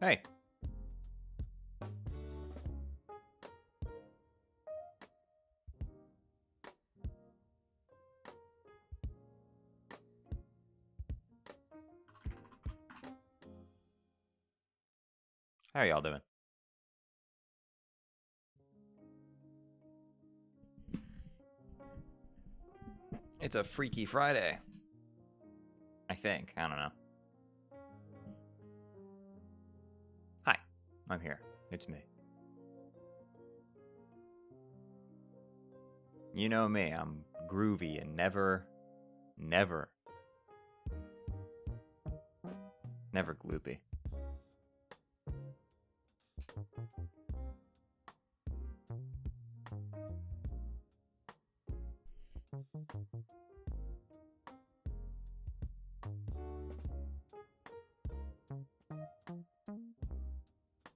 Hey. How are y'all doing? It's a Freaky Friday. I think. I don't know. Hi. I'm here. It's me. You know me. I'm groovy and never gloopy.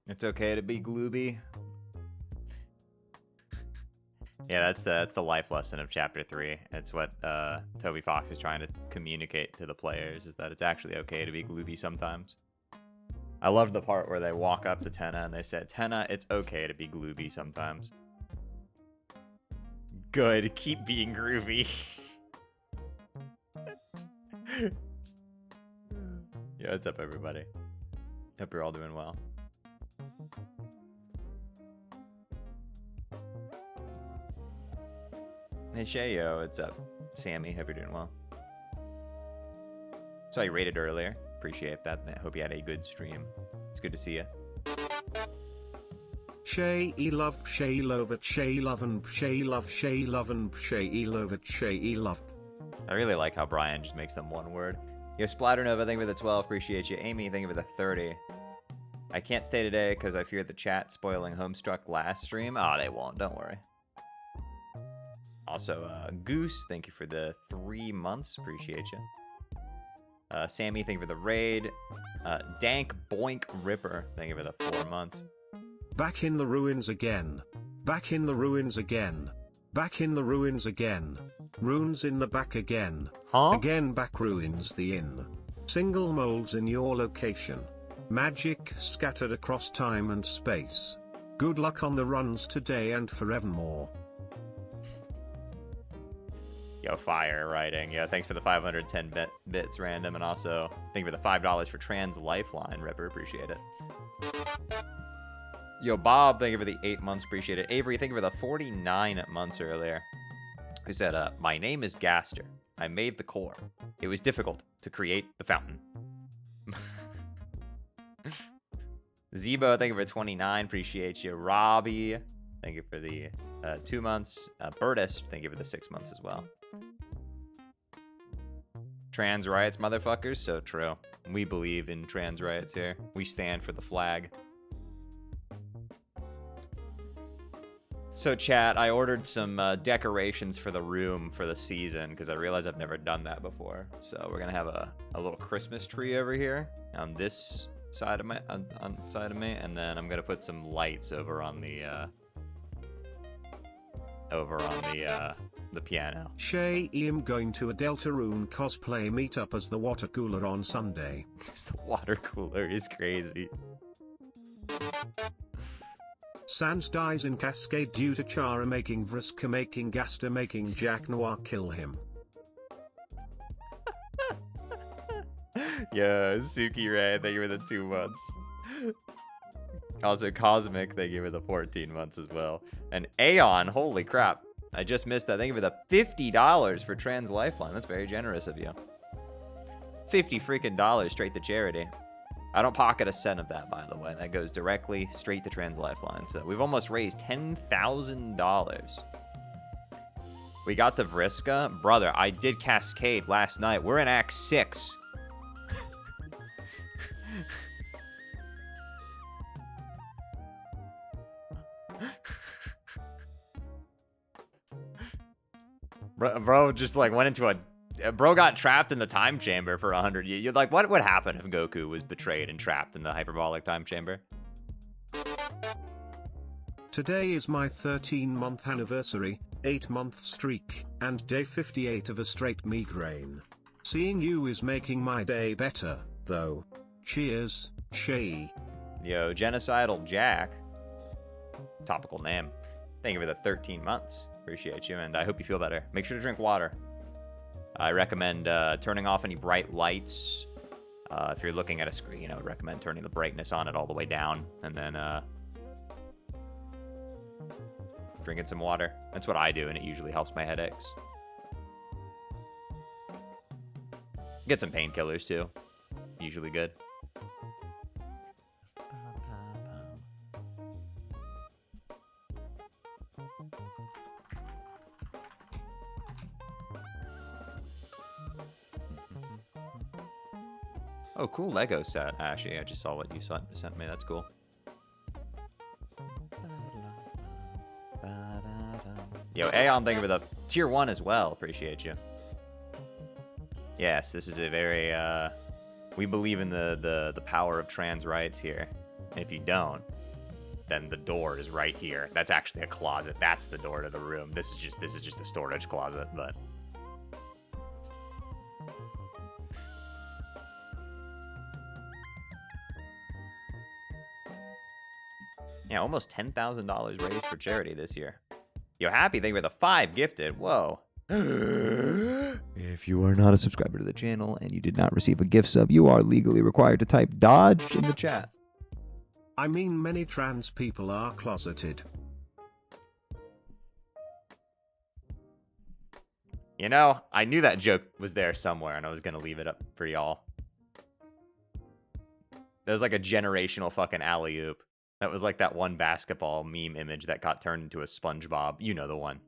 It's okay to be glooby. Yeah, that's the life lesson of chapter 3. It's what Toby Fox is trying to communicate to the players, is that it's actually okay to be glooby sometimes. I love the part where they walk up to Tenna and they said, "Tenna, it's okay to be glooby sometimes." Good, keep being groovy. Yeah, what's up, everybody? Hope you're all doing well. Hey Shayo, what's up? Sammy, hope you're doing well. Saw you rated earlier. Appreciate that. I hope you had a good stream. It's good to see you. Shay love Shay love it Shay love and Shay love Shay love and Shay love it Shay love. I really like how Brian just makes them one word. Yo, Splatternova, thank you for the 12. Appreciate you. Amy, thank you for the 30. I can't stay today because I fear the chat spoiling Homestruck last stream. Oh, they won't. Don't worry. Also, Goose, thank you for the 3 months. Appreciate you. Sammy, thank you for the raid. Dank Boink Ripper, thank you for the 4 months. Back in the ruins again. Back in the ruins again. Back in the ruins again. Runes in the back again. Huh? Again back ruins the inn. Single molds in your location. Magic scattered across time and space. Good luck on the runs today and forevermore. Yo, fire writing. Yeah, thanks for the 510 bits random, and also thank you for the $5 for Trans Lifeline, Ripper. Appreciate it. Yo, Bob, thank you for the 8 months. Appreciate it. Avery, thank you for the 49 months earlier. Who said, my name is Gaster. I made the core. It was difficult to create the fountain. Zebo, thank you for 29. Appreciate you. Robbie, thank you for the 2 months. Birdist, thank you for the 6 months as well. Trans rights, motherfuckers. So true. We believe in trans rights here. We stand for the flag. So chat, I ordered some decorations for the room for the season because I realized I've never done that before. So we're gonna have a little Christmas tree over here on this side of my on side of me, and then I'm gonna put some lights over on the piano. Shay, I'm going to a Deltarune cosplay meetup as the water cooler on Sunday. Just the water cooler is crazy. Sans dies in Cascade due to Chara making Vriska making Gaster making Jack Noir kill him. Yeah, Suki Ray, thank you for the 2 months. Also, Cosmic, thank you for the 14 months as well. And Aeon, holy crap. I just missed that. Thank you for the $50 for Trans Lifeline. That's very generous of you. $50 freaking straight to charity. I don't pocket a cent of that, by the way. That goes directly straight to Trans Lifeline. So we've almost raised $10,000. We got to Vriska. Brother, I did Cascade last night. We're in Act 6. Bro just like went into a... Bro got trapped in the time chamber for 100 years. You're like, what would happen if Goku was betrayed and trapped in the hyperbolic time chamber? Today is my 13-month anniversary, 8-month streak. and day 58 of a straight migraine. Seeing you is making my day better, though. Cheers, Shay. Yo, Genocidal Jack. Topical name. Thank you for the 13 months. Appreciate you, and I hope you feel better. Make sure to drink water. I recommend turning off any bright lights. If you're looking at a screen, I would recommend turning the brightness on it all the way down, and then drinking some water. That's what I do, and it usually helps my headaches. Get some painkillers, too. Usually good. Oh, cool Lego set, Ashley. I just saw what you sent me. That's cool. Yo, Aeon, thank you for the tier 1 as well. Appreciate you. Yes, this is a very, we believe in the power of trans rights here. If you don't, then the door is right here. That's actually a closet. That's the door to the room. This is just a storage closet, but... Yeah, almost $10,000 raised for charity this year. Yo, Happy, thank you for the 5 gifted. Whoa. If you are not a subscriber to the channel and you did not receive a gift sub, you are legally required to type Dodge in the chat. I mean, many trans people are closeted. You know, I knew that joke was there somewhere, and I was going to leave it up for y'all. There's like a generational fucking alley-oop. That was like that one basketball meme image that got turned into a SpongeBob. You know the one.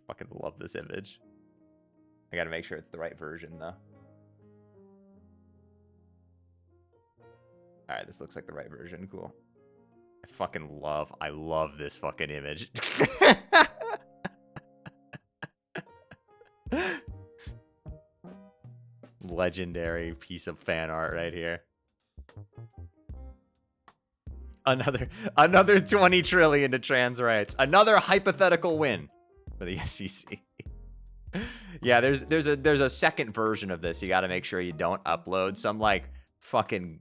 Fucking love this image. I gotta make sure it's the right version, though. Alright, this looks like the right version. Cool. I love this fucking image. Legendary piece of fan art right here. Another 20 trillion to trans rights. Another hypothetical win for the SEC. Yeah, there's a second version of this. You got to make sure you don't upload some like fucking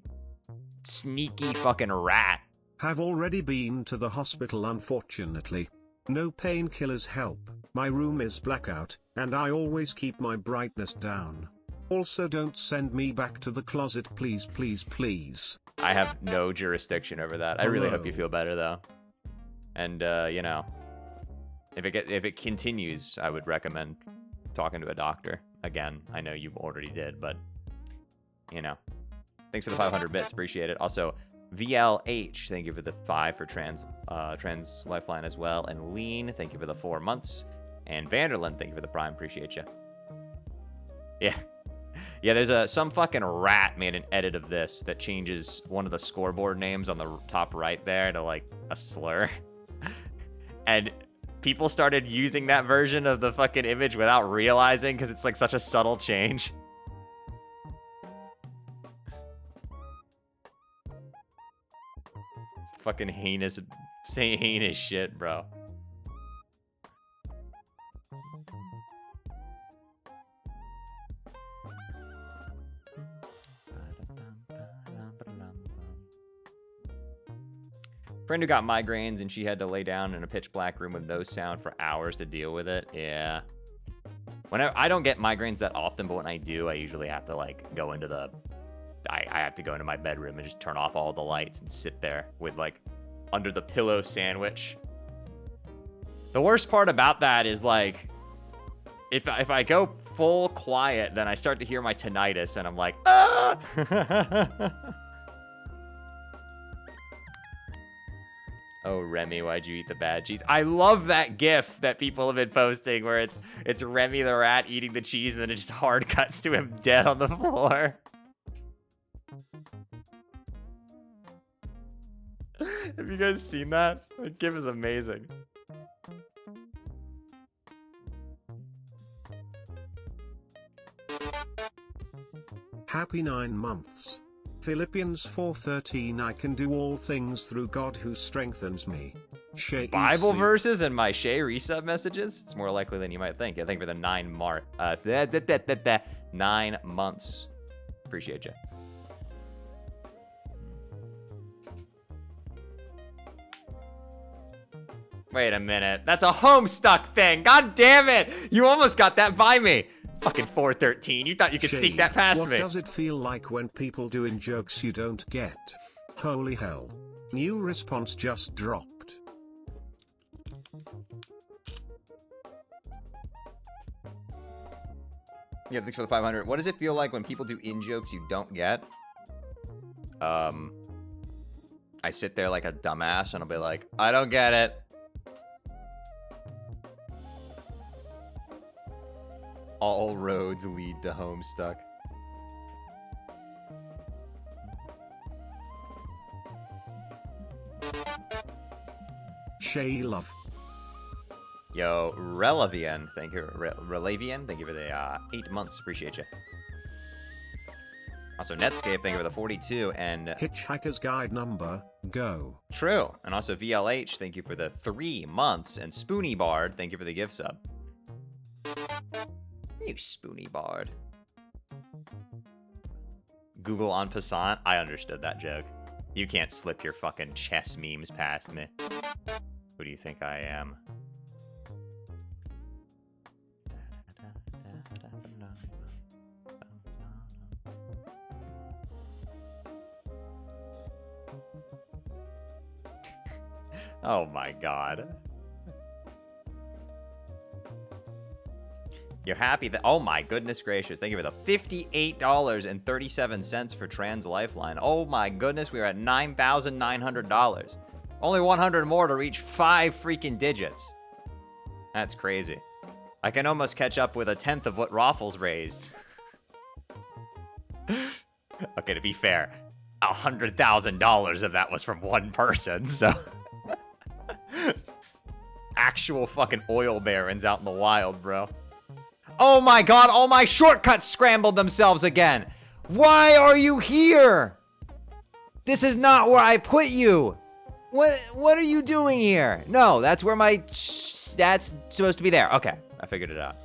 sneaky fucking rat. Have already been to the hospital, unfortunately. No painkillers help. My room is blackout, and I always keep my brightness down. Also, don't send me back to the closet, please, please, please. I have no jurisdiction over that. I really hope you feel better, though. And, you know, if it continues, I would recommend talking to a doctor. Again, I know you already did, but, you know. Thanks for the 500 bits. Appreciate it. Also, VLH, thank you for the 5 for trans lifeline as well. And Lean, thank you for the 4 months. And Vanderland, thank you for the prime. Appreciate you. Yeah. Yeah, there's some fucking rat made an edit of this that changes one of the scoreboard names on the top right there to, like, a slur. And people started using that version of the fucking image without realizing because it's, like, such a subtle change. It's fucking heinous shit, bro. Friend who got migraines and she had to lay down in a pitch black room with no sound for hours to deal with it. Yeah. I don't get migraines that often, but when I do, I usually have to like go into I have to go into my bedroom and just turn off all the lights and sit there with like under the pillow sandwich. The worst part about that is like if I go full quiet, then I start to hear my tinnitus and I'm like, ah! Oh, Remy, why'd you eat the bad cheese? I love that gif that people have been posting where it's Remy the rat eating the cheese and then it just hard cuts to him dead on the floor. Have you guys seen that? That gif is amazing. Happy 9 months. Philippians 4:13 I can do all things through God who strengthens me. Shay Bible Easley. verses in my Shay resub messages? It's more likely than you might think. I think for the 9 months. Appreciate you. Wait a minute. That's a Homestuck thing. God damn it. You almost got that by me. Fucking 413. You thought you could sneak that past me. What does it feel like when people doing jokes you don't get? Holy hell. New response just dropped. Yeah, thanks for the 500. What does it feel like when people do in-jokes you don't get? I sit there like a dumbass and I'll be like, I don't get it. All roads lead to Homestuck. Shay Love. Yo, Relavian, thank you. Relavian, thank you for the 8 months. Appreciate you. Also, Netscape, thank you for the 42. And Hitchhiker's Guide number, go. True. And also VLH, thank you for the 3 months. And Spoony Bard, thank you for the gift sub. You Spoony Bard. Google en passant. I understood that joke. You can't slip your fucking chess memes past me. Who do you think I am? Oh my god. You're happy that... Oh my goodness gracious. Thank you for the $58.37 for Trans Lifeline. Oh my goodness, we are at $9,900. Only 100 more to reach 5 freaking digits. That's crazy. I can almost catch up with 1/10 of what Raffles raised. Okay, to be fair, $100,000 of that was from one person, so... Actual fucking oil barons out in the wild, bro. Oh my god, all my shortcuts scrambled themselves again. Why are you here? This is not where I put you. What are you doing here? No, that's where my... That's supposed to be there. Okay, I figured it out.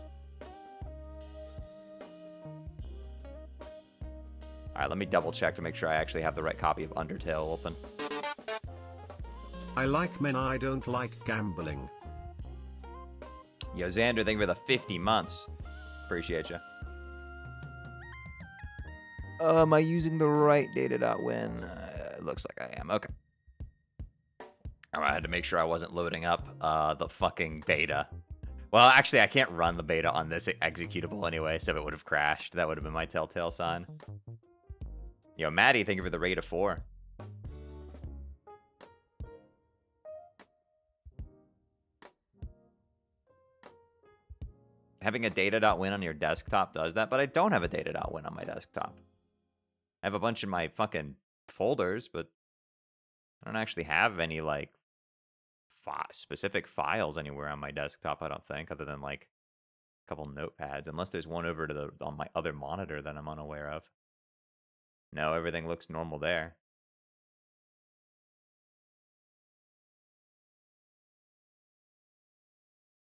All right, let me double check to make sure I actually have the right copy of Undertale open. I like men, I don't like gambling. Yo, Xander, thank you for the 50 months. Appreciate you. Am I using the right data.win? It looks like I am. Okay. I had to make sure I wasn't loading up the fucking beta. Well, actually, I can't run the beta on this executable anyway, so it would have crashed. That would have been my telltale sign. Yo, Maddie, thank you for the rate of 4. Having a data.win on your desktop does that, but I don't have a data.win on my desktop. I have a bunch of my fucking folders, but I don't actually have any, like, specific files anywhere on my desktop, I don't think, other than, like, a couple notepads, unless there's one over to on my other monitor that I'm unaware of. No, everything looks normal there.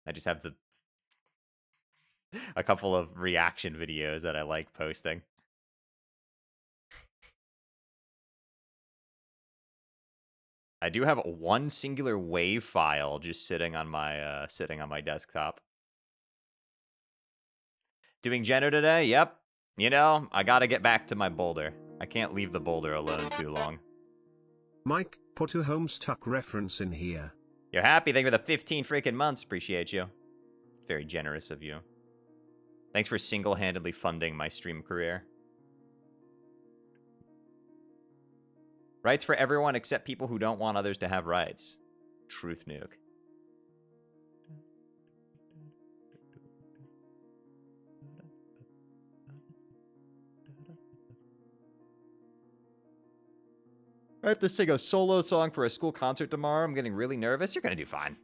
I just have a couple of reaction videos that I like posting. I do have one singular WAV file just sitting on my desktop. Doing Geno today? Yep. You know, I gotta get back to my boulder. I can't leave the boulder alone too long. Mike, put a Homestuck reference in here. You're happy? Thank you for the 15 freaking months. Appreciate you. Very generous of you. Thanks for single-handedly funding my stream career. Rights for everyone except people who don't want others to have rights. Truth nuke. I have to sing a solo song for a school concert tomorrow. I'm getting really nervous. You're gonna do fine.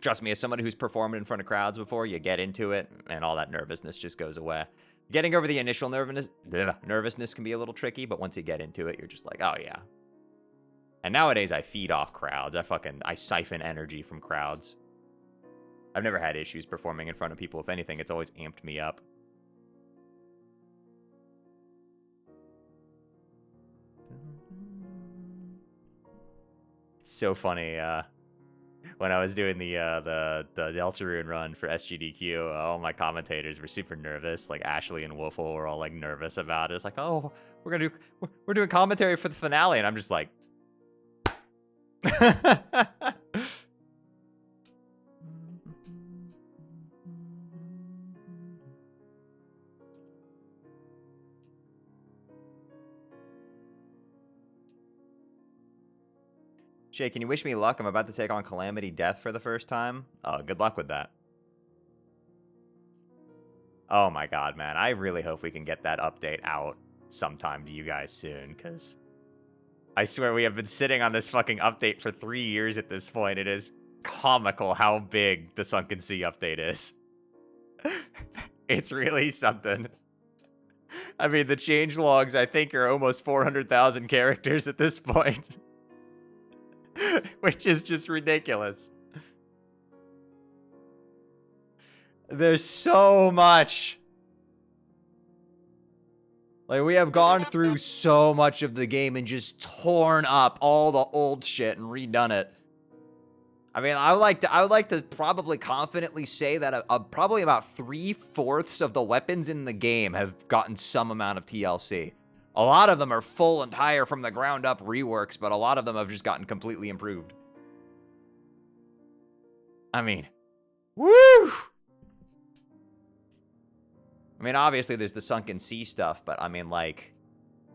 Trust me, as someone who's performed in front of crowds before, you get into it, and all that nervousness just goes away. Getting over the initial nervousness can be a little tricky, but once you get into it, you're just like, oh yeah. And nowadays I feed off crowds. I siphon energy from crowds. I've never had issues performing in front of people. If anything, it's always amped me up. It's so funny, when I was doing the Deltarune run for SGDQ, all my commentators were super nervous. Like Ashley and Woofle were all like nervous about it. It's like, oh, we're doing commentary for the finale, and I'm just like, Shay, can you wish me luck? I'm about to take on Calamity Death for the first time. Oh, good luck with that. Oh my god, man. I really hope we can get that update out sometime to you guys soon, because I swear we have been sitting on this fucking update for 3 years at this point. It is comical how big the Sunken Sea update is. It's really something. I mean, the changelogs, I think, are almost 400,000 characters at this point. Which is just ridiculous. There's so much. Like, we have gone through so much of the game and just torn up all the old shit and redone it. I mean, I would like to probably confidently say that probably about 3/4 of the weapons in the game have gotten some amount of TLC. A lot of them are full entire from the ground up reworks, but a lot of them have just gotten completely improved. I mean, woo! I mean, obviously there's the Sunken Sea stuff, but I mean, like,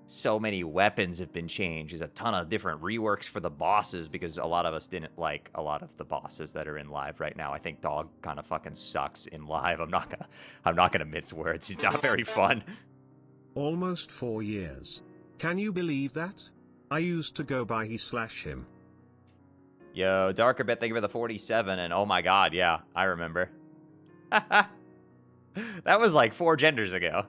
so many weapons have been changed. There's a ton of different reworks for the bosses because a lot of us didn't like a lot of the bosses that are in live right now. I think Dog kind of fucking sucks in live. I'm not gonna mince words. He's not very fun. Almost 4 years. Can you believe that? I used to go by he/him. Yo, Darker Bet, thank you for the 47, and oh my god, yeah, I remember. That was like 4 genders ago.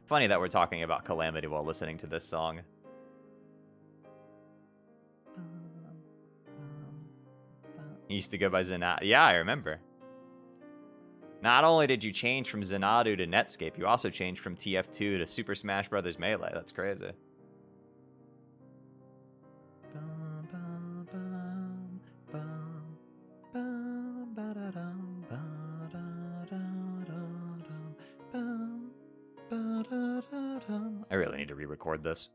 Funny that we're talking about Calamity while listening to this song. You used to go by Zenatu. Yeah, I remember. Not only did you change from Zenatu to Netscape, you also changed from TF2 to Super Smash Bros. Melee. That's crazy. I really need to re-record this.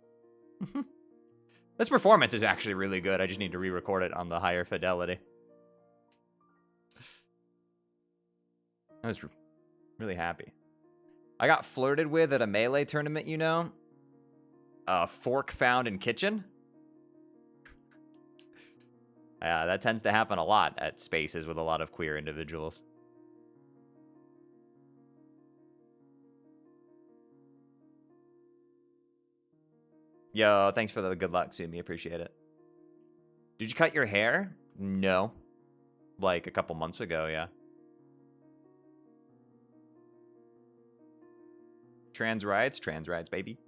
This performance is actually really good. I just need to re-record it on the higher fidelity. I was really happy. I got flirted with at a Melee tournament, you know? Fork found in kitchen? Yeah, that tends to happen a lot at spaces with a lot of queer individuals. Yo, thanks for the good luck, Sumi. Appreciate it. Did you cut your hair? No. Like a couple months ago, yeah. Trans rights, baby.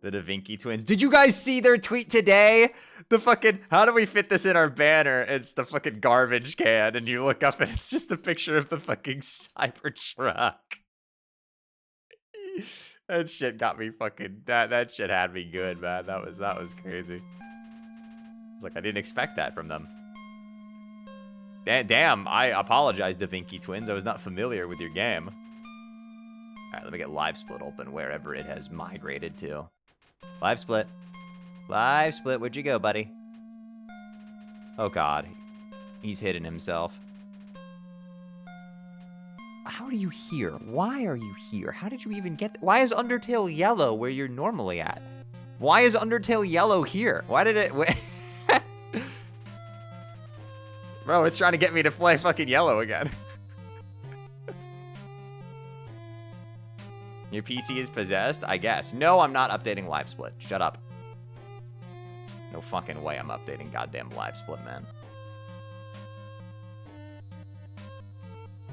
The Da Vinci twins. Did you guys see their tweet today? The fucking, how do we fit this in our banner? It's the fucking garbage can, and you look up and it's just a picture of the fucking Cybertruck. That shit got me fucking, that shit had me good, man. That was crazy. I was like, I didn't expect that from them. Damn, I apologize, Da Vinci twins. I was not familiar with your game. Alright, let me get Live Split open wherever it has migrated to. Live Split. Live Split, where'd you go, buddy? Oh god. He's hidden himself. How are you here? Why are you here? How did you even get there? Why is Undertale yellow where you're normally at? Why is Undertale yellow here? Why did it... Bro, it's trying to get me to play fucking yellow again. Your PC is possessed? I guess. No, I'm not updating Live Split. Shut up. No fucking way I'm updating goddamn Live Split, man.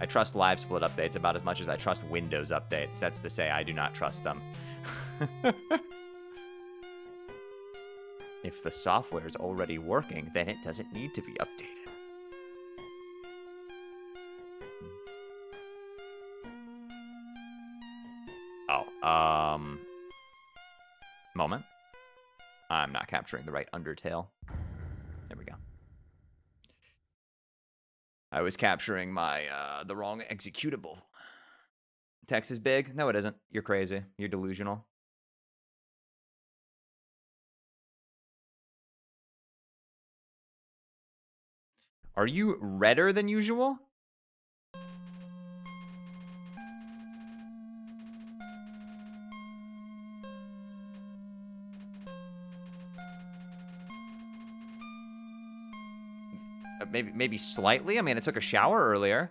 I trust live split updates about as much as I trust Windows updates. That's to say, I do not trust them. If the software is already working, then it doesn't need to be updated. Oh, moment. I'm not capturing the right Undertale. There we go. I was capturing my, the wrong executable. Text is big? No, it isn't. You're crazy. You're delusional. Are you redder than usual? Maybe slightly? I mean, I took a shower earlier.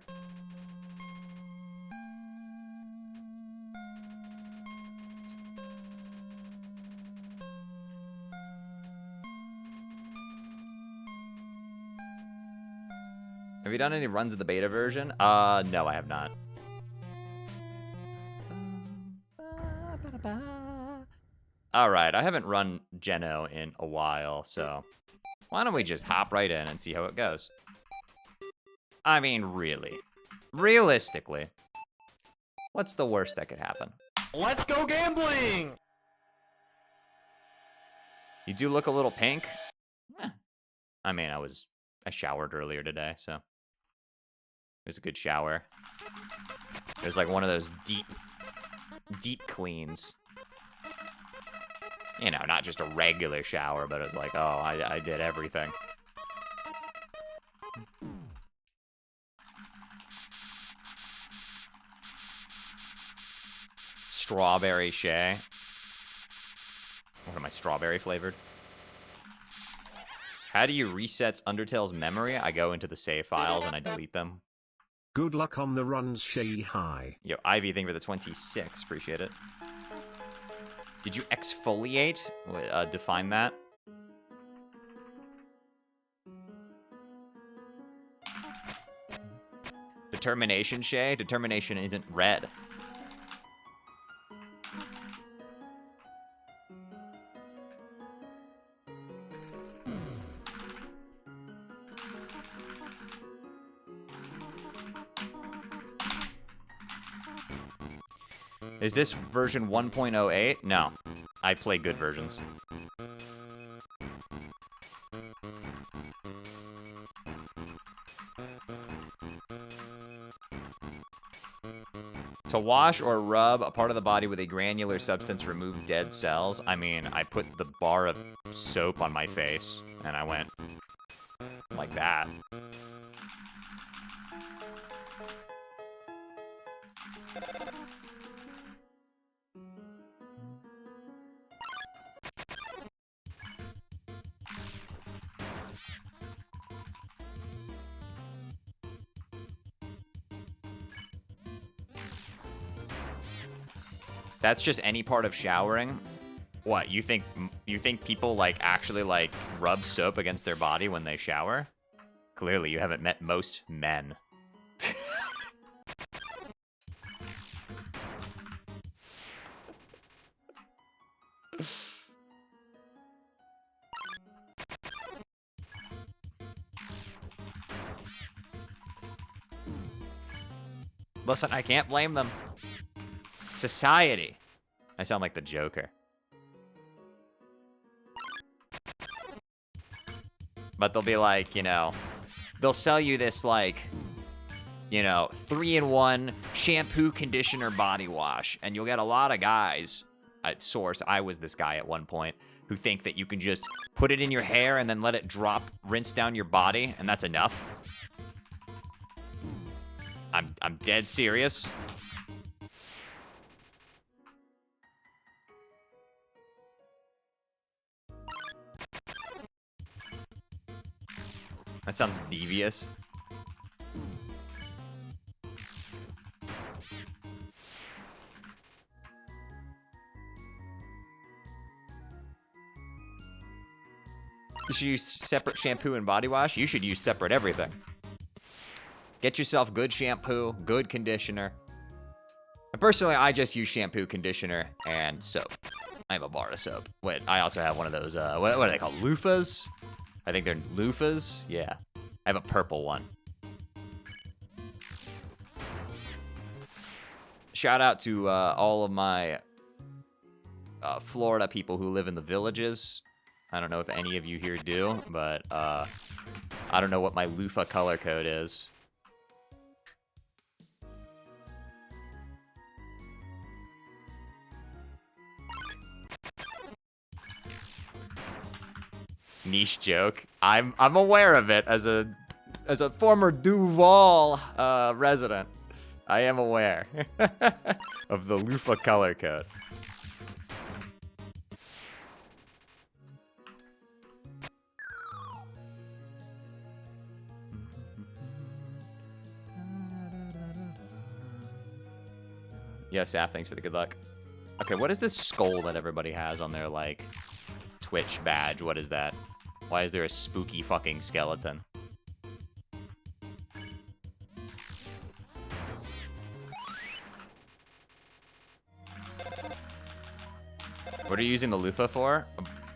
Have you done any runs of the beta version? No, I have not. Alright, I haven't run Geno in a while, so why don't we just hop right in and see how it goes? I mean, really. Realistically, what's the worst that could happen? Let's go gambling! You do look a little pink. I mean, I showered earlier today, so it was a good shower. It was like one of those deep cleans. You know, not just a regular shower, but it was like, oh, I did everything. Strawberry Shay. What am I, strawberry flavored? How do you reset Undertale's memory? I go into the save files and I delete them. Good luck on the runs, Shay. Hi. Yo, Ivy, thank you for the 26. Appreciate it. Did you exfoliate? Define that. Determination, Shay? Determination isn't red. Is this version 1.08? No. I play good versions. To wash or rub a part of the body with a granular substance, remove dead cells. I mean, I put the bar of soap on my face, and I went like that. That's just any part of showering? What, you think people like actually like rub soap against their body when they shower? Clearly you haven't met most men. Listen, I can't blame them. Society. I sound like the Joker. But they'll be like, you know, they'll sell you this like, you know, 3-in-1 shampoo, conditioner, body wash. And you'll get a lot of guys at source. I was this guy at one point who think that you can just put it in your hair and then let it drop, rinse down your body, and that's enough. I'm dead serious. That sounds devious. You should use separate shampoo and body wash. You should use separate everything. Get yourself good shampoo, good conditioner. And personally, I just use shampoo, conditioner, and soap. I have a bar of soap. Wait, I also have one of those, what are they called? Loofahs? I think they're loofahs. Yeah. I have a purple one. Shout out to all of my Florida people who live in the villages. I don't know if any of you here do, but I don't know what my loofah color code is. Niche joke. I'm aware of it as a former Duval resident. I am aware of the loofah color code. Yo, Saf, thanks for the good luck. Okay, what is this skull that everybody has on their, like, Twitch badge? What is that? Why is there a spooky fucking skeleton? What are you using the loofah for?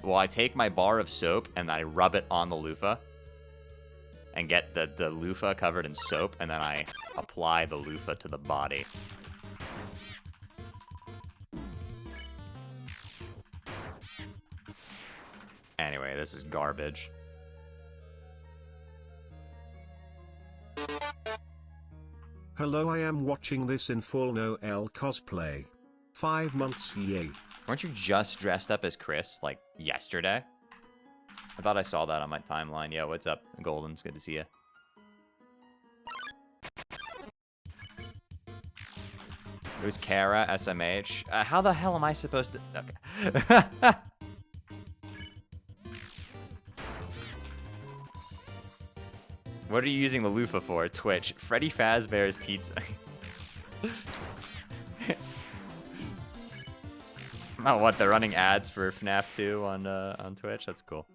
Well, I take my bar of soap and I rub it on the loofah and get the loofah covered in soap, and then I apply the loofah to the body. Anyway, this is garbage. Hello, I am watching this in full Noel cosplay. 5 months, yay. Weren't you just dressed up as Chris, like, yesterday? I thought I saw that on my timeline. Yo, what's up, Golden? It's good to see you. It was Kara, SMH. How the hell am I supposed to... Okay. What are you using the loofah for? Twitch. Freddy Fazbear's Pizza. Oh, what? They're running ads for FNAF 2 on Twitch? That's cool.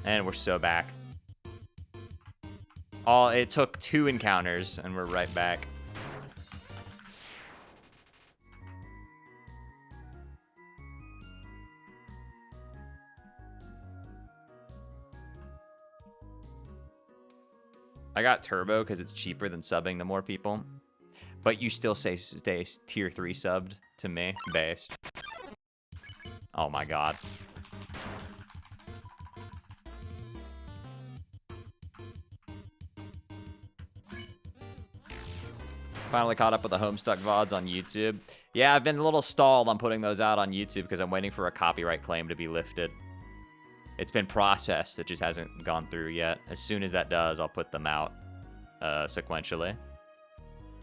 And we're so back. It took 2 encounters, and we're right back. I got Turbo because it's cheaper than subbing to more people. But you still stay tier 3 subbed to me, based. Oh my god. Finally caught up with the Homestuck VODs on YouTube. Yeah, I've been a little stalled on putting those out on YouTube because I'm waiting for a copyright claim to be lifted. It's been processed, it just hasn't gone through yet. As soon as that does, I'll put them out sequentially.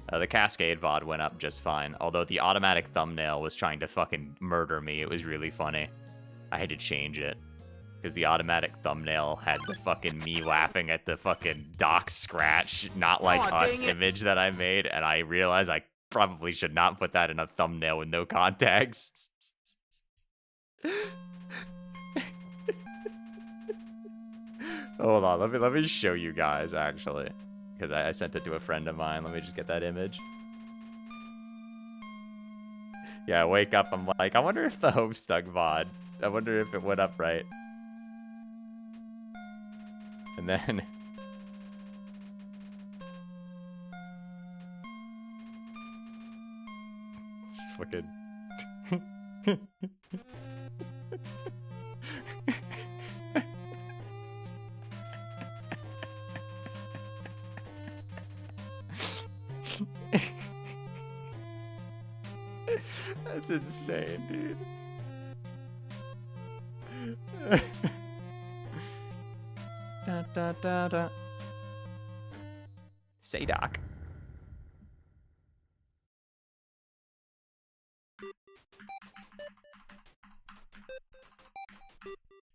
The Cascade VOD went up just fine, although the automatic thumbnail was trying to fucking murder me. It was really funny. I had to change it. Because the automatic thumbnail had the fucking me laughing at the fucking dock scratch, not like us image that I made, and I realized I probably should not put that in a thumbnail with no context. Hold on, let me show you guys, actually. Because I sent it to a friend of mine. Let me just get that image. Yeah, I wake up, I'm like, I wonder if the Homestuck VOD, I wonder if it went up right. And then... it's fucking... That's insane, dude. Da, da, da, da. Say, Doc.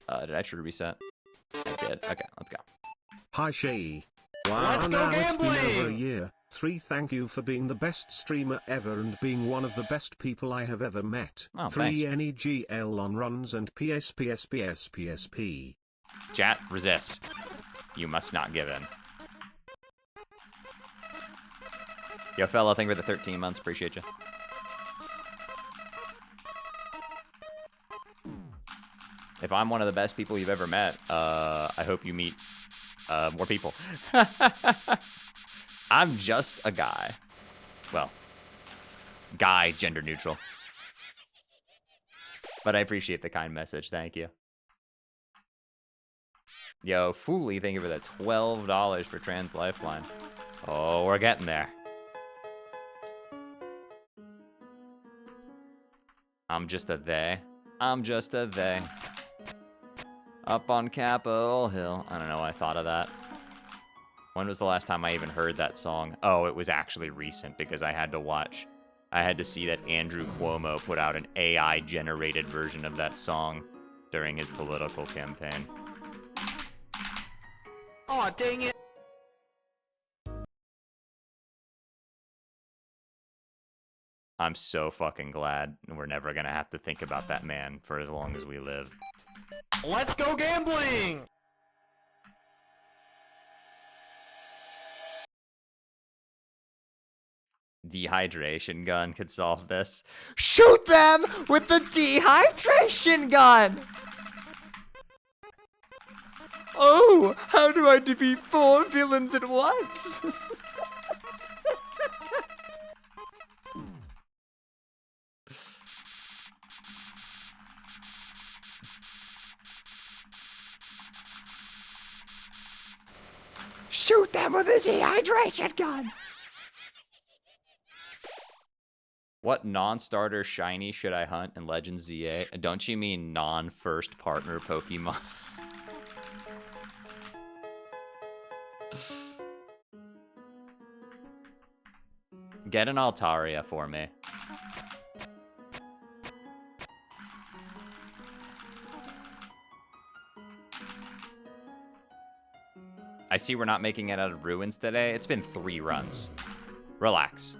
Did I true reset? I did. Okay, let's go. Hi Shay. Let's Wow, go now it's been over a gambling! year. 3. Thank you for being the best streamer ever and being one of the best people I have ever met. Oh, 3 thanks. NEGL on runs and PSPSPSPSP. Chat, resist. You must not give in. Yo, fella, thank you for the 13 months. Appreciate you. If I'm one of the best people you've ever met, I hope you meet more people. I'm just a guy. Well, guy, gender neutral. But I appreciate the kind message. Thank you. Yo, Fooly, thank you for the $12 for Trans Lifeline. Oh, we're getting there. I'm just a they. I'm just a they. Up on Capitol Hill. I don't know why I thought of that. When was the last time I even heard that song? Oh, it was actually recent because I had to see that Andrew Cuomo put out an AI-generated version of that song during his political campaign. Aw, dang it. I'm so fucking glad we're never gonna have to think about that man for as long as we live. Let's go gambling! Dehydration gun could solve this. Shoot them with the dehydration gun! Oh, how do I defeat 4 villains at once? Shoot them with a dehydration gun! What non-starter shiny should I hunt in Legends ZA? Don't you mean non-first partner Pokemon? Get an Altaria for me. I see we're not making it out of ruins today. It's been 3 runs. Relax.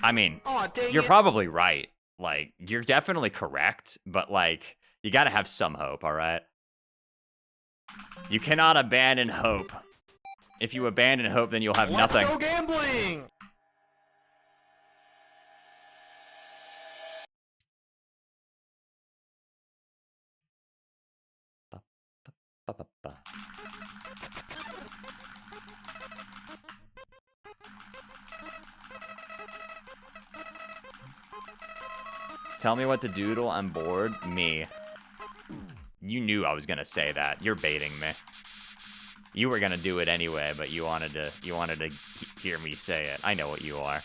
I mean, Aw, dang you're it. probably right. Like, you're definitely correct, but like, you gotta have some hope, alright? You cannot abandon hope. If you abandon hope, then you'll have nothing. Let's go gambling! Ba-ba-ba. Tell me what to doodle. I'm bored. Me. You knew I was gonna say that. You're baiting me. You were gonna do it anyway, but you wanted to hear me say it. I know what you are.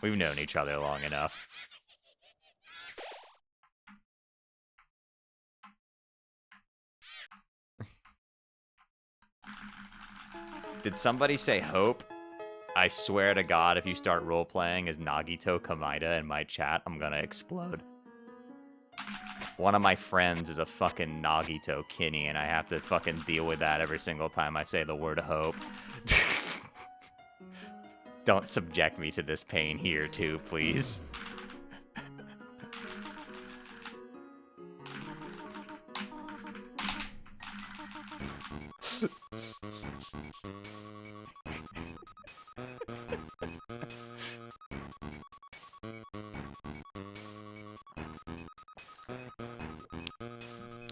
We've known each other long enough. Did somebody say hope? I swear to God, if you start role-playing as Nagito Kamida in my chat, I'm gonna explode. One of my friends is a fucking Nagito Kinney, and I have to fucking deal with that every single time I say the word hope. Don't subject me to this pain here, too, please.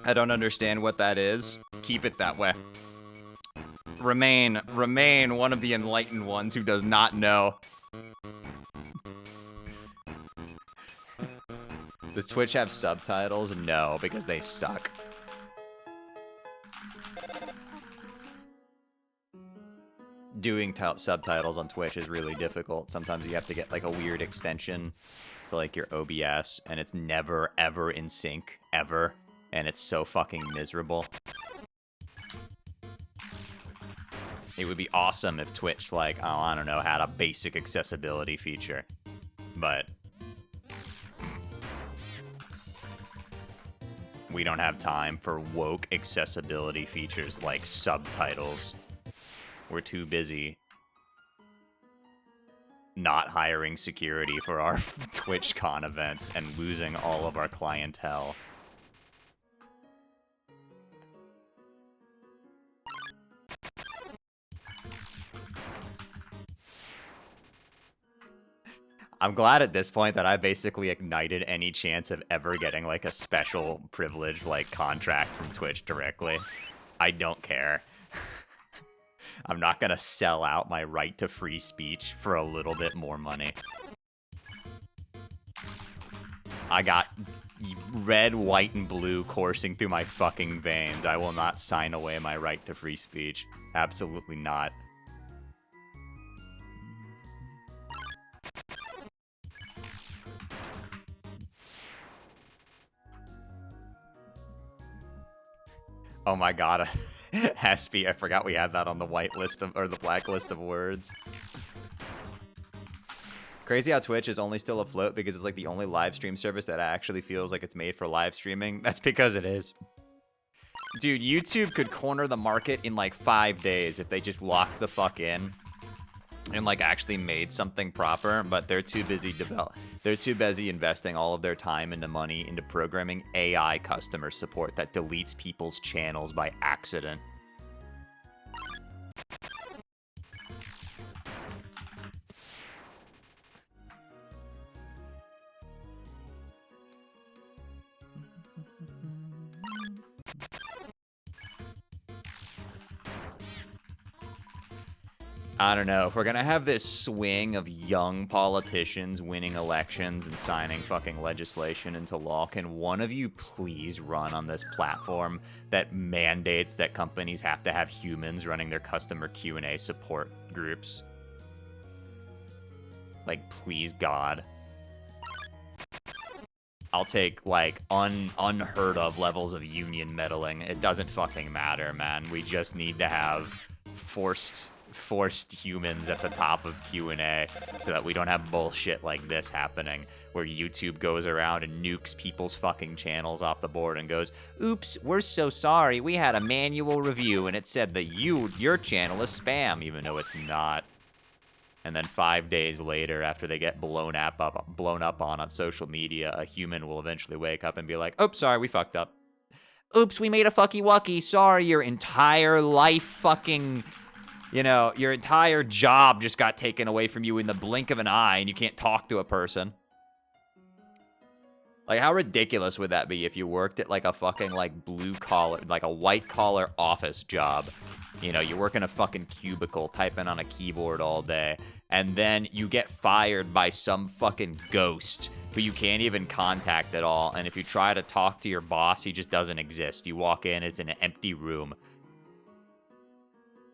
I don't understand what that is. Keep it that way. Remain one of the enlightened ones who does not know. Does Twitch have subtitles? No, because they suck. Doing subtitles on Twitch is really difficult. Sometimes you have to get like a weird extension to like your OBS, and it's never ever in sync, ever. And it's so fucking miserable. It would be awesome if Twitch, like, oh, I don't know, had a basic accessibility feature. But we don't have time for woke accessibility features like subtitles. We're too busy not hiring security for our TwitchCon events and losing all of our clientele. I'm glad at this point that I basically ignited any chance of ever getting like a special privilege like contract from Twitch directly. I don't care. I'm not gonna sell out my right to free speech for a little bit more money. I got red, white, and blue coursing through my fucking veins. I will not sign away my right to free speech. Absolutely not. Oh my god, Hespy, I forgot we had that on the white list of, or the black list of words. Crazy how Twitch is only still afloat because it's like the only live stream service that actually feels like it's made for live streaming. That's because it is. Dude, YouTube could corner the market in like 5 days if they just locked the fuck in and like actually made something proper, but they're too busy investing all of their time into money into programming AI customer support that deletes people's channels by accident. I don't know. If we're gonna have this swing of young politicians winning elections and signing fucking legislation into law, can one of you please run on this platform that mandates that companies have to have humans running their customer Q&A support groups? Like, please, God. I'll take, like, unheard of levels of union meddling. It doesn't fucking matter, man. We just need to have forced humans at the top of Q&A so that we don't have bullshit like this happening where YouTube goes around and nukes people's fucking channels off the board and goes, oops, we're so sorry, we had a manual review and it said that your channel is spam, even though it's not. And then 5 days later, after they get blown up on social media, a human will eventually wake up and be like, oops, sorry, we fucked up. Oops, we made a fucky wucky, sorry, your entire life fucking... You know, your entire job just got taken away from you in the blink of an eye and you can't talk to a person. Like, how ridiculous would that be if you worked at, like, a fucking, like, blue-collar, like, a white-collar office job? You know, you work in a fucking cubicle, typing on a keyboard all day, and then you get fired by some fucking ghost who you can't even contact at all, and if you try to talk to your boss, he just doesn't exist. You walk in, it's in an empty room.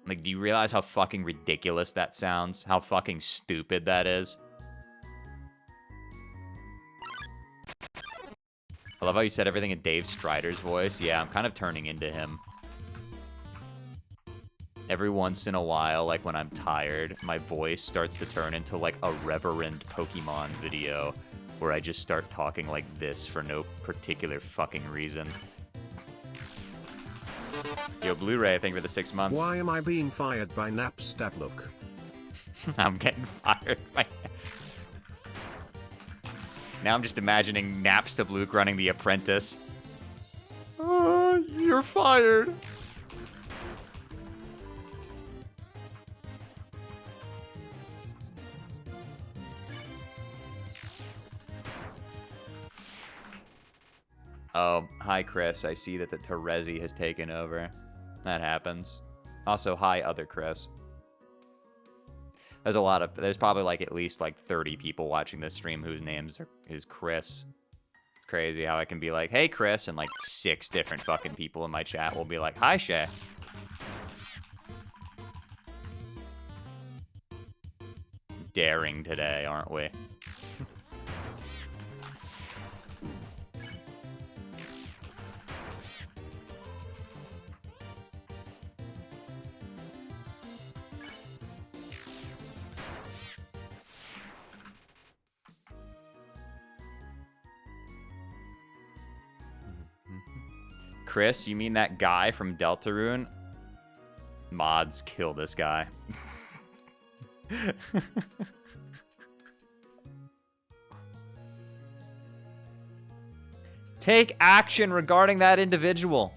Like, do you realize how fucking ridiculous that sounds? How fucking stupid that is? I love how you said everything in Dave Strider's voice. Yeah, I'm kind of turning into him. Every once in a while, like when I'm tired, my voice starts to turn into like a reverend Pokemon video where I just start talking like this for no particular fucking reason. Yo, Blu-ray, thank you for the 6 months. Why am I being fired by Napstablook? I'm getting fired by... Now I'm just imagining Napstablook running The Apprentice. You're fired. Oh, hi, Chris. I see that the Terezi has taken over. That happens. Also, hi, other Chris. There's probably like at least like 30 people watching this stream whose names is Chris. It's crazy how I can be like, hey, Chris, and like 6 different fucking people in my chat will be like, hi, Shay. Daring today, aren't we? Chris, you mean that guy from Deltarune? Mods, kill this guy. Take action regarding that individual.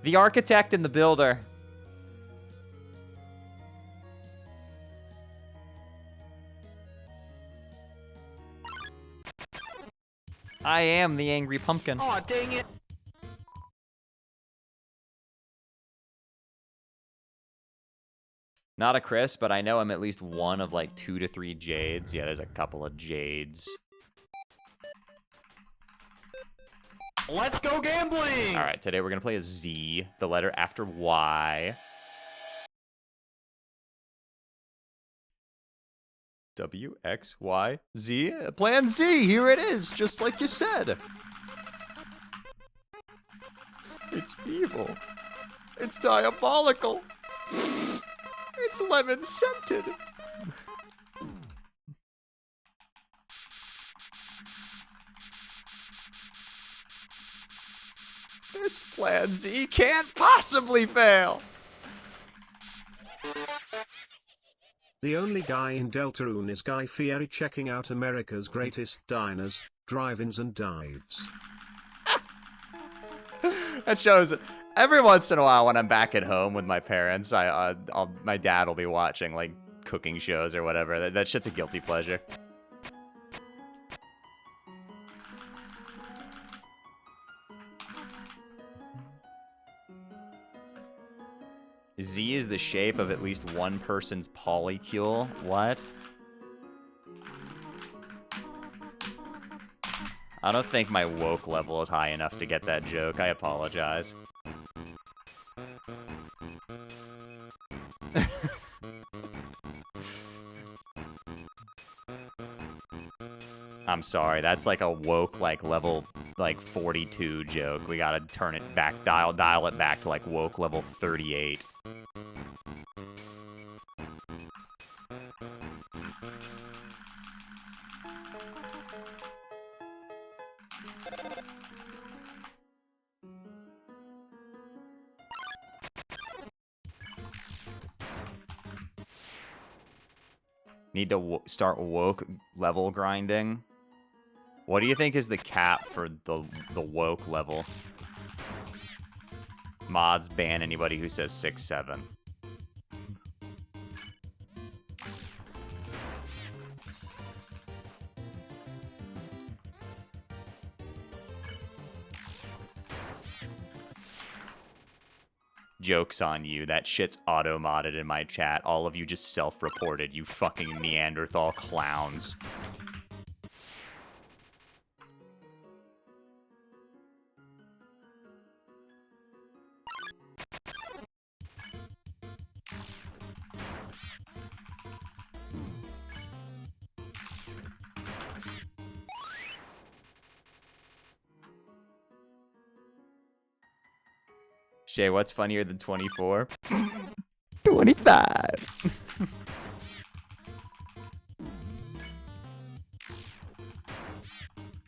The architect and the builder. I am the angry pumpkin. Aw, dang it. Not a Chris, but I know I'm at least one of like 2 to 3 Jades. Yeah, there's a couple of Jades. Let's go gambling. All right, today we're gonna play a Z, the letter after Y. W, X, Y, Z. Plan Z, here it is, just like you said. It's evil. It's diabolical. It's lemon scented. This plan Z can't possibly fail. The only guy in Deltarune is Guy Fieri checking out America's greatest diners, drive-ins and dives. That shows every once in a while when I'm back at home with my parents, my dad will be watching like cooking shows or whatever. That shit's a guilty pleasure. Z is the shape of at least one person's polycule. What? I don't think my woke level is high enough to get that joke. I apologize. I'm sorry. That's like a woke like level like 42 joke. We gotta turn it back, dial it back to like woke level 38. Need to start woke level grinding. What do you think is the cap for the woke level? Mods ban anybody who says 6-7. Joke's on you. That shit's auto-modded in my chat. All of you just self-reported, you fucking Neanderthal clowns. Shay, what's funnier than 24? 25.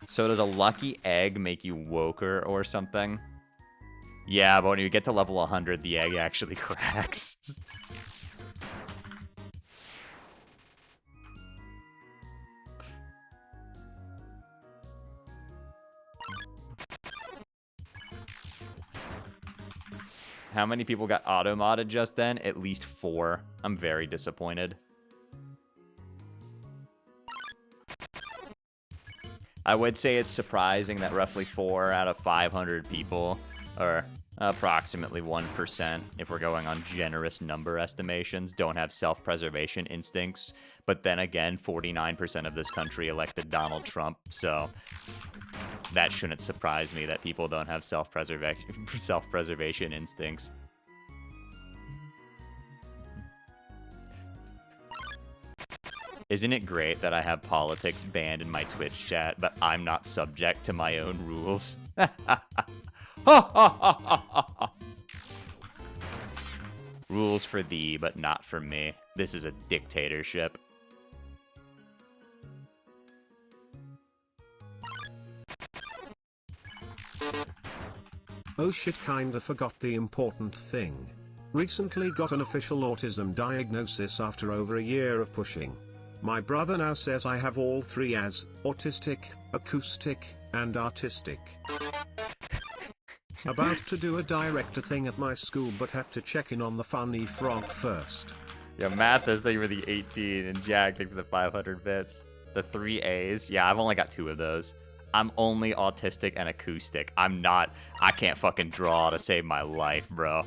So does a lucky egg make you woker or something? Yeah, but when you get to level 100, the egg actually cracks. How many people got auto-modded just then? At least 4. I'm very disappointed. I would say it's surprising that roughly 4 out of 500 people, or approximately 1%, if we're going on generous number estimations, don't have self-preservation instincts. But then again, 49% of this country elected Donald Trump, so that shouldn't surprise me that people don't have self-preservation instincts. Isn't it great that I have politics banned in my Twitch chat, but I'm not subject to my own rules? Rules for thee, but not for me. This is a dictatorship. Oh shit, kinda forgot the important thing. Recently got an official autism diagnosis after over a year of pushing. My brother now says I have all three as autistic, acoustic, and artistic. About to do a director thing at my school but had to check in on the funny frog first. Yo, Mathis, thank you for the 18, and Jack, thank you for the 500 bits. The 3 A's. Yeah, I've only got 2 of those. I'm only autistic and acoustic. I can't fucking draw to save my life, bro.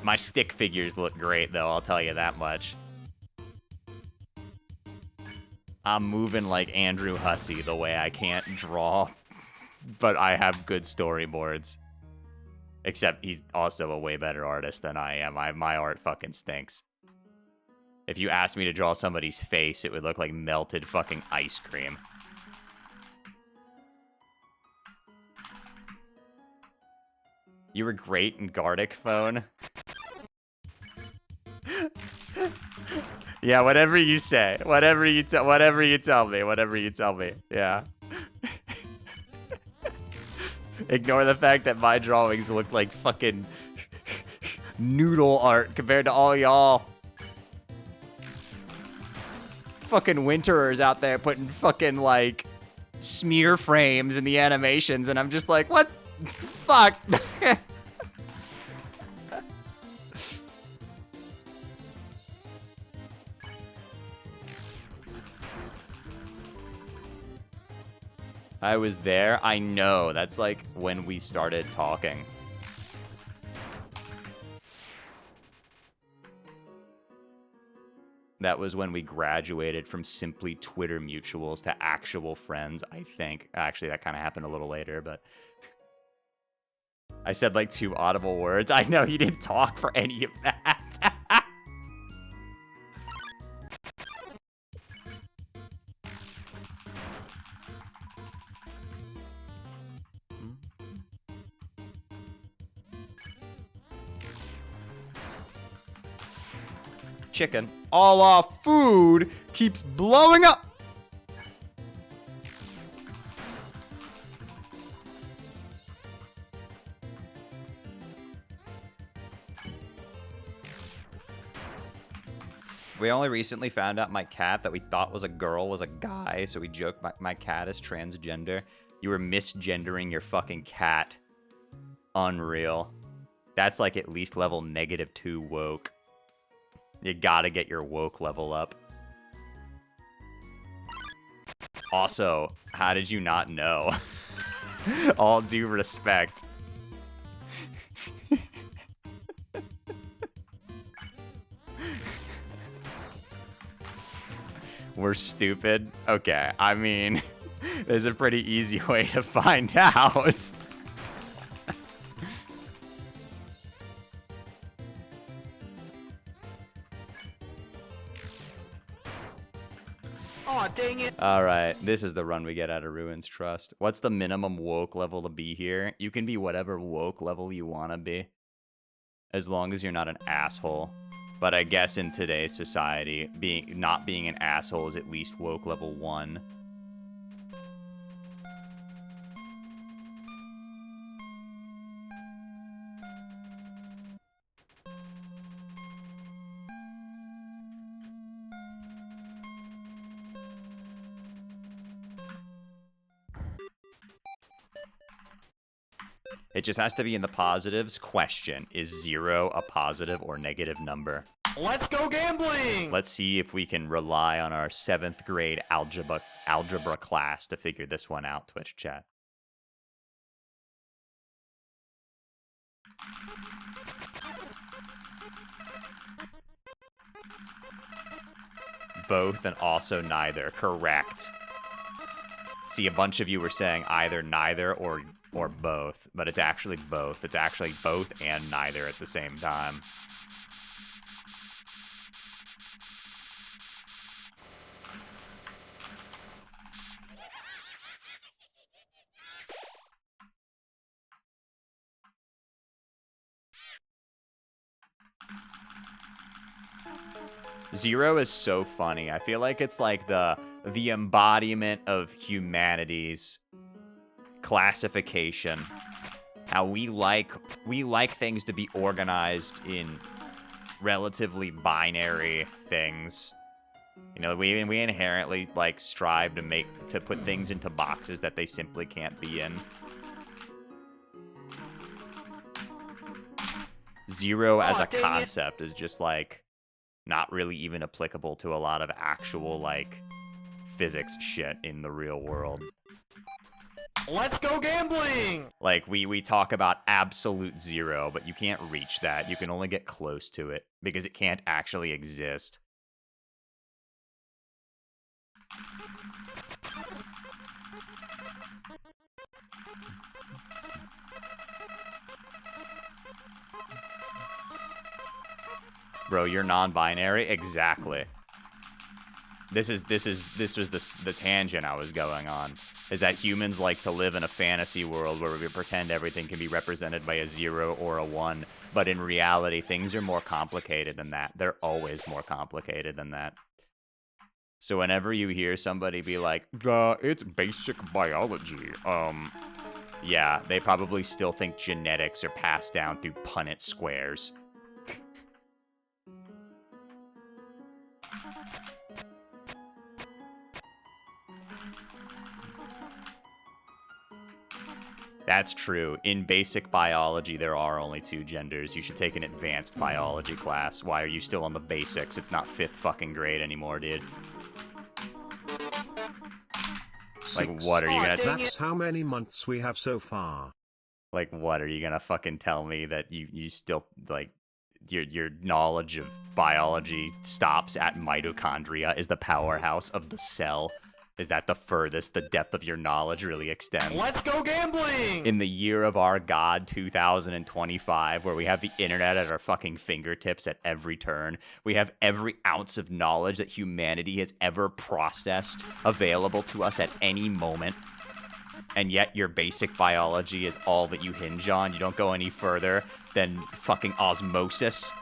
My stick figures look great, though, I'll tell you that much. I'm moving like Andrew Hussey the way I can't draw, but I have good storyboards. Except he's also a way better artist than I am. My art fucking stinks. If you asked me to draw somebody's face, it would look like melted fucking ice cream. You were great in Gartic Phone. Yeah, whatever you say. Whatever you tell me. Yeah. Ignore the fact that my drawings look like fucking noodle art compared to all y'all. Fucking winterers out there putting fucking like smear frames in the animations, and I'm just like, what? Fuck. I was there. I know. That's like when we started talking. That was when we graduated from simply Twitter mutuals to actual friends, I think. Actually, that kind of happened a little later, but... I said like 2 audible words. I know you didn't talk for any of that. Chicken. All our food keeps blowing up. We only recently found out my cat that we thought was a girl was a guy, so we joked my cat is transgender. You were misgendering your fucking cat. Unreal. That's like at least level -2 woke. You gotta get your woke level up. Also, how did you not know? All due respect. We're stupid? Okay, I mean, there's a pretty easy way to find out. Aw, dang it. Alright, this is the run we get out of Ruins Trust. What's the minimum woke level to be here? You can be whatever woke level you want to be. As long as you're not an asshole. But I guess in today's society, not being an asshole is at least woke level 1. It just has to be in the positives. Question, is 0 a positive or negative number? Let's go gambling! Let's see if we can rely on our 7th grade algebra class to figure this one out, Twitch chat. Both and also neither. Correct. See, a bunch of you were saying either neither or both, but it's actually both. It's actually both and neither at the same time. Zero is so funny. I feel like it's like the embodiment of humanity's classification How we like things to be organized in relatively binary things. You know, we inherently like strive to put things into boxes that they simply can't be in. 0 as a concept is just like not really even applicable to a lot of actual like physics shit in the real world. Let's go gambling! Like, we talk about absolute 0, but you can't reach that. You can only get close to it, because it can't actually exist. Bro, you're non-binary? Exactly. This was the tangent I was going on. Is that humans like to live in a fantasy world where we pretend everything can be represented by a 0 or a 1, but in reality, things are more complicated than that. They're always more complicated than that. So whenever you hear somebody be like, it's basic biology, yeah, they probably still think genetics are passed down through Punnett squares. That's true. In basic biology, there are only 2 genders. You should take an advanced biology class. Why are you still on the basics? It's not 5th fucking grade anymore, dude. Like, what are you gonna... That's how many months we have so far. Like, what are you gonna fucking tell me that you still, like, your knowledge of biology stops at mitochondria is the powerhouse of the cell? Is that the furthest the depth of your knowledge really extends? Let's go gambling! In the year of our God, 2025, where we have the internet at our fucking fingertips at every turn, we have every ounce of knowledge that humanity has ever processed available to us at any moment. And yet your basic biology is all that you hinge on. You don't go any further than fucking osmosis.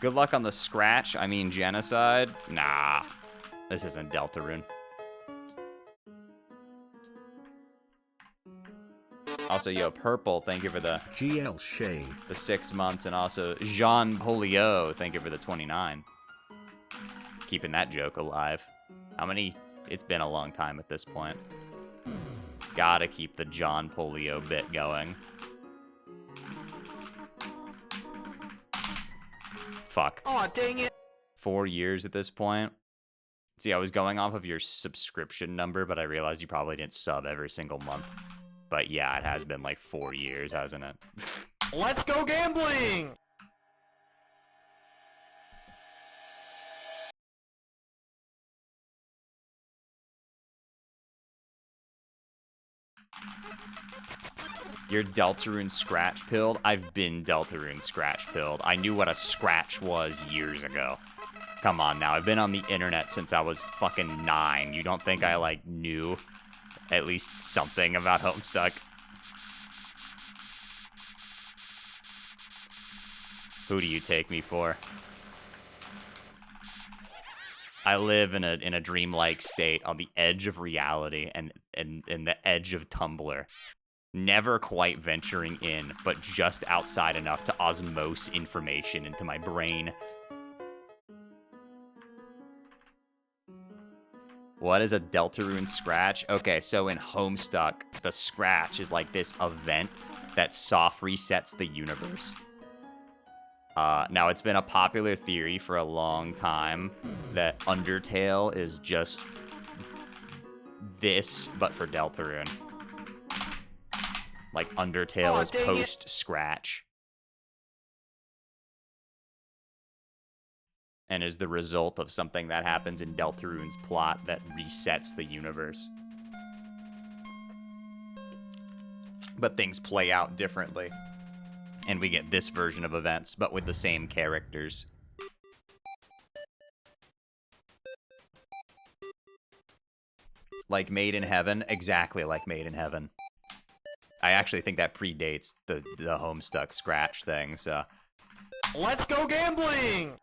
Good luck on the scratch. I mean, genocide. Nah, this isn't Deltarune. Also, yo, Purple, thank you for the GL Shay. The 6 months, and also Jean Polio, thank you for the 29. Keeping that joke alive. How many? It's been a long time at this point. Gotta keep the John Polio bit going. Fuck. Aw, dang it. 4 years at this point. See, I was going off of your subscription number, but I realized you probably didn't sub every single month. But yeah, it has been like 4 years, hasn't it? Let's go gambling! You're Deltarune scratch pilled? I've been Deltarune scratch pilled. I knew what a scratch was years ago. Come on now, I've been on the internet since I was fucking 9. You don't think I, like, knew at least something about Homestuck? Who do you take me for? I live in a dreamlike state on the edge of reality and the edge of Tumblr. Never quite venturing in, but just outside enough to osmose information into my brain. What is a Deltarune scratch? Okay, so in Homestuck, the scratch is like this event that soft resets the universe. Now, it's been a popular theory for a long time that Undertale is just this, but for Deltarune. Like, Undertale is post-scratch. And is the result of something that happens in Deltarune's plot that resets the universe. But things play out differently. And we get this version of events, but with the same characters. Like Made in Heaven? Exactly like Made in Heaven. I actually think that predates the Homestuck Scratch thing, so... Let's go gambling!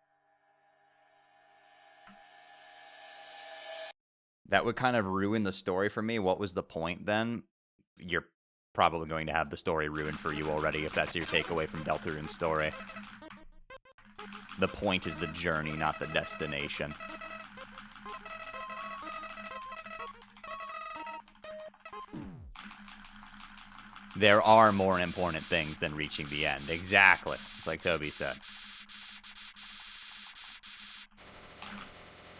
That would kind of ruin the story for me. What was the point then? You're probably going to have the story ruined for you already if that's your takeaway from Deltarune's story. The point is the journey, not the destination. There are more important things than reaching the end. Exactly. It's like Toby said.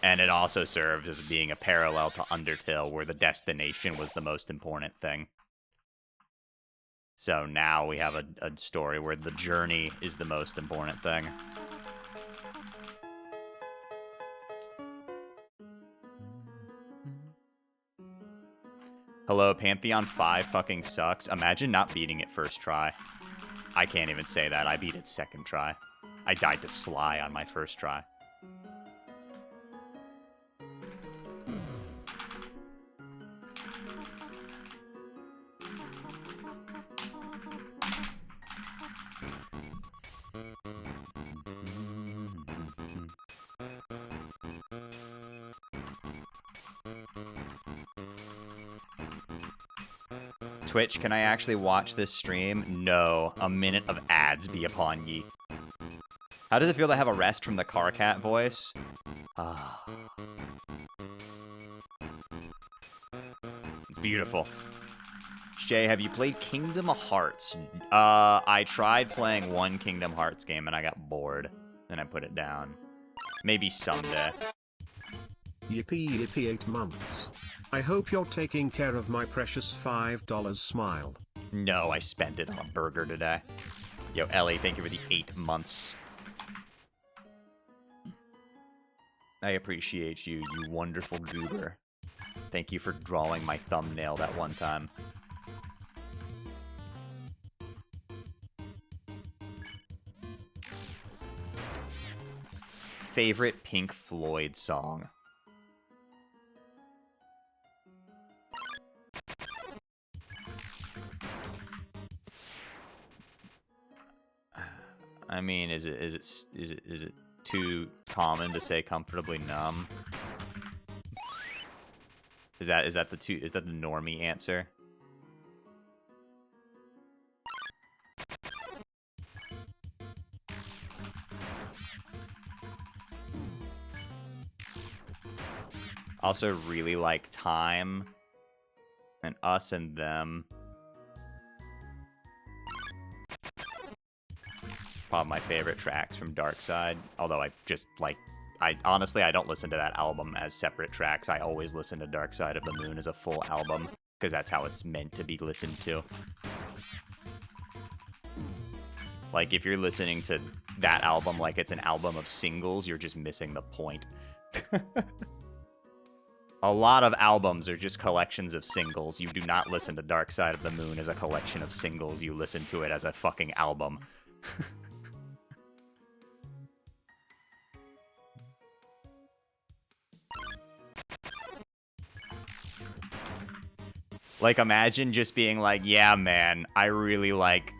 And it also serves as being a parallel to Undertale, where the destination was the most important thing. So now we have a story where the journey is the most important thing. Hello, Pantheon 5 fucking sucks. Imagine not beating it first try. I can't even say that. I beat it second try. I died to Sly on my first try. Twitch, can I actually watch this stream? No. A minute of ads be upon ye. How does it feel to have a rest from the car cat voice? It's beautiful. Shay, have you played Kingdom Hearts? I tried playing one Kingdom Hearts game and I got bored. Then I put it down. Maybe someday. Yippee yippee 8 months. I hope you're taking care of my precious $5 smile. No, I spent it on a burger today. Yo, Ellie, thank you for the 8 months. I appreciate you, you wonderful goober. Thank you for drawing my thumbnail that one time. Favorite Pink Floyd song? I mean, is it too common to say Comfortably Numb? Is that the normie answer? Also really like Time and Us and Them. Probably my favorite tracks from Dark Side. Although honestly, I don't listen to that album as separate tracks. I always listen to Dark Side of the Moon as a full album, because that's how it's meant to be listened to. Like, if you're listening to that album like it's an album of singles, you're just missing the point. A lot of albums are just collections of singles. You do not listen to Dark Side of the Moon as a collection of singles. You listen to it as a fucking album. Like, imagine just being like, yeah, man, I really like...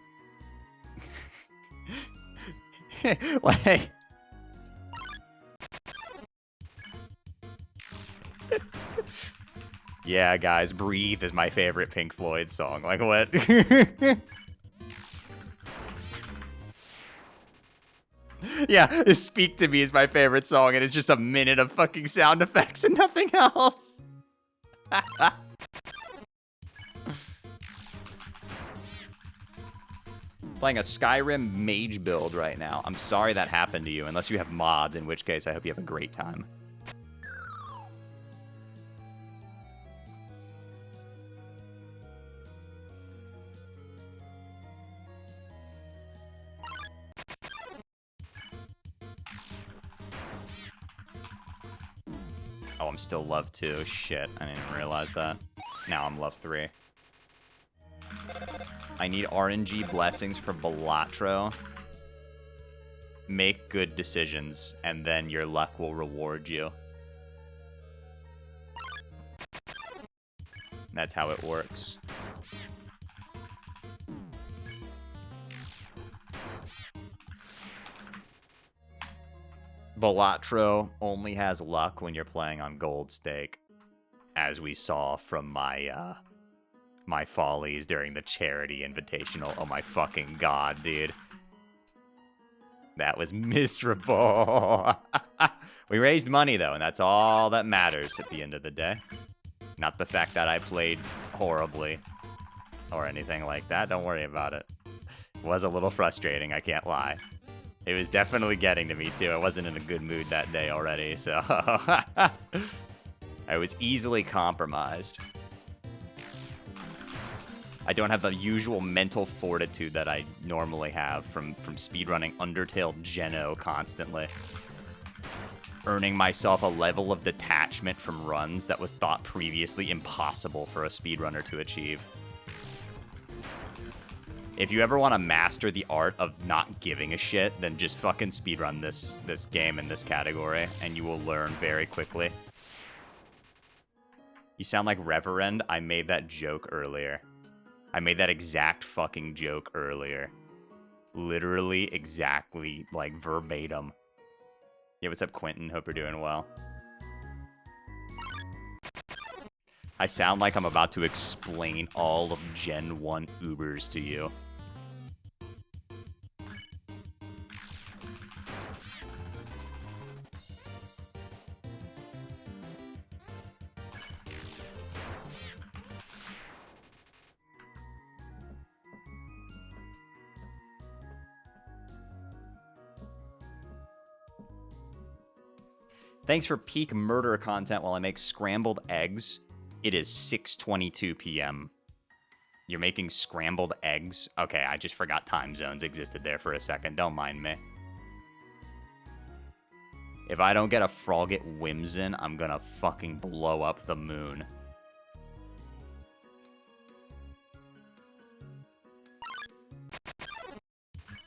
like... yeah, guys, Breathe is my favorite Pink Floyd song. Like, what? Yeah, Speak to Me is my favorite song, and it's just a minute of fucking sound effects and nothing else. Playing a Skyrim mage build right now. I'm sorry that happened to you, unless you have mods, in which case I hope you have a great time. Oh, I'm still love 2. Shit, I didn't realize that. Now I'm love 3. I need RNG blessings for Balatro. Make good decisions, and then your luck will reward you. That's how it works. Balatro only has luck when you're playing on gold stake, as we saw from my my follies during the charity invitational. Oh my fucking god, dude. That was miserable. We raised money, though, and that's all that matters at the end of the day. Not the fact that I played horribly or anything like that. Don't worry about it. It was a little frustrating, I can't lie. It was definitely getting to me, too. I wasn't in a good mood that day already, so... I was easily compromised. I don't have the usual mental fortitude that I normally have from speedrunning Undertale Geno constantly. Earning myself a level of detachment from runs that was thought previously impossible for a speedrunner to achieve. If you ever want to master the art of not giving a shit, then just fucking speedrun this game in this category, and you will learn very quickly. You sound like Reverend. I made that joke earlier. I made that exact fucking joke earlier. Literally, exactly, like, verbatim. Yeah, what's up, Quentin? Hope you're doing well. I sound like I'm about to explain all of Gen 1 Ubers to you. Thanks for peak murder content while I make scrambled eggs. It is 6:22 p.m. You're making scrambled eggs? Okay, I just forgot time zones existed there for a second. Don't mind me. If I don't get a Frogget Whims in, I'm gonna fucking blow up the moon.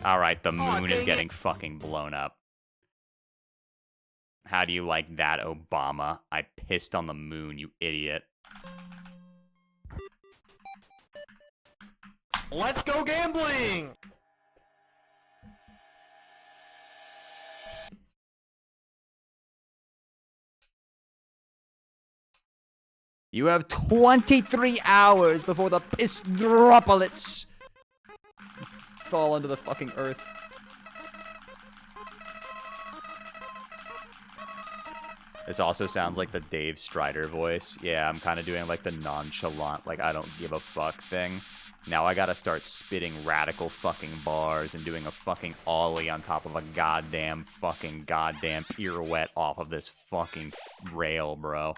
Alright, the moon is getting fucking blown up. How do you like that, Obama? I pissed on the moon, you idiot. Let's go gambling! You have 23 hours before the piss droplets fall into the fucking earth. This also sounds like the Dave Strider voice. Yeah, I'm kind of doing like the nonchalant, like I don't give a fuck thing. Now I gotta start spitting radical fucking bars and doing a fucking ollie on top of a goddamn pirouette off of this fucking rail, bro.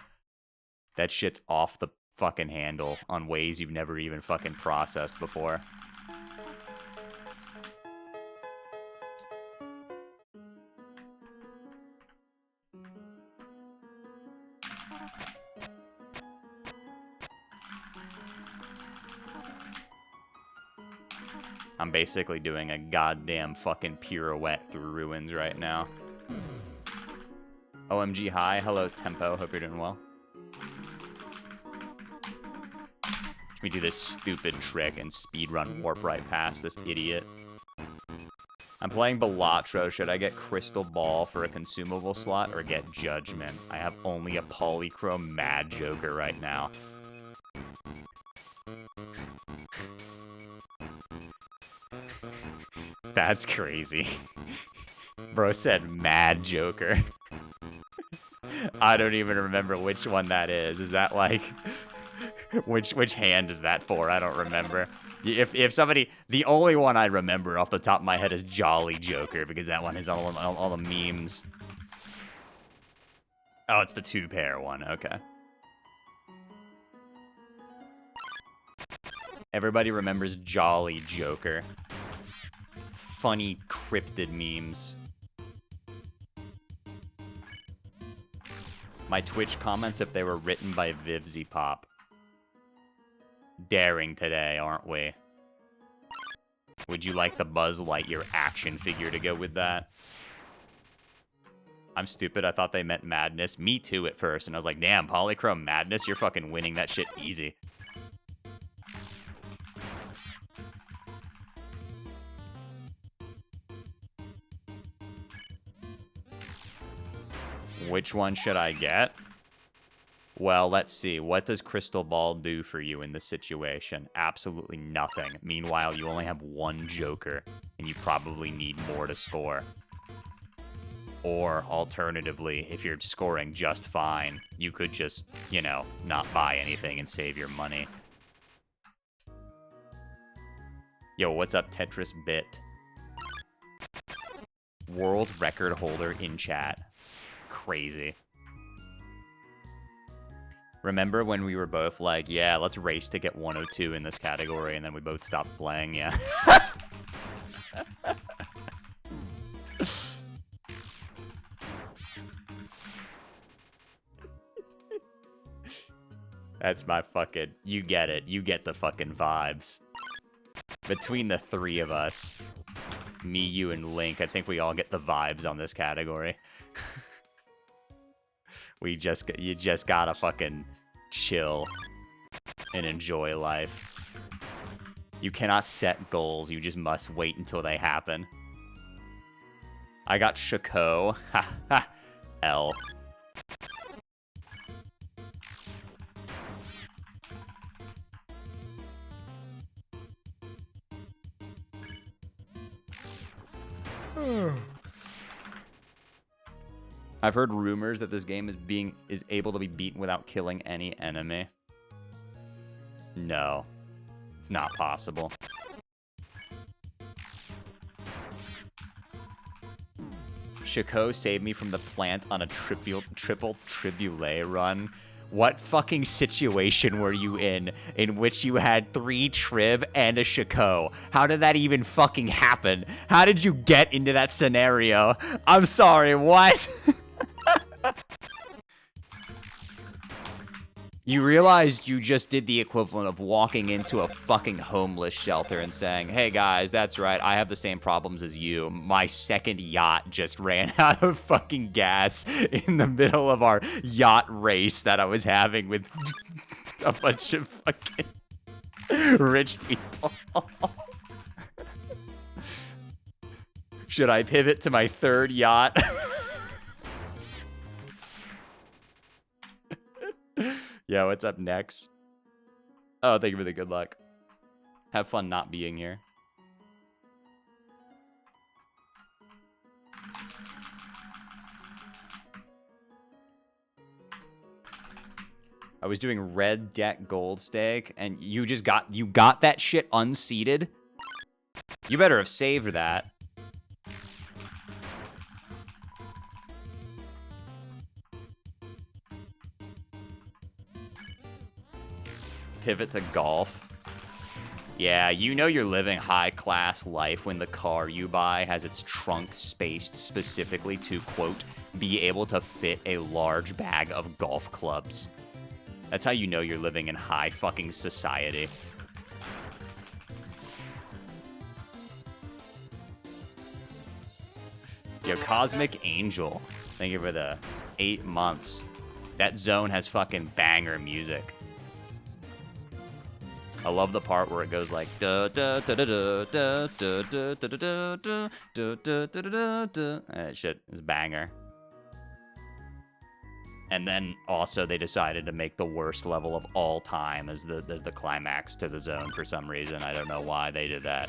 That shit's off the fucking handle on ways you've never even fucking processed before. I'm basically doing a goddamn fucking pirouette through ruins right now. OMG, hi. Hello, Tempo. Hope you're doing well. Let me do this stupid trick and speedrun warp right past this idiot. I'm playing Balatro. Should I get Crystal Ball for a consumable slot or get Judgment? I have only a Polychrome Mad Joker right now. That's crazy. Bro said Mad Joker. I don't even remember which one that is. Is that like... Which hand is that for? I don't remember. If somebody... The only one I remember off the top of my head is Jolly Joker, because that one is all the memes. Oh, it's the two-pair one. Okay. Everybody remembers Jolly Joker. Funny cryptid memes. My Twitch comments if they were written by Vivzy Pop. Daring today, aren't we? Would you like the Buzz Lightyear action figure to go with that? I'm stupid. I thought they meant Madness. Me too at first. And I was like, damn, Polychrome Madness? You're fucking winning that shit easy. Which one should I get? Well, let's see. What does Crystal Ball do for you in this situation? Absolutely nothing. Meanwhile, you only have one Joker, and you probably need more to score. Or, alternatively, if you're scoring just fine, you could just, you know, not buy anything and save your money. Yo, what's up, Tetris Bit? World record holder in chat. Crazy. Remember when we were both like, yeah, let's race to get 102 in this category, and then we both stopped playing? Yeah. That's my fucking... You get it. You get the fucking vibes. Between the three of us, me, you, and Link, I think we all get the vibes on this category. You just gotta fucking chill and enjoy life. You cannot set goals. You just must wait until they happen. I got Shaco. Ha ha. L. I've heard rumors that this game is able to be beaten without killing any enemy. No. It's not possible. Shaco saved me from the plant on a triple tribule run. What fucking situation were you in which you had 3 Trib and a Shaco? How did that even fucking happen? How did you get into that scenario? I'm sorry, what? You realized you just did the equivalent of walking into a fucking homeless shelter and saying, hey guys, that's right, I have the same problems as you. My second yacht just ran out of fucking gas in the middle of our yacht race that I was having with a bunch of fucking rich people. Should I pivot to my third yacht? Yeah, what's up next? Oh, thank you for the good luck. Have fun not being here. I was doing red deck gold stake, and you got that shit unseated? You better have saved that. Pivot to golf. Yeah, you know you're living high-class life when the car you buy has its trunk spaced specifically to, quote, be able to fit a large bag of golf clubs. That's how you know you're living in high fucking society. Yo, Cosmic Angel, thank you for the 8 months. That zone has fucking banger music. I love the part where it goes like da da da da da da da da da da da da da da da da. That shit is banger. And then also they decided to make the worst level of all time as the climax to the zone for some reason. I don't know why they did that.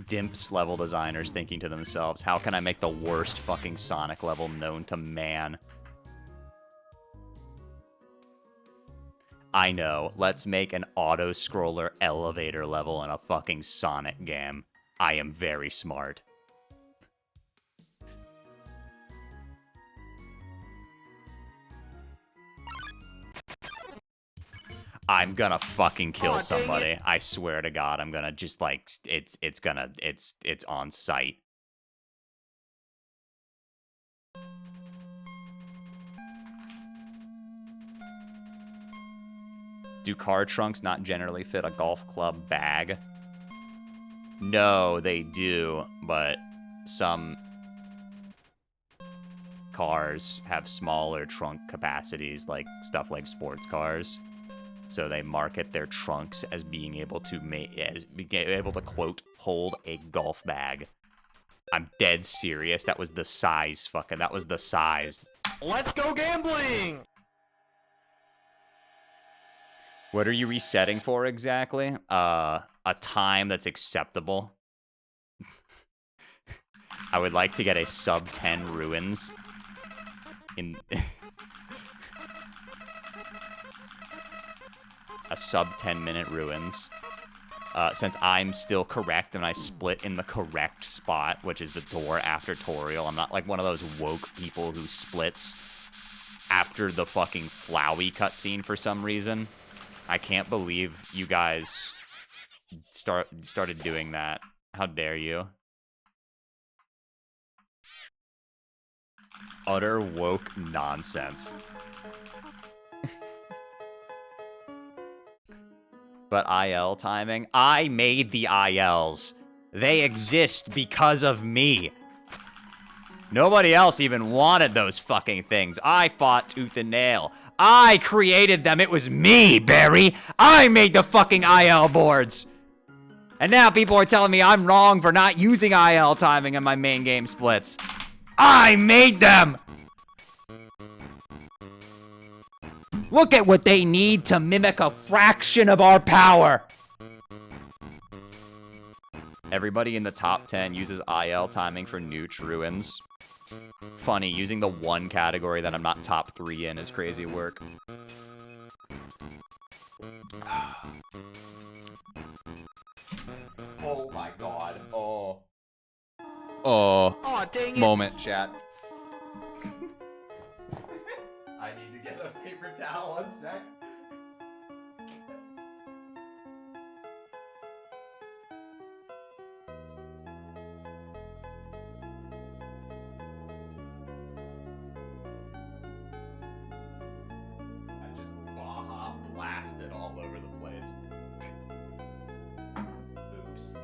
Dimps level designers thinking to themselves, how can I make the worst fucking Sonic level known to man? I know. Let's make an auto-scroller elevator level in a fucking Sonic game. I am very smart. I'm gonna fucking kill somebody. I swear to God, I'm gonna just like it's on sight. Do car trunks not generally fit a golf club bag? No, they do, but some cars have smaller trunk capacities, like stuff like sports cars. So they market their trunks as being able to quote hold a golf bag. I'm dead serious. That was the size. That was the size. Let's go gambling! What are you resetting for exactly? A time that's acceptable. I would like to get a sub 10 ruins in a sub 10-minute ruins. Since I'm still correct and I split in the correct spot, which is the door after tutorial. I'm not like one of those woke people who splits after the fucking Flowey cutscene for some reason. I can't believe you guys started doing that. How dare you? Utter woke nonsense. But IL timing? I made the ILs. They exist because of me. Nobody else even wanted those fucking things. I fought tooth and nail. I created them. It was me, Barry. I made the fucking IL boards. And now people are telling me I'm wrong for not using IL timing in my main game splits. I made them. Look at what they need to mimic a fraction of our power. Everybody in the top 10 uses IL timing for Nooch ruins. Funny, using the one category that I'm not top 3 in is crazy work. Oh my god. Oh. Aw, dang it. Moment, chat. I need to get a paper towel, 1 sec. I just Baja blasted all over the place. Oops.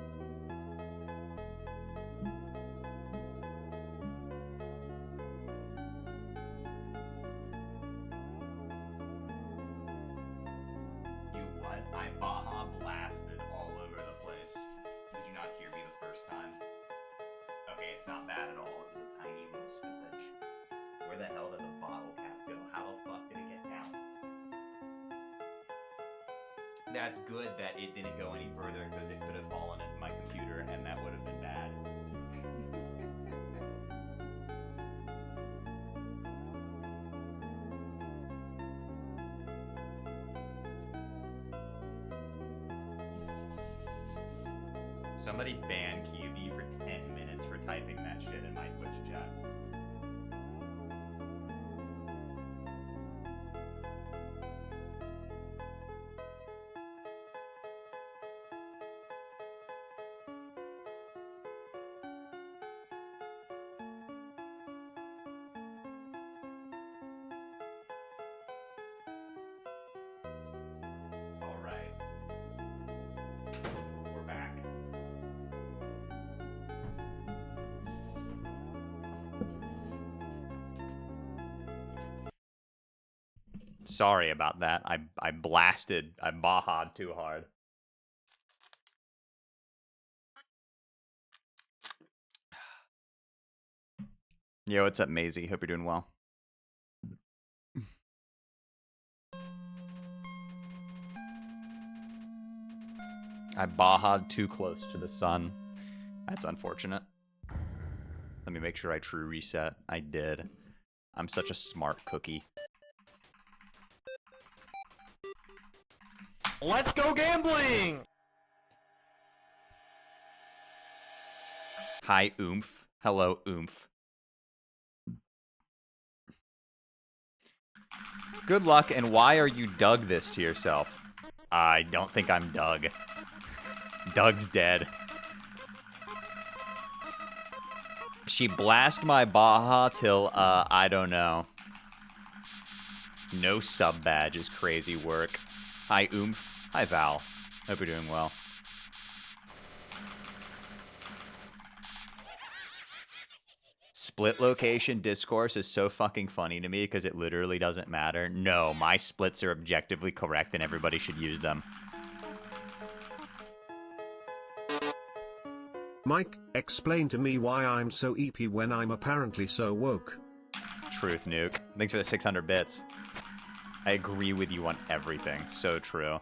You what? I Baja blasted all over the place. Did you not hear me the first time? Okay, it's not bad at all. It was a tiny little spillage. Where the hell did the bottle cap go? How the fuck did it get down? That's good that it didn't go any further because it could have fallen into my computer and that would have been bad. Somebody ban QB for 10 minutes for typing that shit in my Twitch chat. All right. We're back. Sorry about that. I Baha'd too hard. Yo, what's up, Maisie? Hope you're doing well. I Baha'd too close to the sun. That's unfortunate. Let me make sure I true reset. I did. I'm such a smart cookie. Let's go gambling! Hi, Oomph. Hello, Oomph. Good luck, and why are you Doug this to yourself? I don't think I'm Doug. Doug's dead. She blast my Baja till, I don't know. No sub badge is crazy work. Hi, Oomph. Hi, Val. Hope you're doing well. split location discourse is so fucking funny to me because it literally doesn't matter. No, my splits are objectively correct and everybody should use them. Mike, explain to me why I'm so EP when I'm apparently so woke. Truth, Nuke. Thanks for the 600 bits. I agree with you on everything. So true.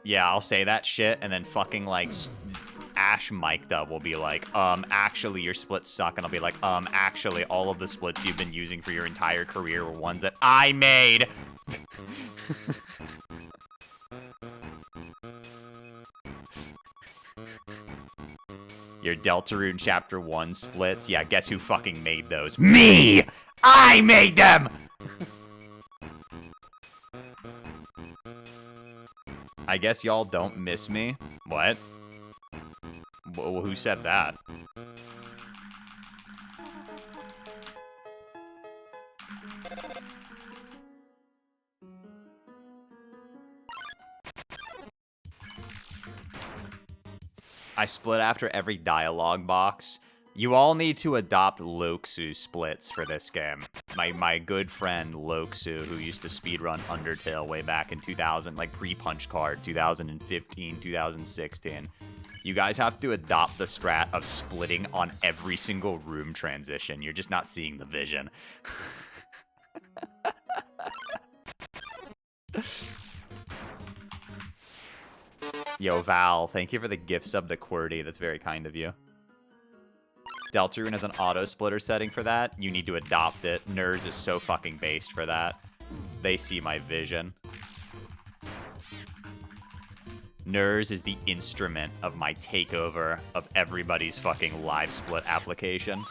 Yeah, I'll say that shit, and then fucking, like, Ash mic'd up will be like, actually, your splits suck, and I'll be like, actually, all of the splits you've been using for your entire career were ones that I made! Your Deltarune Chapter 1 splits? Yeah, guess who fucking made those? Me! I made them! I guess y'all don't miss me? What? Well, who said that? I split after every dialogue box. You all need to adopt Loksu splits for this game. My good friend Loksu, who used to speedrun Undertale way back in 2000, like pre-Punch Card, 2015, 2016. You guys have to adopt the strat of splitting on every single room transition. You're just not seeing the vision. Yo, Val, thank you for the gift sub to QWERTY. That's very kind of you. Deltarune has an auto splitter setting for that. You need to adopt it. Nurs is so fucking based for that. They see my vision. Nurs is the instrument of my takeover of everybody's fucking live split application.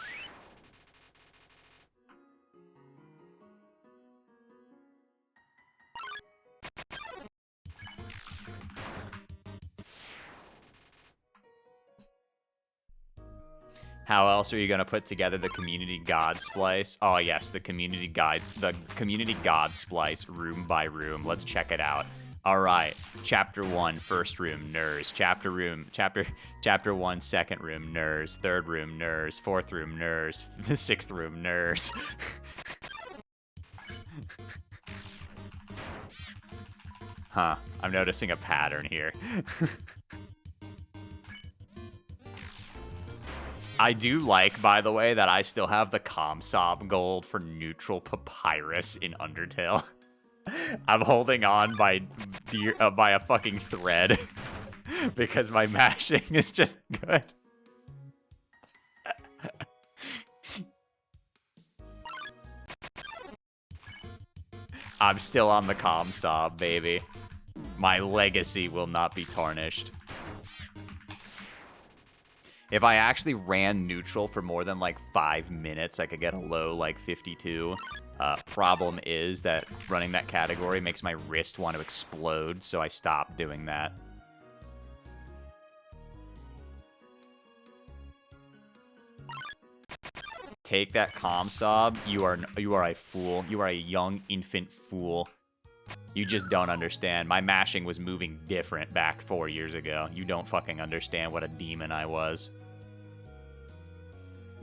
How else are you gonna put together the community god splice? Oh yes, the community god splice room by room. Let's check it out. All right, chapter 1, first room, Nurs. Chapter 1, second room, Nurs. Third room, Nurs. Fourth room, Nurs. The sixth room, Nurs. Huh, I'm noticing a pattern here. I do like, by the way, that I still have the Comsob gold for neutral papyrus in Undertale. I'm holding on by a fucking thread because my mashing is just good. I'm still on the Comsob, baby. My legacy will not be tarnished. If I actually ran neutral for more than like 5 minutes, I could get a low like 52. Problem is that running that category makes my wrist want to explode, so I stopped doing that. Take that Comsob. You are a fool. You are a young infant fool. You just don't understand. My mashing was moving different back 4 years ago. You don't fucking understand what a demon I was.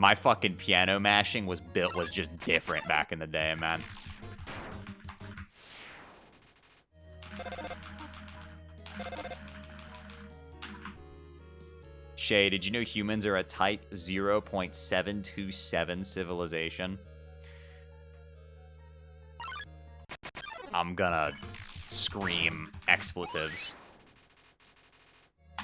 My fucking piano mashing was just different back in the day, man. Shay, did you know humans are a type 0.727 civilization? I'm gonna scream expletives.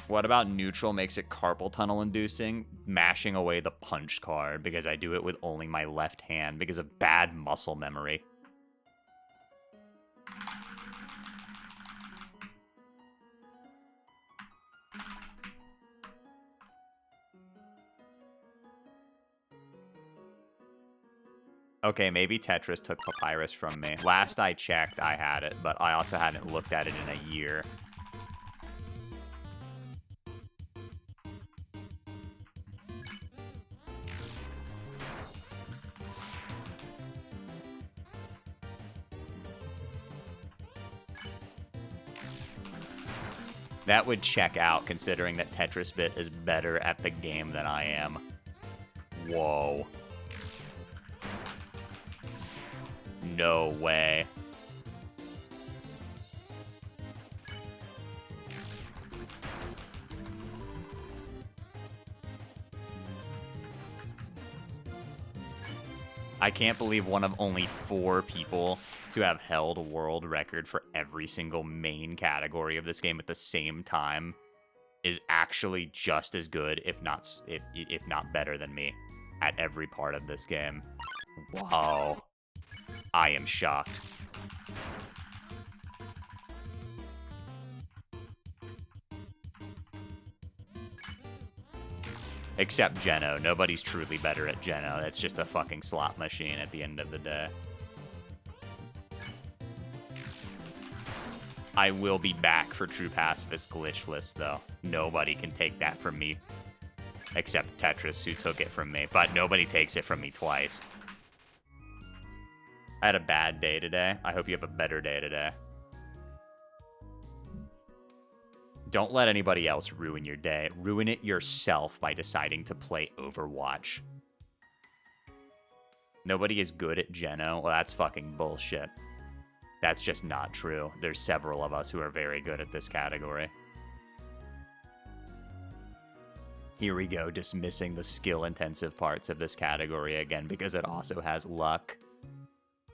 What about neutral makes it carpal tunnel inducing? Mashing away the punch card because I do it with only my left hand because of bad muscle memory. Okay, maybe Tetris took Papyrus from me. Last I checked, I had it, but I also hadn't looked at it in a year. That would check out, considering that Tetris Bit is better at the game than I am. Whoa. No way. I can't believe one of only 4 people to have held a world record for every single main category of this game at the same time is actually just as good, if not better than me, at every part of this game. Wow. I am shocked. Except Geno. Nobody's truly better at Geno. That's just a fucking slot machine at the end of the day. I will be back for True Pacifist Glitchless, though. Nobody can take that from me. Except Tetris, who took it from me. But nobody takes it from me twice. I had a bad day today. I hope you have a better day today. Don't let anybody else ruin your day. Ruin it yourself by deciding to play Overwatch. Nobody is good at Geno. Well, that's fucking bullshit. That's just not true. There's several of us who are very good at this category. Here we go, dismissing the skill-intensive parts of this category again because it also has luck.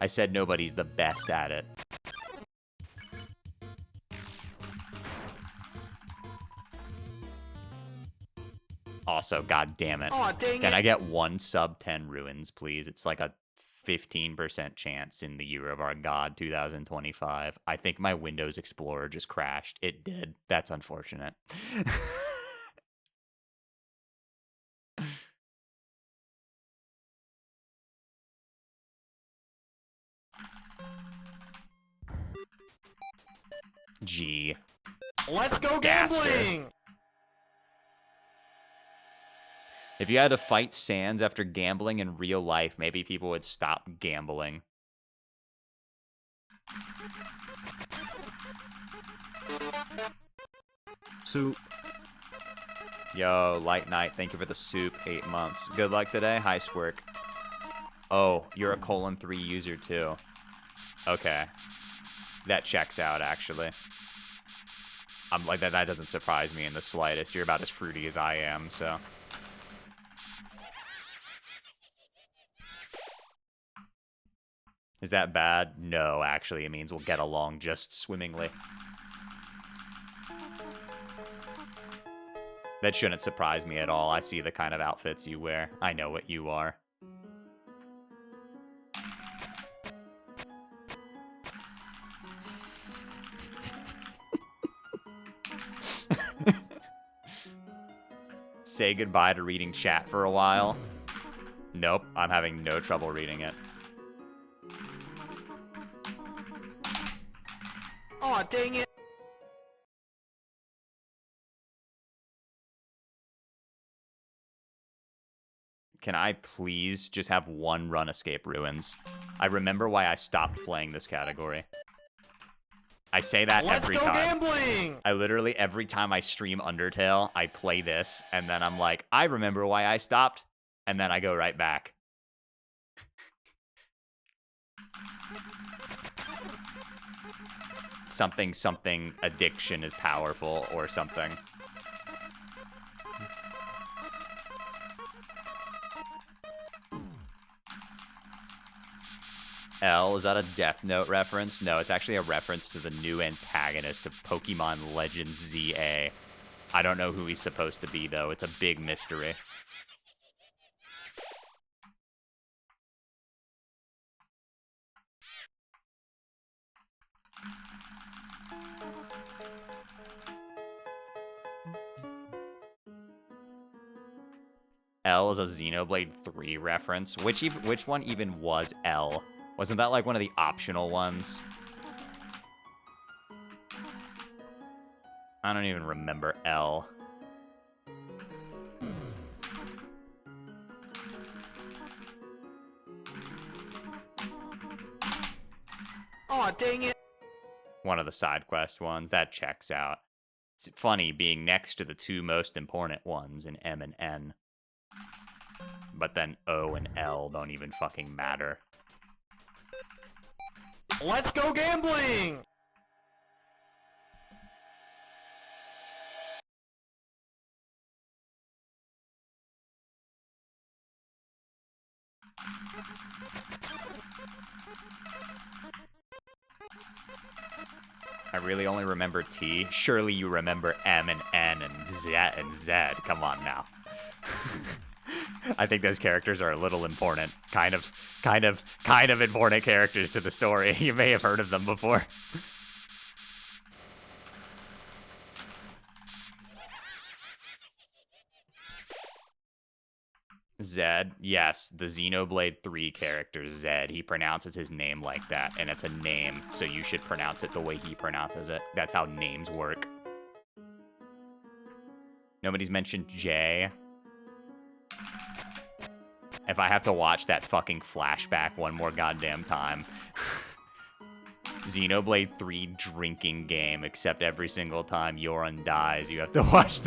I said nobody's the best at it. Also, god damn it. Aw, dang Can it. I get 1 sub 10 ruins, please? It's like a 15% chance in the year of our god, 2025. I think my Windows Explorer just crashed. It did. That's unfortunate. Gee. Let's go Gaster. gambling! If you had to fight Sans after gambling in real life, maybe people would stop gambling. Soup. Yo, Light Knight, thank you for the soup. 8 months. Good luck today. Hi, Squirk. Oh, you're a :3 user too. Okay. That checks out, actually. I'm like that doesn't surprise me in the slightest. You're about as fruity as I am, so. Is that bad? No, actually, it means we'll get along just swimmingly. That shouldn't surprise me at all. I see the kind of outfits you wear. I know what you are. Say goodbye to reading chat for a while. Nope, I'm having no trouble reading it. Aw, dang it. Can I please just have 1 run escape ruins? I remember why I stopped playing this category. I say that Let's every go time. gambling! I literally, every time I stream Undertale, I play this, and then I'm like, I remember why I stopped, and then I go right back. Something addiction is powerful, or something. L, is that a Death Note reference? No, it's actually a reference to the new antagonist of Pokemon Legends ZA. I don't know who he's supposed to be, though. It's a big mystery. L is a Xenoblade 3 reference. Which one even was L? Wasn't that like one of the optional ones? I don't even remember L. Aw, dang it. One of the side quest ones. That checks out. It's funny being next to the two most important ones in M and N. But then O and L don't even fucking matter. Let's go gambling! I really only remember T. Surely you remember M and N and Z and Z. Come on now. I think those characters are a little important. Kind of important characters to the story. You may have heard of them before. Zed, yes, the Xenoblade 3 character Zed. He pronounces his name like that, and it's a name, so you should pronounce it the way he pronounces it. That's how names work. Nobody's mentioned J. If I have to watch that fucking flashback one more goddamn time. Xenoblade 3 drinking game, except every single time Yoran dies, you have to watch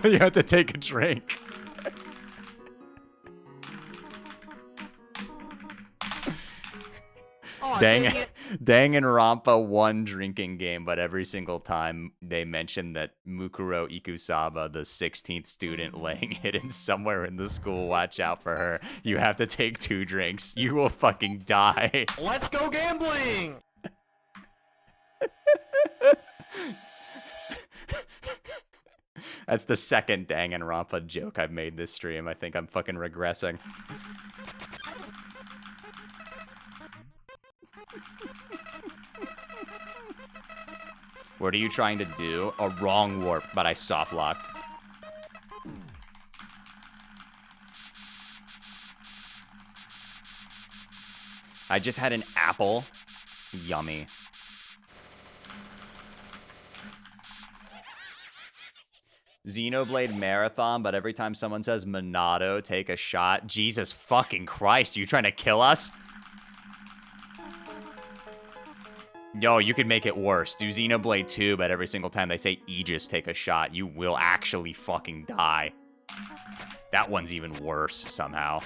you have to take a drink. Oh, dang it. Danganronpa 1 drinking game, but every single time they mention that Mukuro Ikusaba, the 16th student laying hidden somewhere in the school, watch out for her. You have to take 2 drinks. You will fucking die. Let's go gambling! That's the second Danganronpa joke I've made this stream. I think I'm fucking regressing. What are you trying to do? A wrong warp, but I soft locked. I just had an apple. Yummy. Xenoblade Marathon, but every time someone says Monado, take a shot. Jesus fucking Christ, are you trying to kill us? Yo, you could make it worse. Do Xenoblade 2, but every single time they say Aegis, take a shot, you will actually fucking die. That one's even worse, somehow.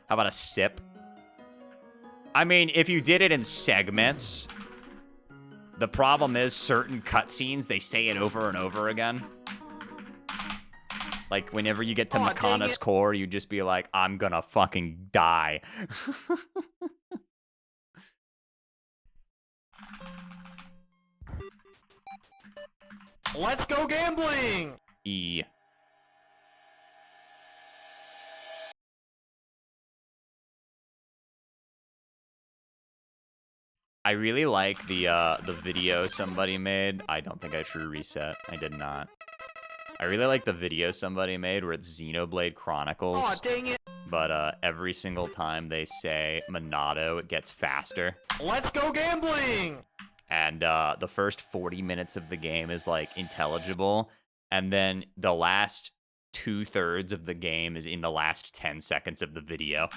How about a sip? I mean, if you did it in segments, the problem is certain cutscenes, they say it over and over again. Like, whenever you get to Makana's core, you just be like, I'm gonna fucking die. Let's go gambling! E. I really like the video somebody made. I don't think I should reset. I did not. I really like the video somebody made where it's Xenoblade Chronicles. Oh, dang it. But every single time they say Monado, it gets faster. Let's go gambling! And the first 40 minutes of the game is, like, intelligible. And then the last 2/3 of the game is in the last 10 seconds of the video.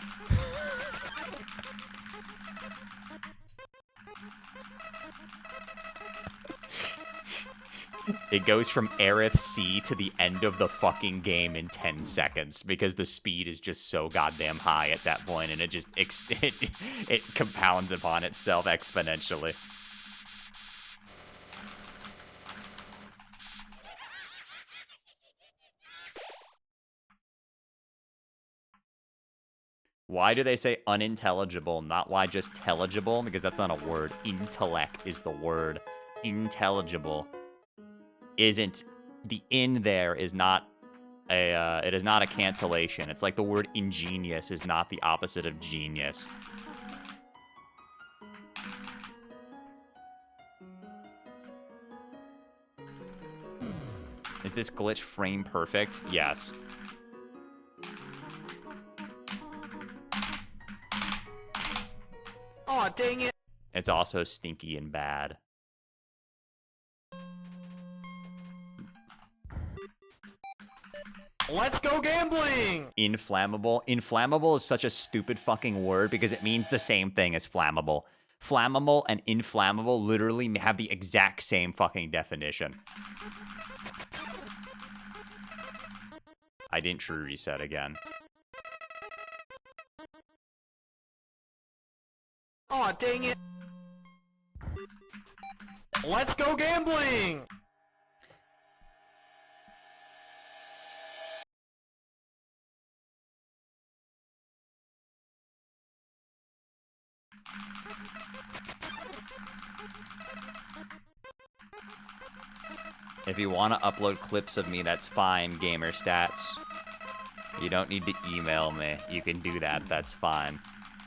It goes from Aerith C to the end of the fucking game in 10 seconds because the speed is just so goddamn high at that point, and it just it compounds upon itself exponentially. Why do they say unintelligible, not why just telligible? Because that's not a word. Intellect is the word. Intelligible isn't, the in there is not a, it is not a cancellation. It's like the word ingenious is not the opposite of genius. Is this glitch frame perfect? Yes. Oh, dang it. It's also stinky and bad. Let's go gambling! Inflammable. Inflammable is such a stupid fucking word because it means the same thing as flammable. Flammable and inflammable literally have the exact same fucking definition. I didn't true reset again. Aw, dang it. Let's go gambling! If you want to upload clips of me, that's fine, Gamer Stats. You don't need to email me. You can do that, that's fine.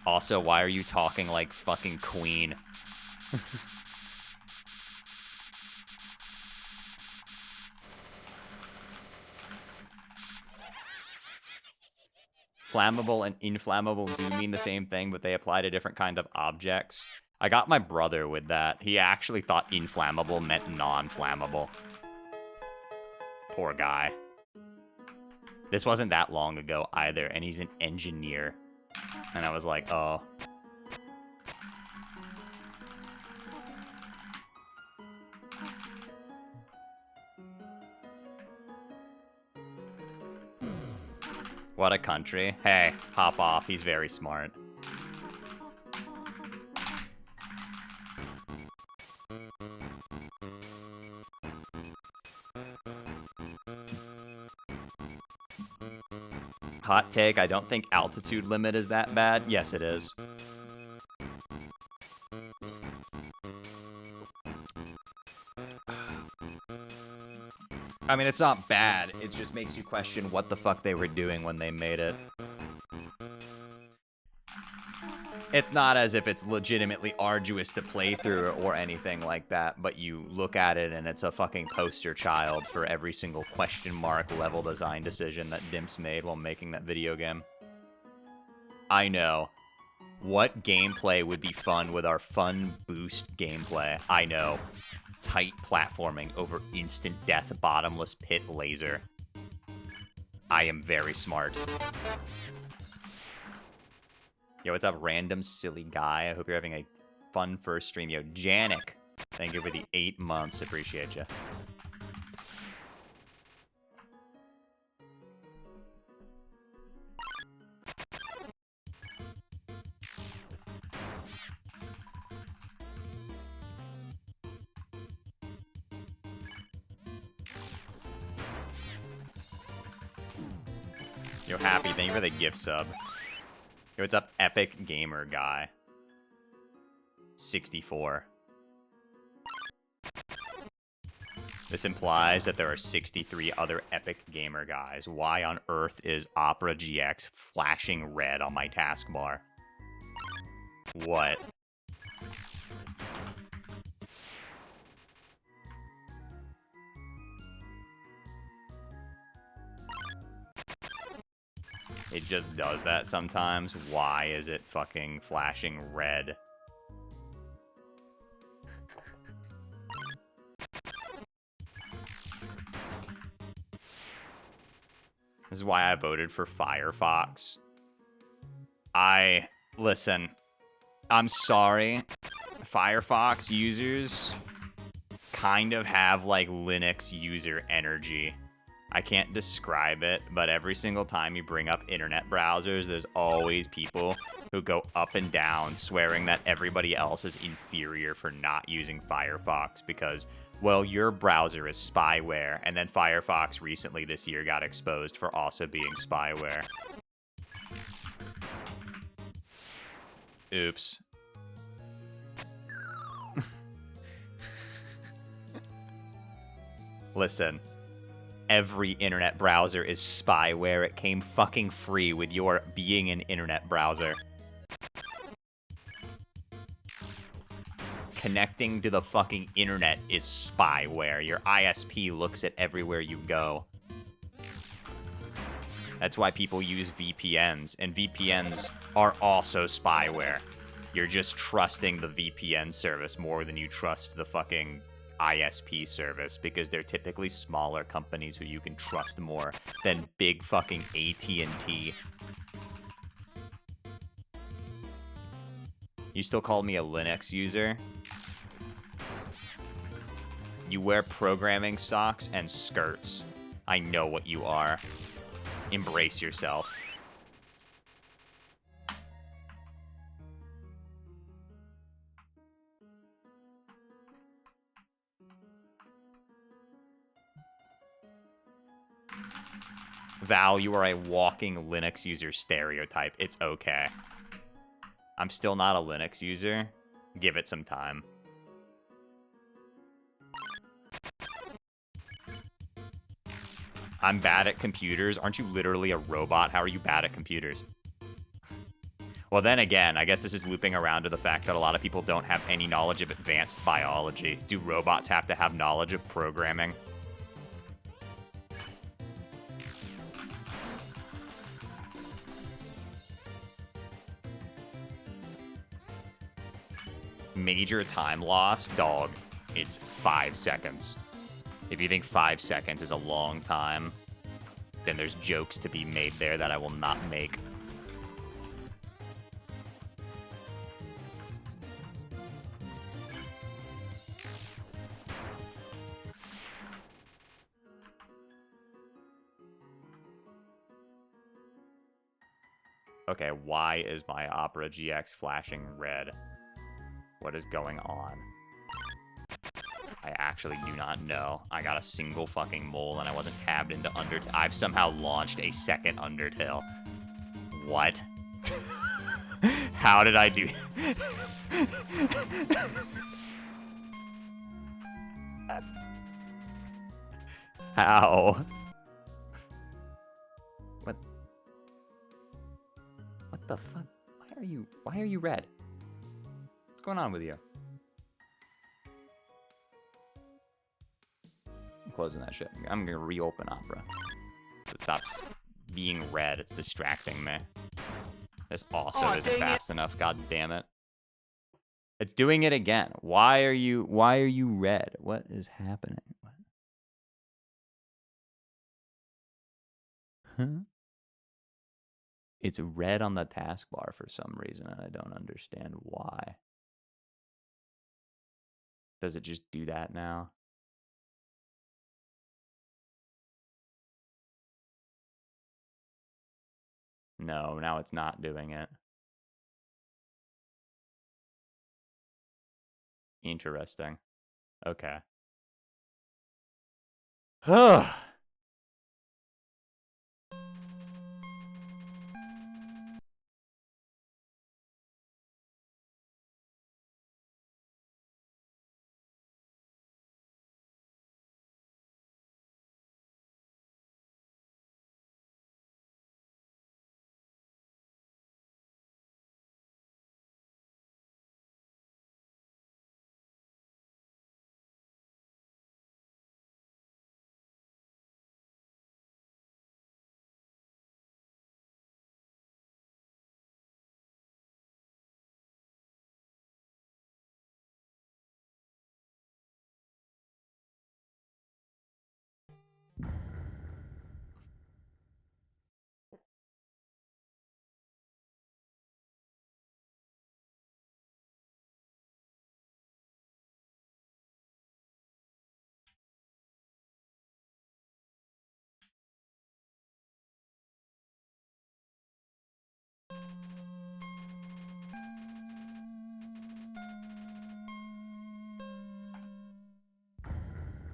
Also, why are you talking like fucking Queen? Flammable and inflammable do mean the same thing, but they apply to different kind of objects. I got my brother with that. He actually thought inflammable meant non-flammable. Poor guy. This wasn't that long ago either, and he's an engineer. And I was like, oh. What a country. Hey, hop off. He's very smart. Hot take, I don't think altitude limit is that bad. Yes, it is. I mean, it's not bad. It just makes you question what the fuck they were doing when they made it. It's not as if it's legitimately arduous to play through or anything like that, but you look at it and it's a fucking poster child for every single question mark level design decision that Dimps made while making that video game. I know. What gameplay would be fun with our fun boost gameplay? I know. Tight platforming over instant death bottomless pit laser. I am very smart. Yo, what's up, random silly guy? I hope you're having a fun first stream. Yo, Janik, thank you for the 8 months. Appreciate you. Yo, Happy, thank you for the gift sub. Yo, what's up, Epic Gamer Guy? 64. This implies that there are 63 other Epic Gamer Guys. Why on earth is Opera GX flashing red on my taskbar? What? It just does that sometimes. Why is it fucking flashing red? This is why I voted for Firefox. Listen, I'm sorry. Firefox users kind of have like Linux user energy. I can't describe it, but every single time you bring up internet browsers, there's always people who go up and down swearing that everybody else is inferior for not using Firefox because, well, your browser is spyware, and then Firefox recently this year got exposed for also being spyware. Oops. Listen. Every internet browser is spyware. It came fucking free with your being an internet browser. Connecting to the fucking internet is spyware. Your ISP looks at everywhere you go. That's why people use VPNs, and VPNs are also spyware. You're just trusting the VPN service more than you trust the fucking ISP service because they're typically smaller companies who you can trust more than big fucking AT&T. You still call me a Linux user? You wear programming socks and skirts. I know what you are. Embrace yourself. Val, you are a walking Linux user stereotype. It's okay. I'm still not a Linux user. Give it some time. I'm bad at computers. Aren't you literally a robot? How are you bad at computers? Well, then again, I guess this is looping around to the fact that a lot of people don't have any knowledge of advanced biology. Do robots have to have knowledge of programming? Major time loss? Dog, it's 5 seconds. If you think 5 seconds is a long time, then there's jokes to be made there that I will not make. Okay, why is my Opera GX flashing red? What is going on? I actually do not know. I got a single fucking mole and I wasn't tabbed into Undertale. I've somehow launched a second Undertale. What? How did I do? How? What? What the fuck? Why are you red? What's going on with you? I'm closing that shit. I'm gonna reopen Opera. So it stops being red. It's distracting me. This also isn't fast enough. God damn it. It's doing it again. Why are you red? What is happening? What? Huh? It's red on the taskbar for some reason, and I don't understand why. Does it just do that now? No, now it's not doing it. Interesting. Okay.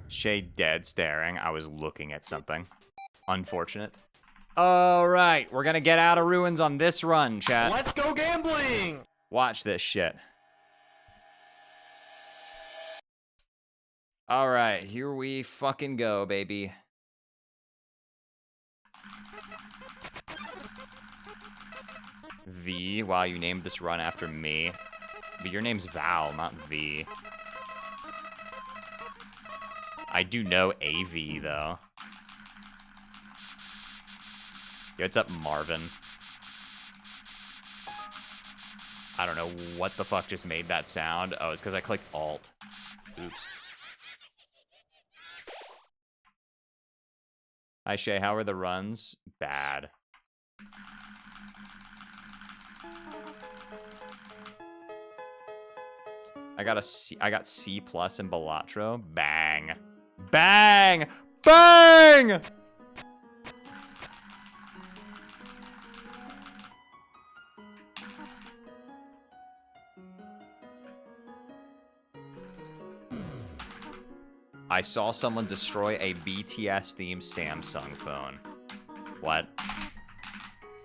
Shay dead staring. I was looking at something. Unfortunate. All right, we're gonna get out of ruins on this run, chat. Let's go gambling! Watch this shit. All right, here we fucking go, baby. V, wow, you named this run after me. But your name's Val, not V. I do know AV, though. Yo, what's up, Marvin? I don't know what the fuck just made that sound. Oh, it's because I clicked Alt. Oops. Hi, Shay. How are the runs? Bad. I got C plus in Balatro. Bang. Bang! Bang! I saw someone destroy a BTS-themed Samsung phone. What?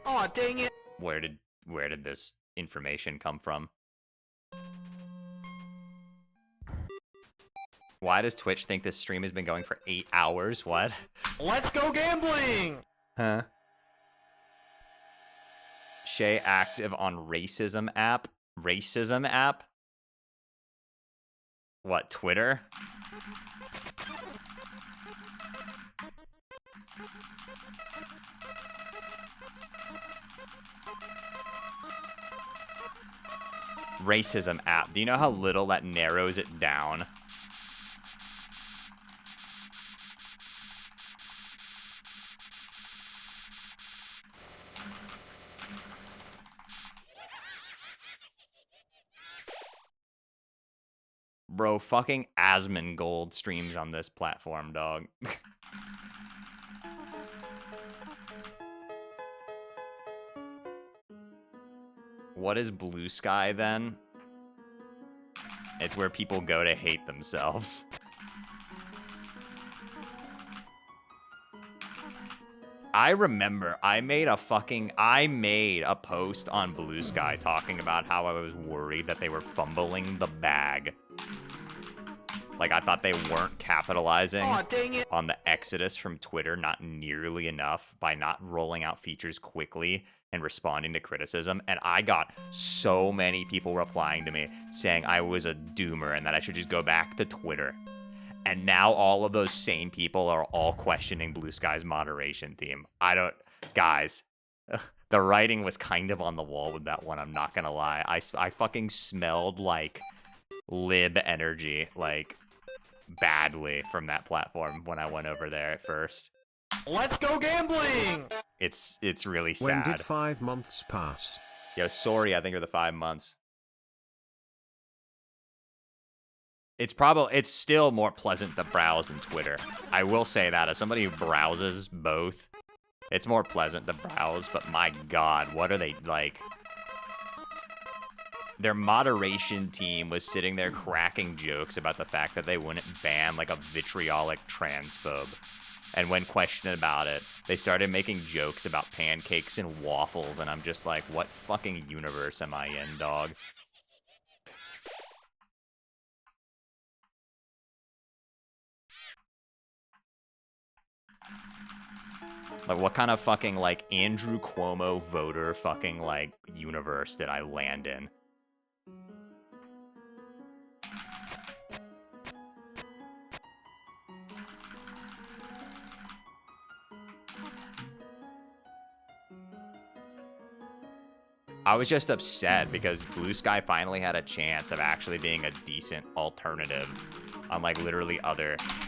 Aw, dang it. Where did this information come from? Why does Twitch think this stream has been going for 8 hours? What? Let's go gambling! Huh? Shay active on racism app? Racism app? What, Twitter? Racism app. Do you know how little that narrows it down? Bro, fucking Asmongold streams on this platform, dog. What is Blue Sky, then? It's where people go to hate themselves. I remember I made a post on Blue Sky talking about how I was worried that they were fumbling the bag. Like, I thought they weren't capitalizing on the exodus from Twitter not nearly enough by not rolling out features quickly and responding to criticism. And I got so many people replying to me saying I was a doomer and that I should just go back to Twitter. And now all of those same people are all questioning Blue Sky's moderation theme. Guys, the writing was kind of on the wall with that one, I'm not gonna lie. I fucking smelled like lib energy, like, badly from that platform when I went over there at first. Let's go gambling! It's really sad. When did 5 months pass? Yo, sorry, I think you're the 5 months. It's still more pleasant to browse than Twitter. I will say that as somebody who browses both, it's more pleasant to browse, but my god, what are they like? Their moderation team was sitting there cracking jokes about the fact that they wouldn't ban like a vitriolic transphobe. And when questioned about it, they started making jokes about pancakes and waffles, and I'm just like, what fucking universe am I in, dog? Like, what kind of fucking, like, Andrew Cuomo voter fucking, like, universe did I land in? I was just upset because Blue Sky finally had a chance of actually being a decent alternative, unlike literally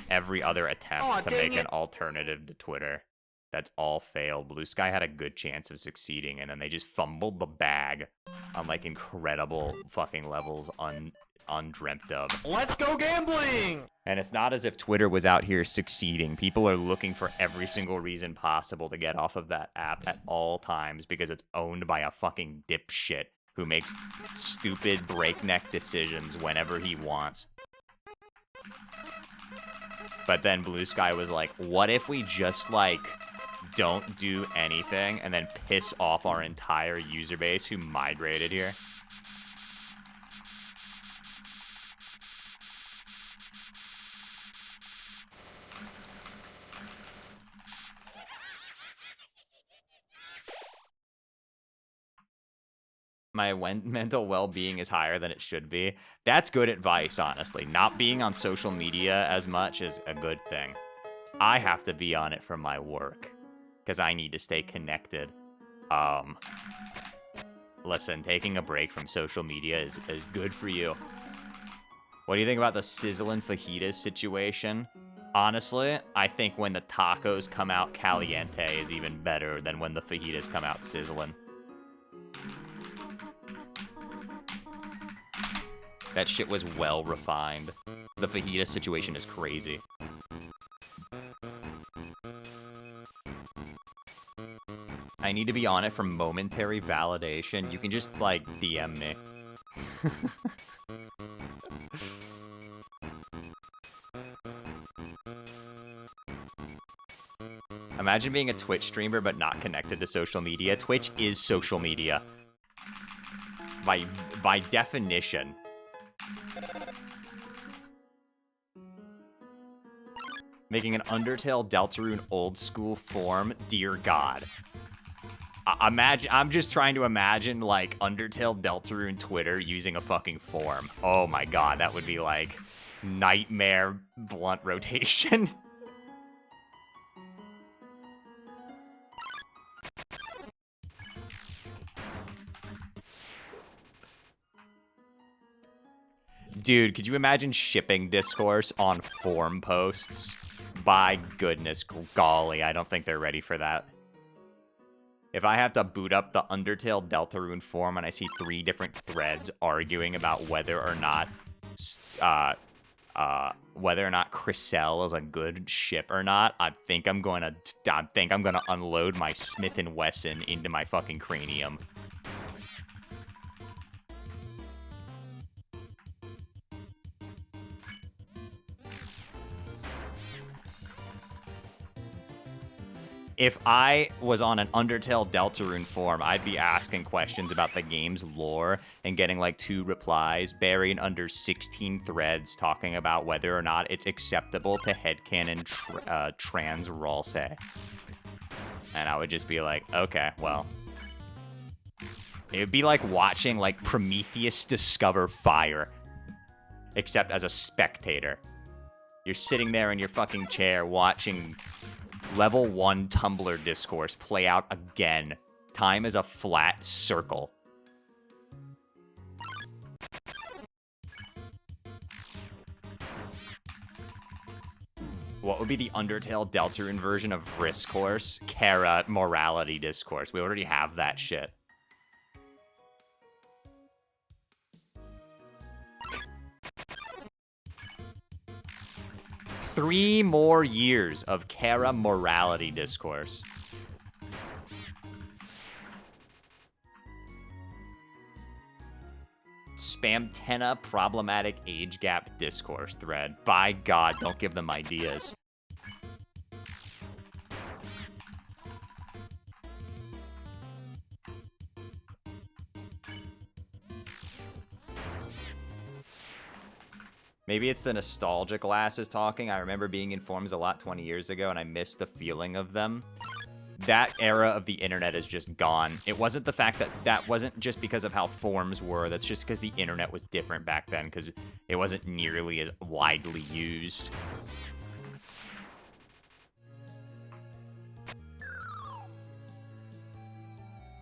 every other attempt to make an alternative to Twitter. That's all failed. Blue Sky had a good chance of succeeding, and then they just fumbled the bag on like incredible fucking levels undreamt of. Let's go gambling! And it's not as if Twitter was out here succeeding. People are looking for every single reason possible to get off of that app at all times because it's owned by a fucking dipshit who makes stupid breakneck decisions whenever he wants. But then Blue Sky was like, what if we just, like, don't do anything and then piss off our entire user base who migrated here? My mental well-being is higher than it should be. That's good advice, honestly. Not being on social media as much is a good thing. I have to be on it for my work because I need to stay connected. Listen, taking a break from social media is good for you. What do you think about the sizzling fajitas situation? Honestly, I think when the tacos come out caliente is even better than when the fajitas come out sizzling. That shit was well refined. The fajita situation is crazy. I need to be on it for momentary validation. You can just, like, DM me. Imagine being a Twitch streamer but not connected to social media. Twitch is social media. By definition. Making an Undertale Deltarune old school form, dear God. I'm just trying to imagine, like, Undertale Deltarune Twitter using a fucking form. Oh my God, that would be, like, nightmare blunt rotation. Dude, could you imagine shipping discourse on forum posts? By goodness golly, I don't think they're ready for that. If I have to boot up the Undertale Deltarune forum and I see 3 different threads arguing about whether or not Crisel is a good ship or not, I think I'm gonna unload my Smith & Wesson into my fucking cranium. If I was on an Undertale Deltarune forum, I'd be asking questions about the game's lore and getting like 2 replies buried under 16 threads talking about whether or not it's acceptable to headcanon trans Ralse. And I would just be like, okay, well. It would be like watching like Prometheus discover fire, except as a spectator. You're sitting there in your fucking chair watching Level 1 Tumblr discourse play out again. Time is a flat circle. What would be the Undertale Deltarune version of Discourse? Kara Morality Discourse. We already have that shit. Three more years of Kara Morality Discourse. Spam Tenna Problematic Age Gap Discourse thread. By God, don't give them ideas. Maybe it's the nostalgia glasses talking. I remember being in forums a lot 20 years ago, and I miss the feeling of them. That era of the internet is just gone. It wasn't the fact that that wasn't just because of how forums were. That's just because the internet was different back then, because it wasn't nearly as widely used.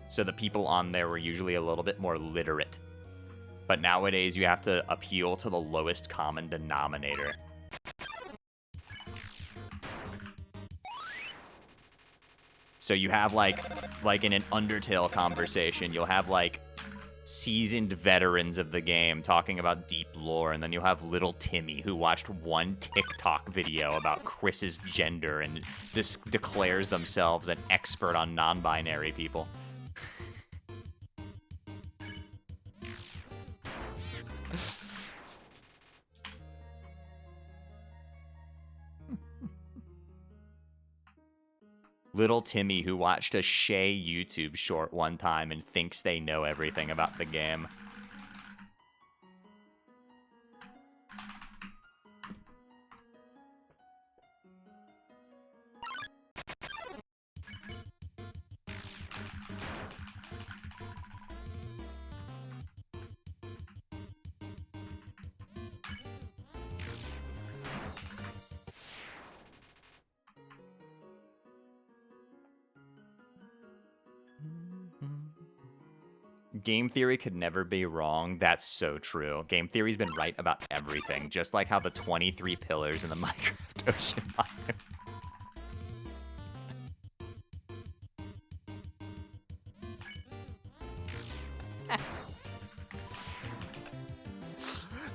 So the people on there were usually a little bit more literate. But nowadays, you have to appeal to the lowest common denominator. So you have, like in an Undertale conversation, you'll have, like, seasoned veterans of the game talking about deep lore, and then you'll have little Timmy, who watched one TikTok video about Chris's gender and declares themselves an expert on non-binary people. Little Timmy who watched a Shay YouTube short one time and thinks they know everything about the game. Game theory could never be wrong. That's so true. Game theory's been right about everything, just like how the 23 pillars in the Minecraft Ocean Mine.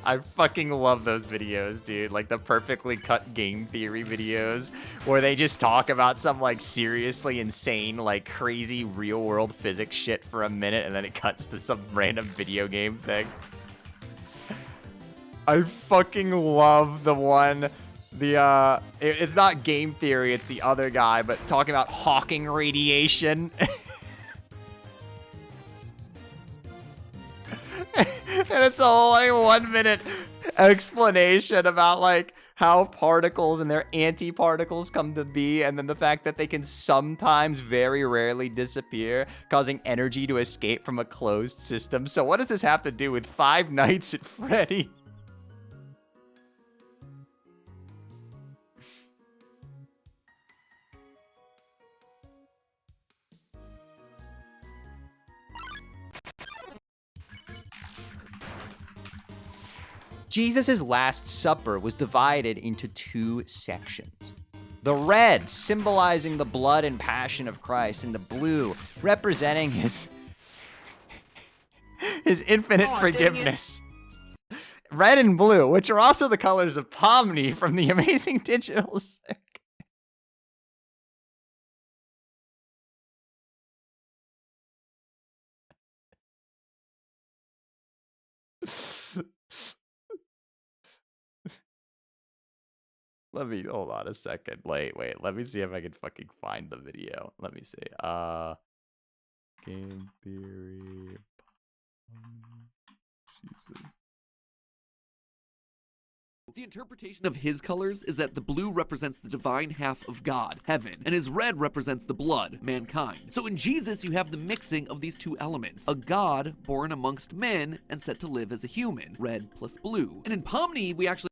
I fucking love those videos, dude. Like the perfectly cut game theory videos where they just talk about some like seriously insane, like crazy real world physics shit for a minute and then it cuts to some random video game thing. I fucking love the one, it's not game theory, it's the other guy, but talking about Hawking radiation. And it's a whole like 1 minute explanation about like how particles and their antiparticles come to be, and then the fact that they can sometimes very rarely disappear, causing energy to escape from a closed system. So what does this have to do with Five Nights at Freddy's? Jesus' Last Supper was divided into two sections. The red, symbolizing the blood and passion of Christ, and the blue, representing his infinite forgiveness. Red and blue, which are also the colors of Pomni from the Amazing Digital Circuit. Let me, hold on a second. Wait, let me see if I can fucking find the video. Let me see. Game theory. Jesus. The interpretation of his colors is that the blue represents the divine half of God, heaven, and his red represents the blood, mankind. So in Jesus, you have the mixing of these two elements. A God born amongst men and set to live as a human, red plus blue. And in Pomni, we actually...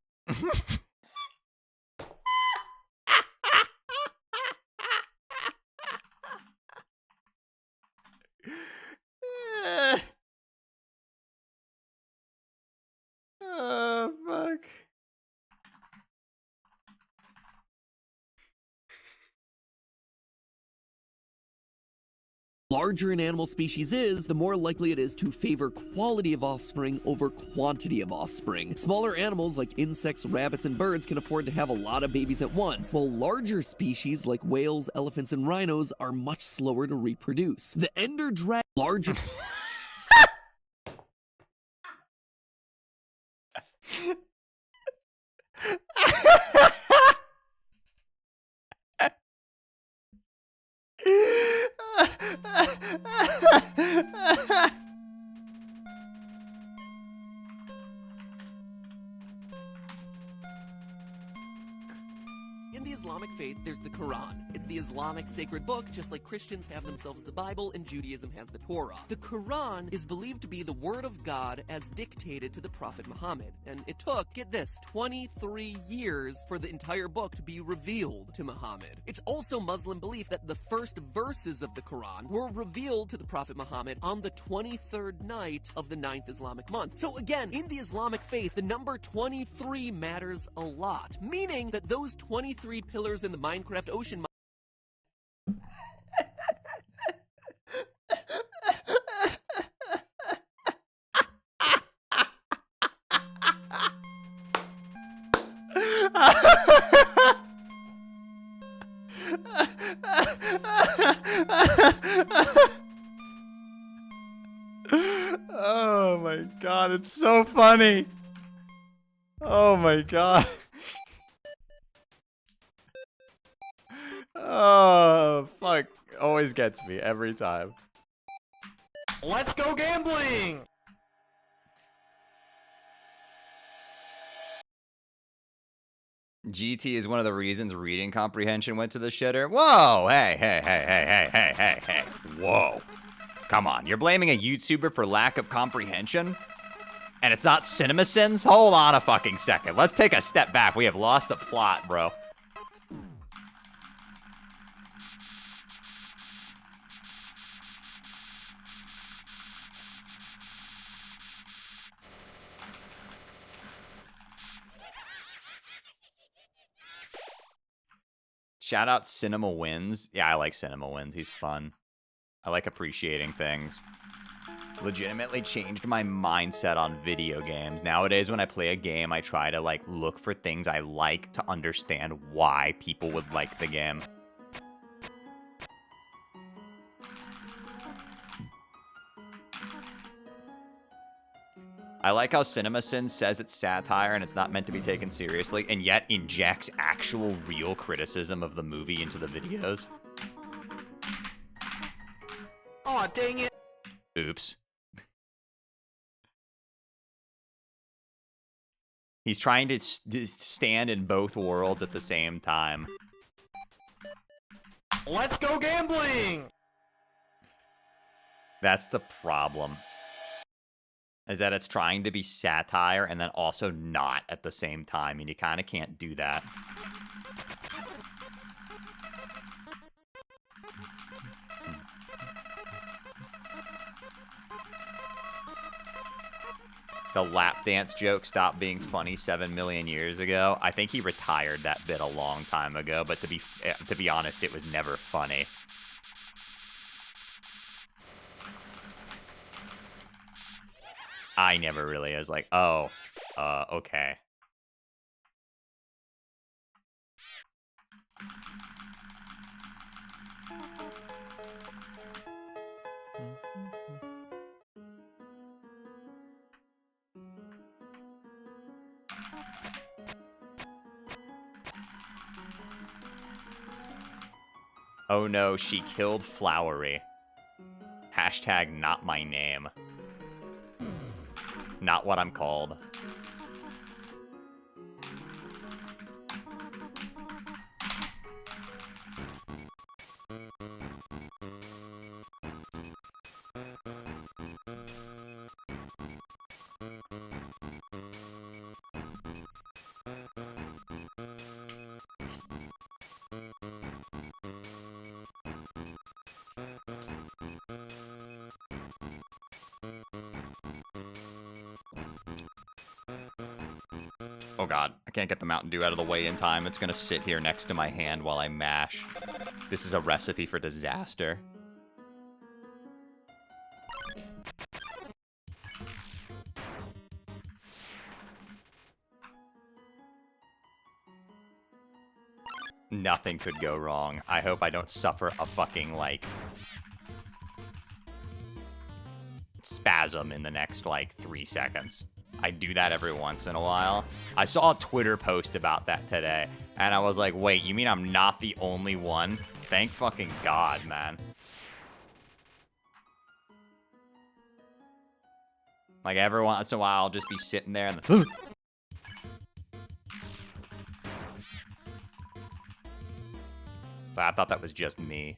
Oh, fuck. larger an animal species is, the more likely it is to favor quality of offspring over quantity of offspring. Smaller animals like insects, rabbits, and birds can afford to have a lot of babies at once, while larger species like whales, elephants, and rhinos are much slower to reproduce. The ender dragon, larger... In the Islamic faith, there's the Quran. It's the Islamic sacred book, just like Christians have themselves the Bible and Judaism has the Torah. The Quran is believed to be the word of God as dictated to the Prophet Muhammad. And it took, get this, 23 years for the entire book to be revealed to Muhammad. It's also Muslim belief that the first verses of the Quran were revealed to the Prophet Muhammad on the 23rd night of the 9th Islamic month. So again, in the Islamic faith, the number 23 matters a lot, meaning that those 23 pillars in the Minecraft ocean Oh my god, it's so funny. Oh my god. Oh, fuck. Always gets me every time. Let's go gambling! GT is one of the reasons reading comprehension went to the shitter. Whoa, hey. Whoa. Come on, you're blaming a YouTuber for lack of comprehension? And it's not CinemaSins? Hold on a fucking second. Let's take a step back. We have lost the plot, bro. Shout out Cinema Wins. Yeah, I like Cinema Wins. He's fun. I like appreciating things. Legitimately changed my mindset on video games. Nowadays, when I play a game, I try to, like, look for things I like to understand why people would like the game. I like how CinemaSins says it's satire and it's not meant to be taken seriously, and yet injects actual real criticism of the movie into the videos. Aw, dang it. Oops. He's trying to stand in both worlds at the same time. Let's go gambling! That's the problem. Is that it's trying to be satire and then also not at the same time, and you kind of can't do that. The lap dance joke stopped being funny 7 million years ago. I think he retired that bit a long time ago, but to be honest, it was never funny. I never really was like, oh, okay. Oh no, she killed Flowery. Hashtag not my name. Not what I'm called. Oh god, I can't get the Mountain Dew out of the way in time. It's gonna sit here next to my hand while I mash. This is a recipe for disaster. Nothing could go wrong. I hope I don't suffer a fucking, like, spasm in the next, like, 3 seconds. I do that every once in a while. I saw a Twitter post about that today, and I was like, wait, you mean I'm not the only one? Thank fucking God, man. Like, every once in a while, I'll just be sitting there and so I thought that was just me.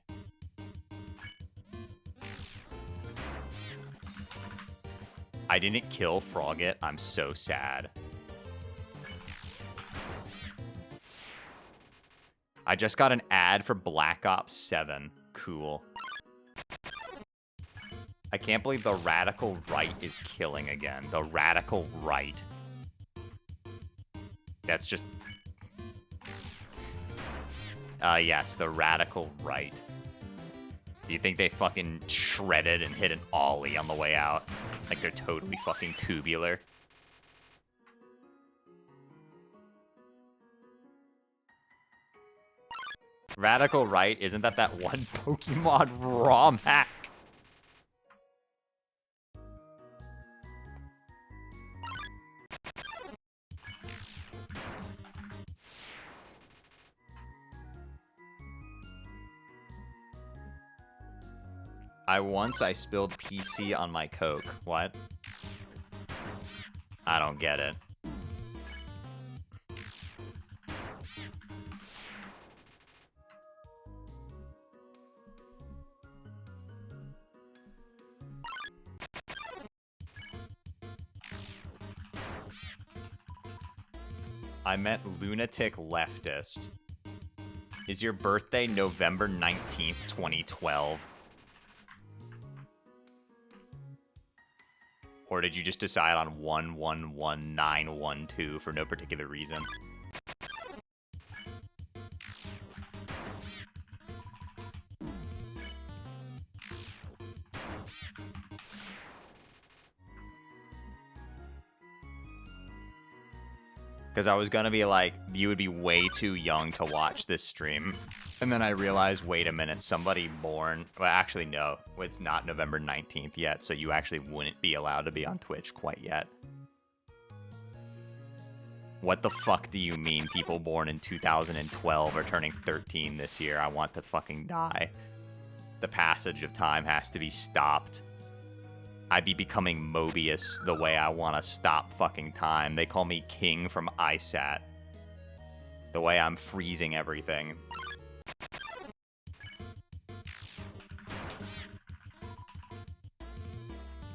I didn't kill Frogget. I'm so sad. I just got an ad for Black Ops 7. Cool. I can't believe the radical right is killing again. The radical right. That's just... yes, the radical right. Do you think they fucking shredded and hit an ollie on the way out? Like they're totally fucking tubular. Radical right, isn't that one Pokemon ROM hack? I spilled PC on my Coke. What? I don't get it. I meant lunatic leftist. Is your birthday November 19th, 2012? Or did you just decide on 111912 for no particular reason? Because I was going to be like, you would be way too young to watch this stream. And then I realized, wait a minute, somebody born... Well, actually, no. It's not November 19th yet, so you actually wouldn't be allowed to be on Twitch quite yet. What the fuck do you mean people born in 2012 are turning 13 this year? I want to fucking die. The passage of time has to be stopped. I'd be becoming Mobius the way I want to stop fucking time. They call me King from ISAT. The way I'm freezing everything.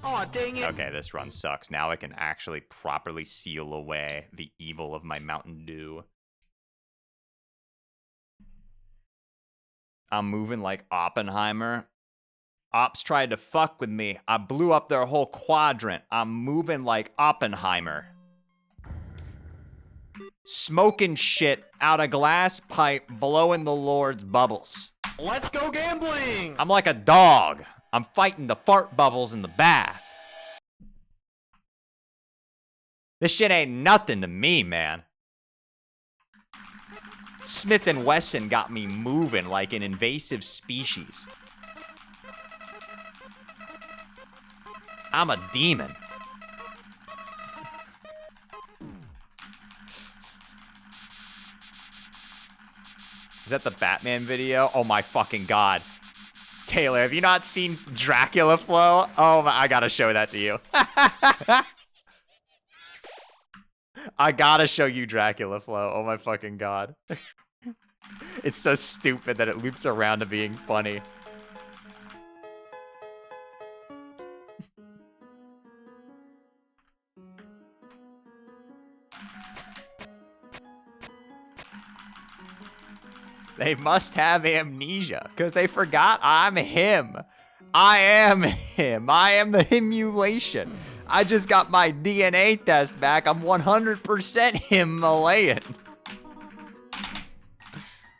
Aw, dang it. Okay, this run sucks. Now I can actually properly seal away the evil of my Mountain Dew. I'm moving like Oppenheimer. Ops tried to fuck with me. I blew up their whole quadrant. I'm moving like Oppenheimer. Smoking shit out a glass pipe, blowing the Lord's bubbles. Let's go gambling. I'm like a dog. I'm fighting the fart bubbles in the bath. This shit ain't nothing to me, man. Smith & Wesson got me moving like an invasive species. I'm a demon. Is that the Batman video? Oh my fucking god. Taylor, have you not seen Dracula Flow? Oh my, I gotta show that to you. I gotta show you Dracula Flow. Oh my fucking god. It's so stupid that it loops around to being funny. They must have amnesia, because they forgot I'm him. I am him. I am the Himulation. I just got my DNA test back. I'm 100% Himalayan.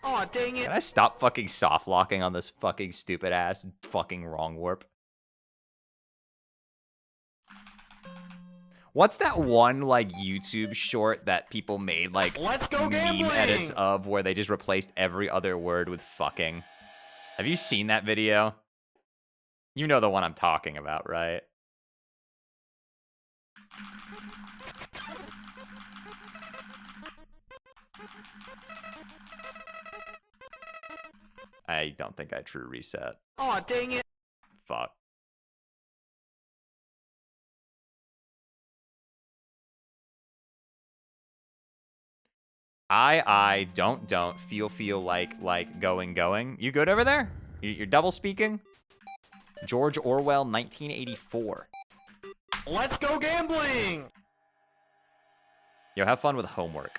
Aw, dang it. Can I stop fucking soft locking on this fucking stupid ass fucking wrong warp? What's that one, like, YouTube short that people made, like, Let's go meme gambling. edits of where they just replaced every other word with fucking? Have you seen that video? You know the one I'm talking about, right? I don't think I true reset. Aw, dang it. Fuck. Don't, feel, like, going. You good over there? You're double speaking? George Orwell, 1984. Let's go gambling. Yo, have fun with homework.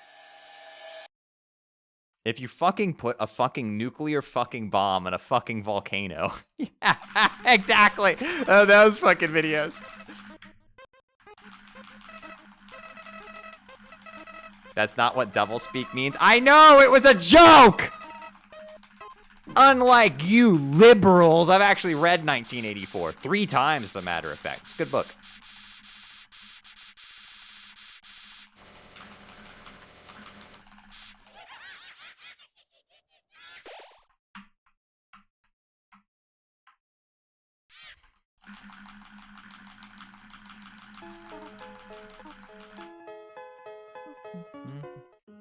If you fucking put a fucking nuclear fucking bomb in a fucking volcano. Yeah, exactly. Oh, those fucking videos. That's not what doublespeak means. I know, it was a joke! Unlike you liberals, I've actually read 1984 3 times, as a matter of fact. It's a good book.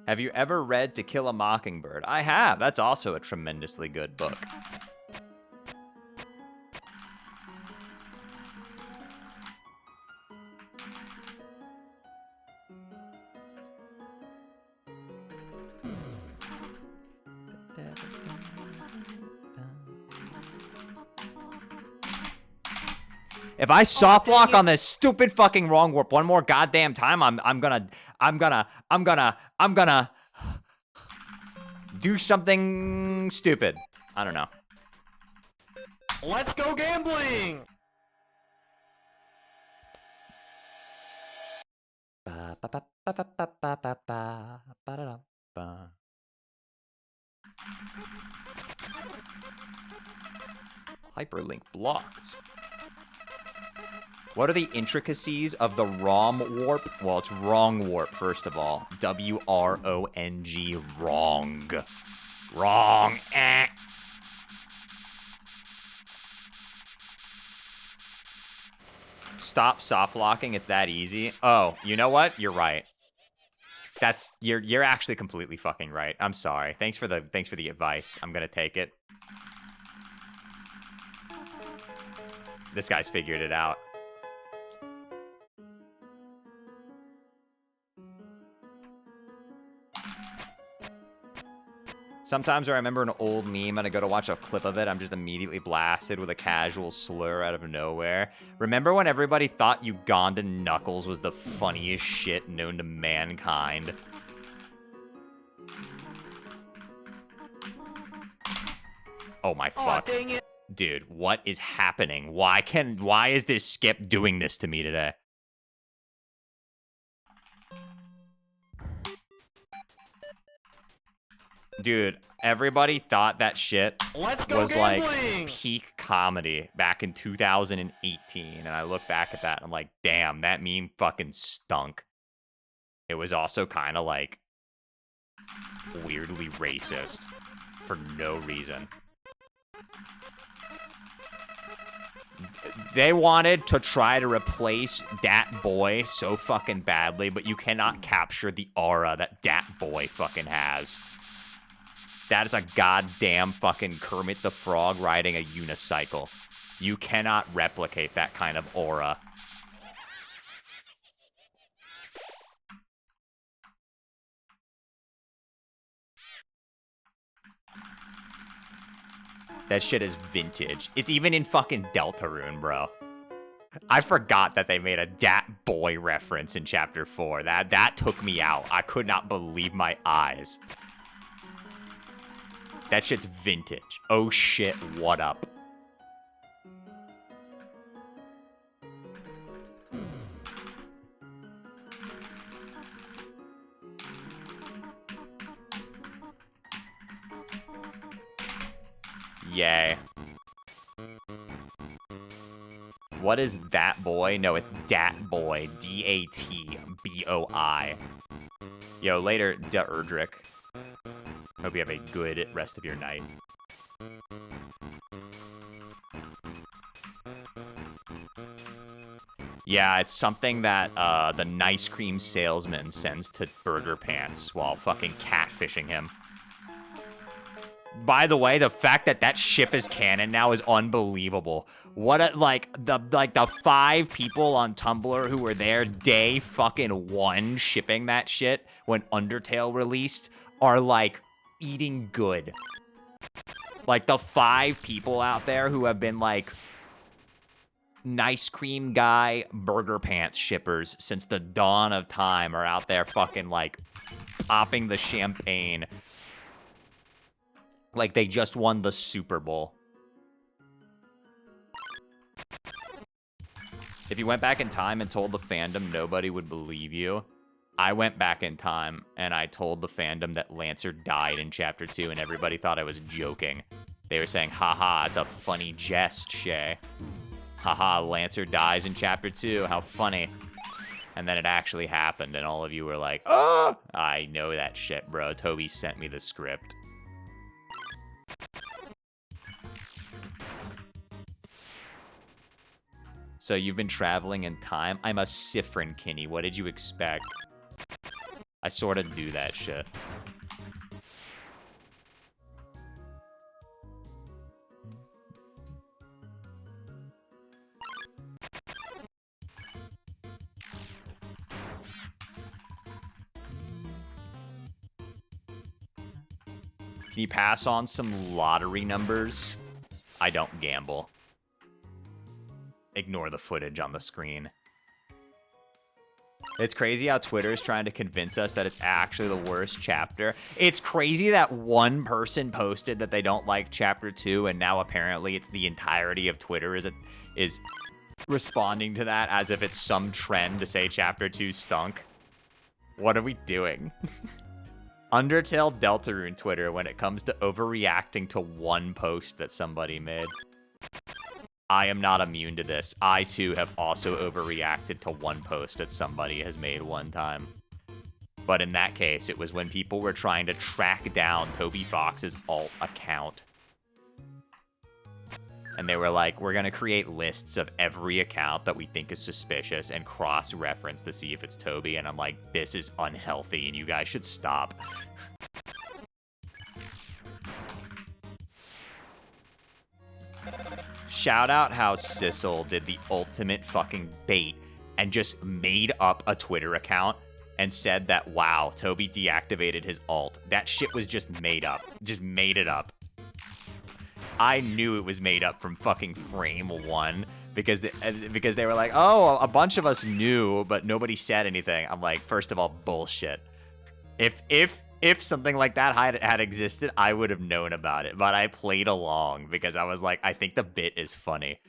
Have you ever read To Kill a Mockingbird? I have. That's also a tremendously good book. If I soft lock on this stupid fucking wrong warp one more goddamn time, I'm gonna do something stupid. I don't know. Let's go gambling. Hyperlink blocked. What are the intricacies of the ROM warp? Well, it's wrong warp, first of all. W-R-O-N-G, wrong. Wrong. Eh. Stop soft locking. It's that easy. Oh, you know what? You're right. You're actually completely fucking right. I'm sorry. Thanks for the advice. I'm gonna take it. This guy's figured it out. Sometimes I remember an old meme and I go to watch a clip of it, I'm just immediately blasted with a casual slur out of nowhere. Remember when everybody thought Ugandan Knuckles was the funniest shit known to mankind? Oh my fuck. Dang it. Dude, what is happening? Why is this skip doing this to me today? Dude, everybody thought that shit was like peak comedy back in 2018, and I look back at that and I'm like, damn, that meme fucking stunk. It was also kind of like weirdly racist for no reason. They wanted to try to replace Dat Boy so fucking badly, but you cannot capture the aura that Dat Boy fucking has. That is a goddamn fucking Kermit the Frog riding a unicycle. You cannot replicate that kind of aura. That shit is vintage. It's even in fucking Deltarune, bro. I forgot that they made a Dat Boy reference in Chapter 4. That took me out. I could not believe my eyes. That shit's vintage. Oh shit, what up? Yay. What is that boy? No, it's Dat Boy. D-A-T-B-O-I. Yo, later, Da Erdrick. Hope you have a good rest of your night. Yeah, it's something that the nice cream salesman sends to Burger Pants while fucking catfishing him. By the way, the fact that that ship is canon now is unbelievable. What a, the 5 people on Tumblr who were there day fucking 1 shipping that shit when Undertale released are like eating good. Like the 5 people out there who have been like nice cream guy Burger Pants shippers since the dawn of time are out there fucking like popping the champagne like they just won the Super Bowl. If you went back in time and told the fandom nobody would believe you, I went back in time and I told the fandom that Lancer died in Chapter 2 and everybody thought I was joking. They were saying, haha, it's a funny jest, Shay. Haha, Lancer dies in Chapter 2, how funny. And then it actually happened and all of you were like, oh, I know that shit, bro. Toby sent me the script. So you've been traveling in time? I'm a Siffrin, Kinney. What did you expect? I sort of do that shit. Can you pass on some lottery numbers? I don't gamble. Ignore the footage on the screen. It's crazy how Twitter is trying to convince us that it's actually the worst chapter. It's crazy that one person posted that they don't like Chapter 2, and now apparently it's the entirety of Twitter is responding to that as if it's some trend to say Chapter 2 stunk. What are we doing? Undertale Deltarune Twitter when it comes to overreacting to one post that somebody made. I am not immune to this. I, too, have also overreacted to one post that somebody has made one time. But in that case, it was when people were trying to track down Toby Fox's alt account. And they were like, we're going to create lists of every account that we think is suspicious and cross-reference to see if it's Toby. And I'm like, this is unhealthy and you guys should stop. Shout out how Sissel did the ultimate fucking bait and just made up a Twitter account and said that, wow, Toby deactivated his alt. That shit was just made up. Just made it up. I knew it was made up from fucking frame one because they were like, oh, a bunch of us knew, but nobody said anything. I'm like, first of all, bullshit. If something like that had existed, I would have known about it. But I played along because I was like, I think the bit is funny.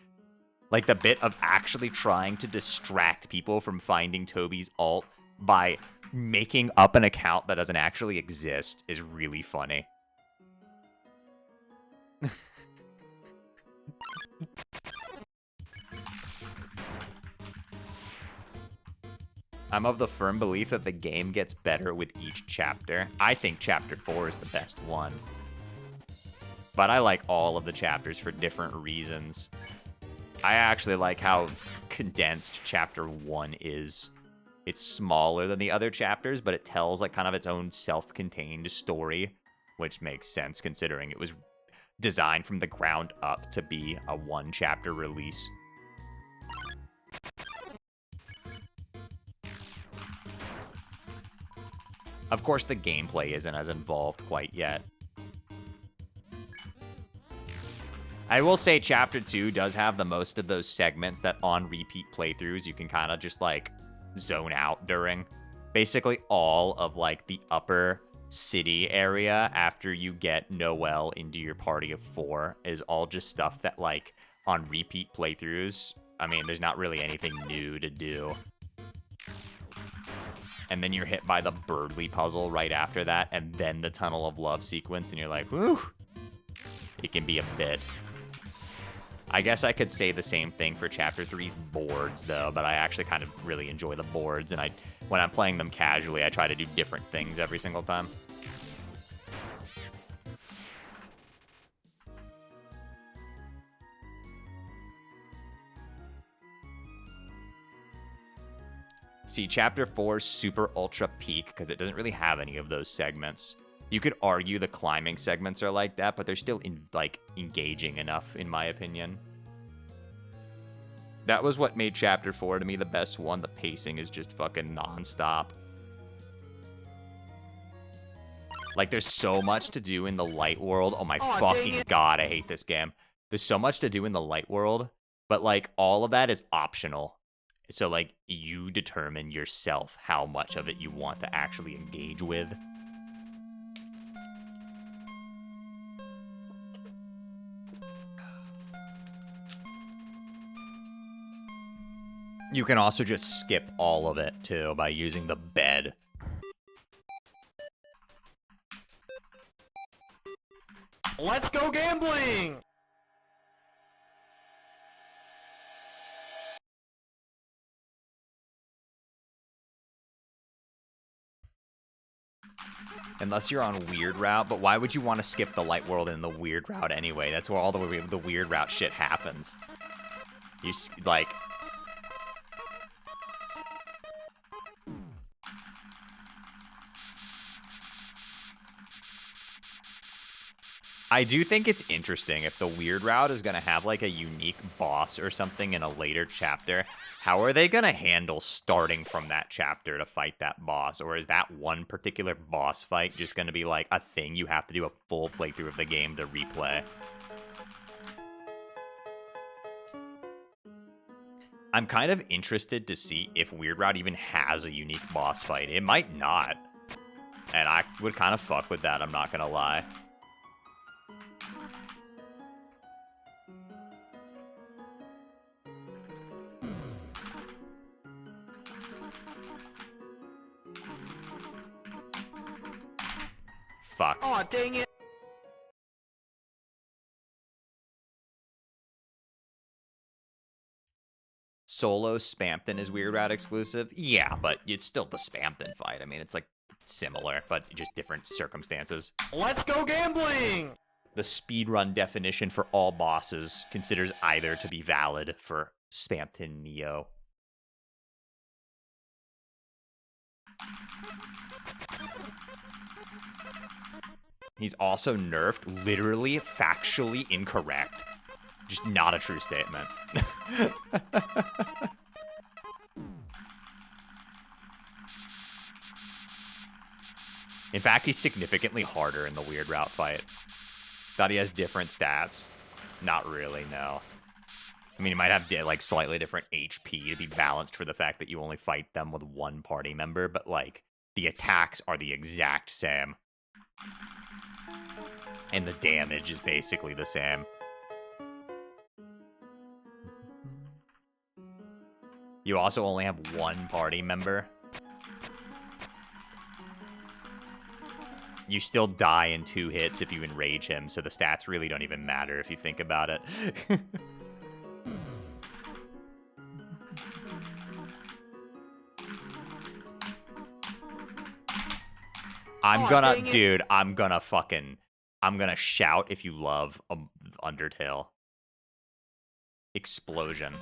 Like the bit of actually trying to distract people from finding Toby's alt by making up an account that doesn't actually exist is really funny. I'm of the firm belief that the game gets better with each chapter. I think chapter 4 is the best one. But I like all of the chapters for different reasons. I actually like how condensed chapter 1 is. It's smaller than the other chapters, but it tells like kind of its own self-contained story, which makes sense considering it was designed from the ground up to be a one-chapter release. Of course, the gameplay isn't as involved quite yet. I will say Chapter 2 does have the most of those segments that on repeat playthroughs you can kind of just like zone out during. Basically all of like the upper city area after you get Noelle into your party of 4 is all just stuff that like on repeat playthroughs, I mean, there's not really anything new to do. And then you're hit by the Birdly puzzle right after that, and then the Tunnel of Love sequence, and you're like, whew, it can be a bit. I guess I could say the same thing for Chapter 3's boards, though, but I actually kind of really enjoy the boards, and when I'm playing them casually, I try to do different things every single time. See, Chapter 4's super ultra peak because it doesn't really have any of those segments. You could argue the climbing segments are like that, but they're still engaging enough, in my opinion. That was what made Chapter 4 to me the best one. The pacing is just fucking nonstop. Like, there's so much to do in the light world. Oh my fucking god, I hate this game. There's so much to do in the light world, but like all of that is optional. So, like, you determine yourself how much of it you want to actually engage with. You can also just skip all of it, too, by using the bed. Let's go gambling! Unless you're on Weird Route, but why would you want to skip the light world in the Weird Route anyway? That's where all the Weird Route shit happens. You, like... I do think it's interesting if the Weird Route is going to have like a unique boss or something in a later chapter. How are they going to handle starting from that chapter to fight that boss? Or is that one particular boss fight just going to be like a thing you have to do a full playthrough of the game to replay? I'm kind of interested to see if Weird Route even has a unique boss fight. It might not. And I would kind of fuck with that, I'm not going to lie. Fuck. Aw, dang it. Solo Spampton is Weird Route exclusive? Yeah, but it's still the Spampton fight. I mean, it's like similar, but just different circumstances. Let's go gambling! The speedrun definition for all bosses considers either to be valid for Spampton Neo. He's also nerfed, literally, factually incorrect. Just not a true statement. In fact, he's significantly harder in the Weird Route fight. Thought he has different stats. Not really, no. I mean, he might have like slightly different HP to be balanced for the fact that you only fight them with one party member, but like the attacks are the exact same. And the damage is basically the same. You also only have one party member. You still die in 2 hits if you enrage him, so the stats really don't even matter if you think about it. I'm gonna shout if you love Undertale. Explosion.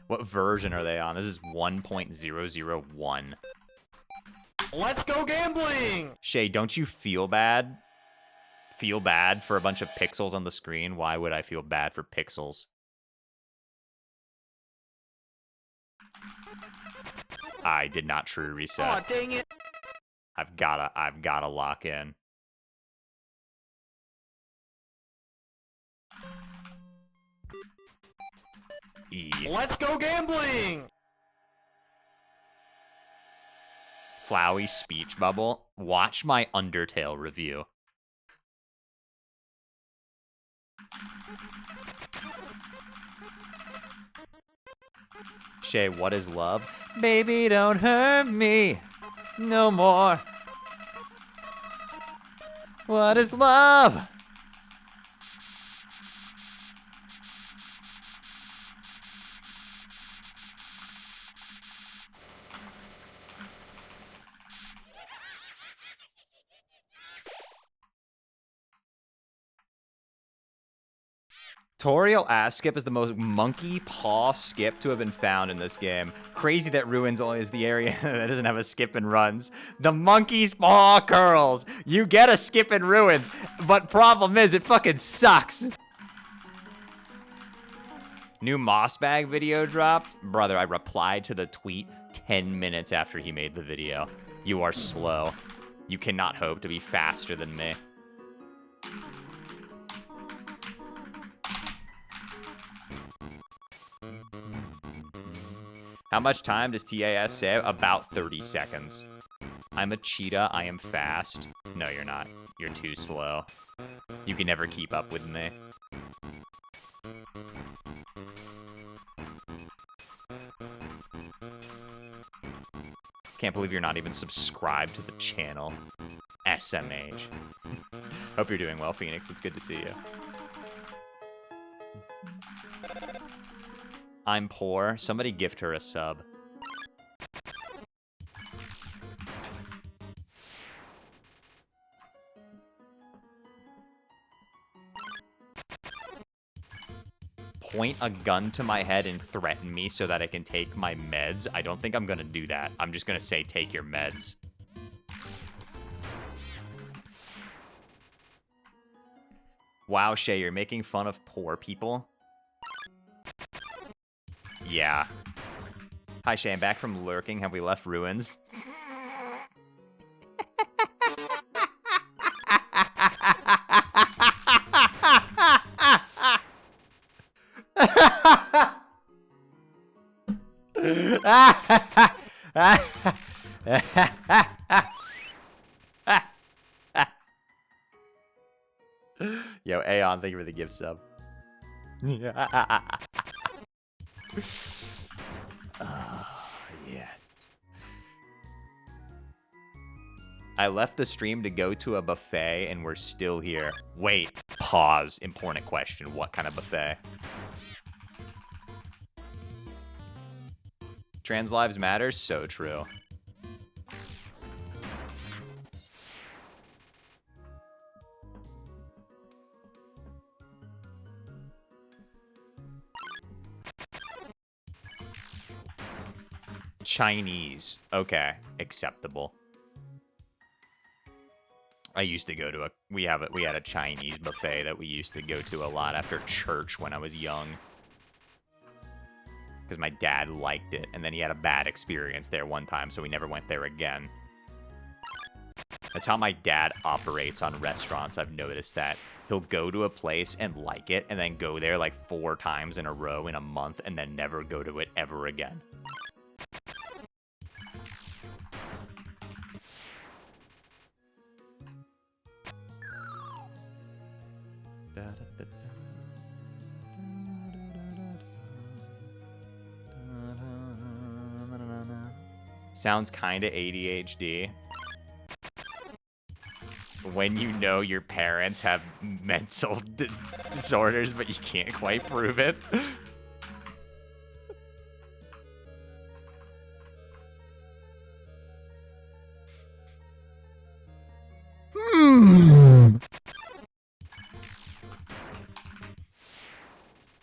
What version are they on? This is 1.001. Let's go gambling! Shay, don't you feel bad? Feel bad for a bunch of pixels on the screen? Why would I feel bad for pixels? I did not true reset. Aw, dang it! I've gotta lock in. E. Let's go gambling! Flowey speech bubble. Watch my Undertale review. Shay, what is love? Baby, don't hurt me no more. What is love? Toriel ass skip is the most monkey paw skip to have been found in this game. Crazy that Ruins only is the area that doesn't have a skip and runs. The monkey's paw curls. You get a skip in Ruins, but problem is it fucking sucks. New Moss Bag video dropped. Brother, I replied to the tweet 10 minutes after he made the video. You are slow. You cannot hope to be faster than me. How much time does TAS say? About 30 seconds. I'm a cheetah, I am fast. No, you're not. You're too slow. You can never keep up with me. Can't believe you're not even subscribed to the channel. SMH. Hope you're doing well, Phoenix. It's good to see you. I'm poor. Somebody gift her a sub. Point a gun to my head and threaten me so that I can take my meds. I don't think I'm gonna do that. I'm just gonna say take your meds. Wow, Shay, you're making fun of poor people? Yeah. Hi, Shay, I'm back from lurking. Have we left Ruins? Yo, Aeon, thank you for the gift sub. Yes. I left the stream to go to a buffet and we're still here. Wait, pause. Important question. What kind of buffet? Trans lives matter? So true. Chinese. Okay, acceptable. I used to go to we had a Chinese buffet that we used to go to a lot after church when I was young. Because my dad liked it, and then he had a bad experience there one time, so we never went there again. That's how my dad operates on restaurants. I've noticed that. He'll go to a place and like it, and then go there like 4 times in a row in a month, and then never go to it ever again. Sounds kinda ADHD. When you know your parents have mental disorders, but you can't quite prove it.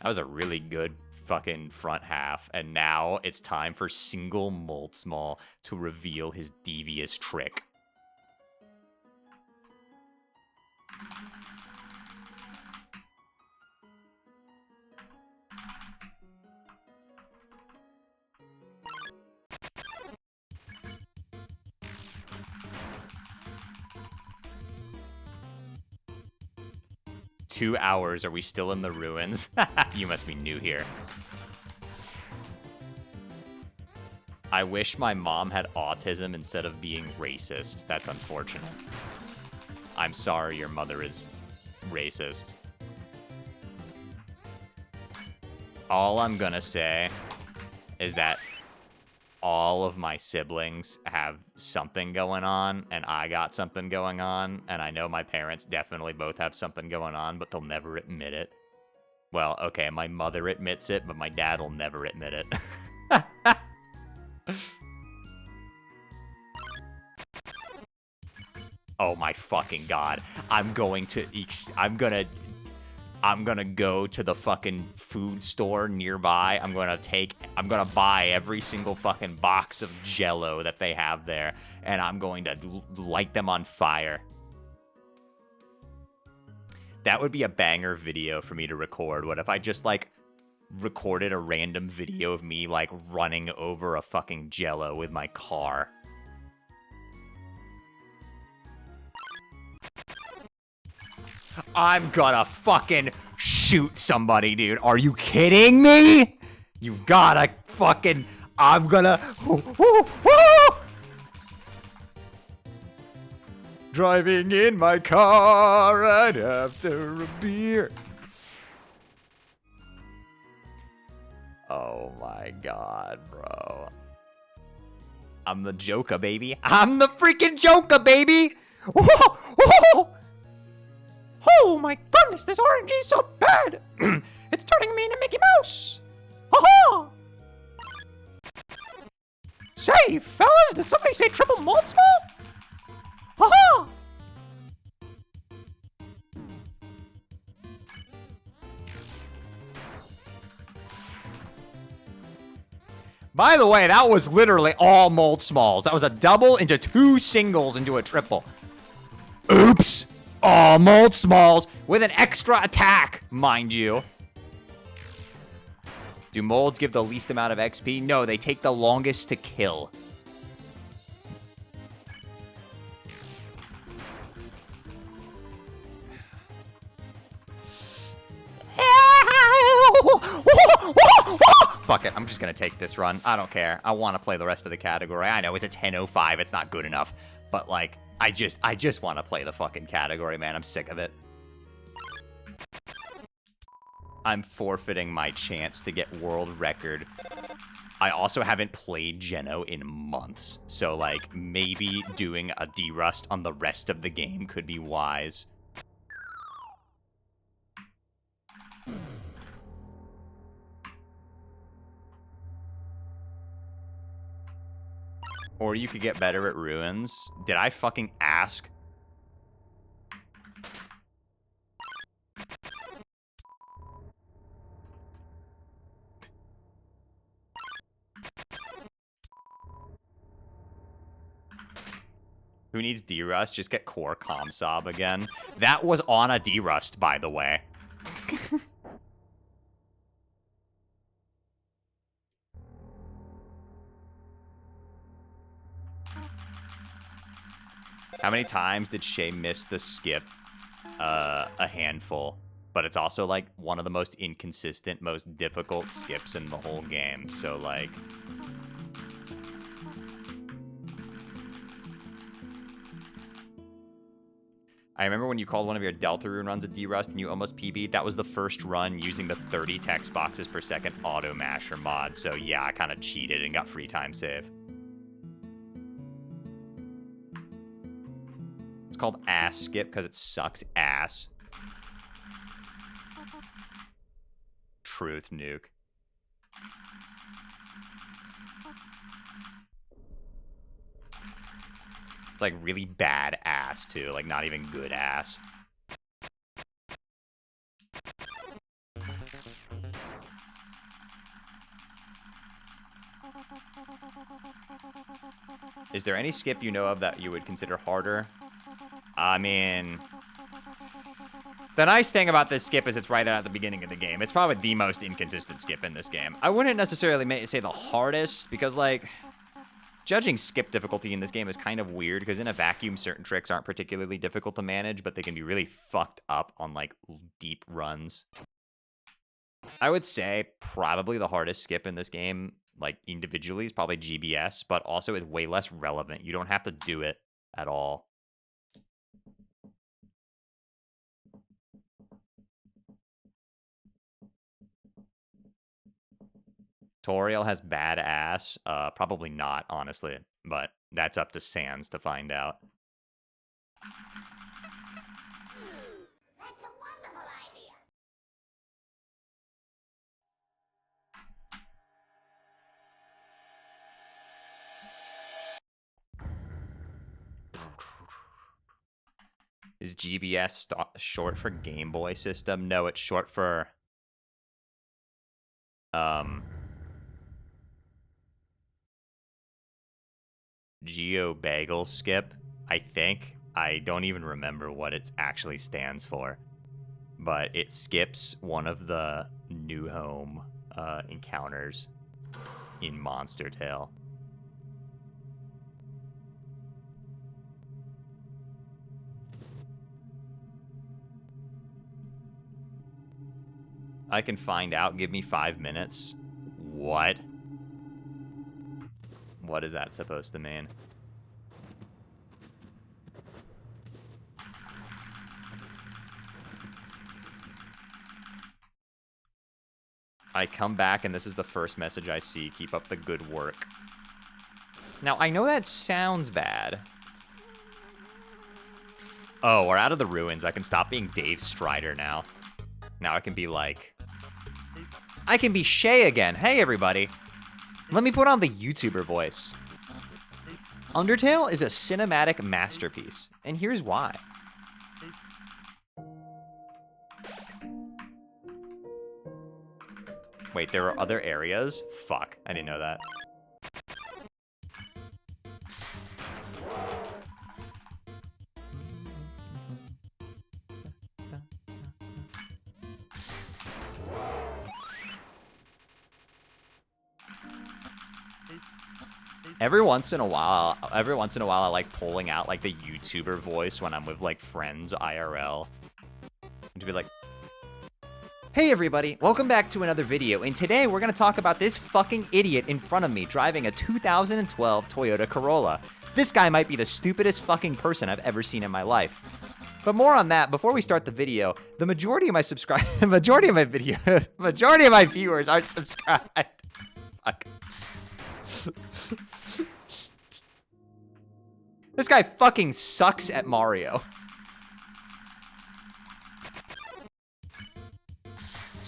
That was a really good fucking front half, and now it's time for single Moldsmal to reveal his devious trick. Two hours, are we still in the ruins? You must be new here. I wish my mom had autism instead of being racist. That's unfortunate. I'm sorry your mother is racist. All I'm gonna say is that all of my siblings have something going on, and I got something going on, and I know my parents definitely both have something going on, but they'll never admit it. Well, okay, my mother admits it, but my dad will never admit it. Oh my fucking god. I'm gonna go to the fucking food store nearby. I'm gonna buy every single fucking box of Jello that they have there, and I'm going to light them on fire. That would be a banger video for me to record. What if I just, like, recorded a random video of me, like, running over a fucking Jello with my car? I'm gonna fucking shoot somebody, dude. Are you kidding me? You gotta fucking... I'm gonna... Driving in my car right after a beer. Oh my god, bro. I'm the Joker, baby. I'm the freaking Joker, baby! Oh my goodness, this RNG is so bad! It's turning me into Mickey Mouse! Ha-ha! Say, fellas, did somebody say triple Moldsmal? Ha-ha! By the way, that was literally all Moldsmals. That was a double into 2 singles into a triple. Oops! All Moldsmals with an extra attack, mind you. Do molds give the least amount of XP? No, they take the longest to kill. Fuck it, I'm just gonna take this run. I don't care. I want to play the rest of the category. I know it's a 10:05. It's not good enough, but like, I just want to play the fucking category, man. I'm sick of it. I'm forfeiting my chance to get world record. I also haven't played Geno in months, so like maybe doing a derust on the rest of the game could be wise. Or you could get better at ruins. Did I fucking ask? Who needs D-Rust? Just get core Comsob again. That was on a D-Rust, by the way. How many times did Shay miss the skip? A handful. But it's also, like, one of the most inconsistent, most difficult skips in the whole game. So, like... I remember when you called one of your Deltarune runs a D-Rust and you almost PB'd. That was the first run using the 30 text boxes per second auto masher mod. So yeah, I kind of cheated and got free time save. It's called ass skip because it sucks ass. Truth nuke. It's like really bad ass too, like not even good ass. Is there any skip you know of that you would consider harder? I mean, the nice thing about this skip is it's right at the beginning of the game. It's probably the most inconsistent skip in this game. I wouldn't necessarily say the hardest because, like, judging skip difficulty in this game is kind of weird because in a vacuum, certain tricks aren't particularly difficult to manage, but they can be really fucked up on, like, deep runs. I would say probably the hardest skip in this game, like, individually is probably GBS, but also is way less relevant. You don't have to do it at all. Toriel has bad ass. Probably not, honestly, but that's up to Sans to find out. That's a wonderful idea. Is GBS short for Game Boy System? No, it's short for Geo Bagel Skip, I think. I don't even remember what it actually stands for, but it skips one of the new home encounters in Monster Tale. I can find out. Give me 5 minutes. What? What is that supposed to mean? I come back and this is the first message I see. Keep up the good work. Now, I know that sounds bad. Oh, we're out of the ruins. I can stop being Dave Strider now. Now I can be like... I can be Shay again. Hey, everybody. Let me put on the YouTuber voice. Undertale is a cinematic masterpiece, and here's why. Wait, there are other areas? Fuck, I didn't know that. Every once in a while, I like pulling out like the YouTuber voice when I'm with like friends IRL. To be like, hey everybody, welcome back to another video, and today we're gonna talk about this fucking idiot in front of me driving a 2012 Toyota Corolla. This guy might be the stupidest fucking person I've ever seen in my life. But more on that, before we start the video, the majority of my majority of my viewers aren't subscribed. Fuck. This guy fucking sucks at Mario.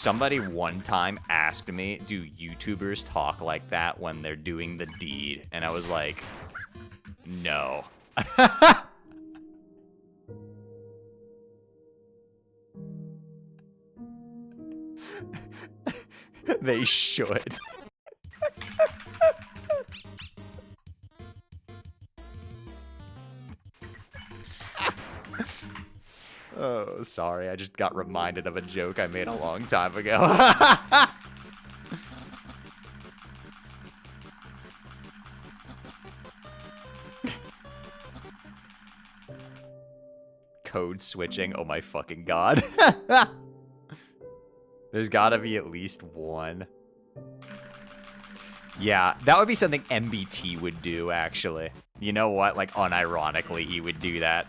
Somebody one time asked me, do YouTubers talk like that when they're doing the deed? And I was like, no. They should. Oh, sorry. I just got reminded of a joke I made a long time ago. Code switching. Oh my fucking god. There's gotta be at least one. Yeah, that would be something MBT would do, actually. You know what? Like, unironically, he would do that.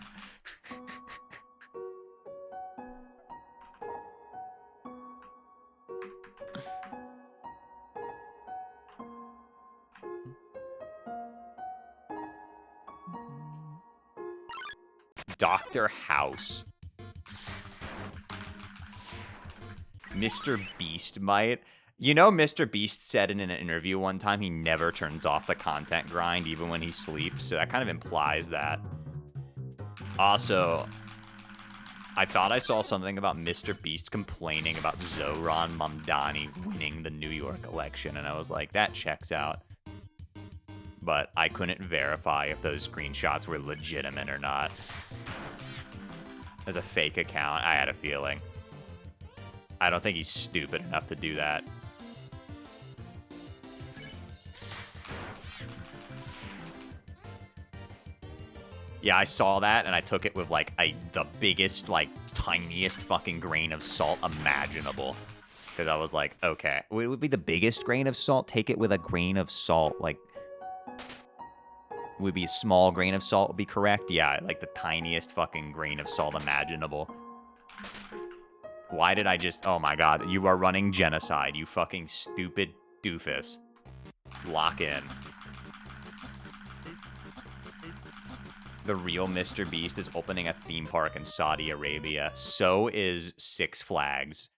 Dr. House. Mr. Beast might. You know, Mr. Beast said in an interview one time he never turns off the content grind even when he sleeps, so that kind of implies that. Also, I thought I saw something about Mr. Beast complaining about Zoran Mamdani winning the New York election, and I was like, that checks out. But I couldn't verify if those screenshots were legitimate or not. As a fake account, I had a feeling. I don't think he's stupid enough to do that. Yeah, I saw that, and I took it with, like, the biggest, like, tiniest fucking grain of salt imaginable. Because I was like, okay, it would be the biggest grain of salt? Take it with a grain of salt, like... Would be a small grain of salt would be correct? Yeah, like the tiniest fucking grain of salt imaginable. Why did I just... Oh my god, you are running genocide, you fucking stupid doofus. Lock in. The real Mr. Beast is opening a theme park in Saudi Arabia. So is Six Flags.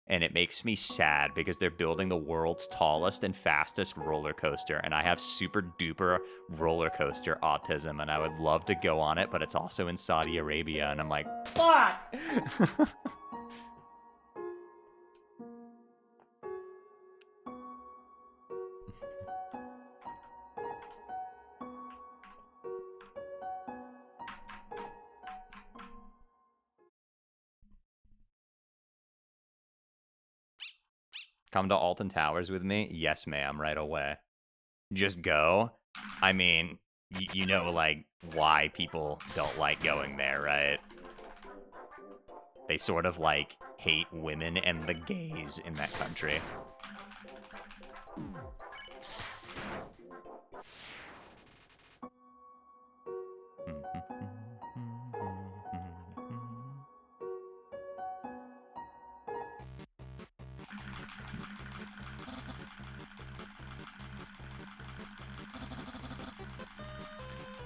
And it makes me sad because they're building the world's tallest and fastest roller coaster. And I have super duper roller coaster autism. And I would love to go on it, but it's also in Saudi Arabia. And I'm like, fuck! Come to Alton Towers with me? Yes, ma'am, right away. Just go? I mean, you know, like, why people don't like going there, right? They sort of, like, hate women and the gays in that country.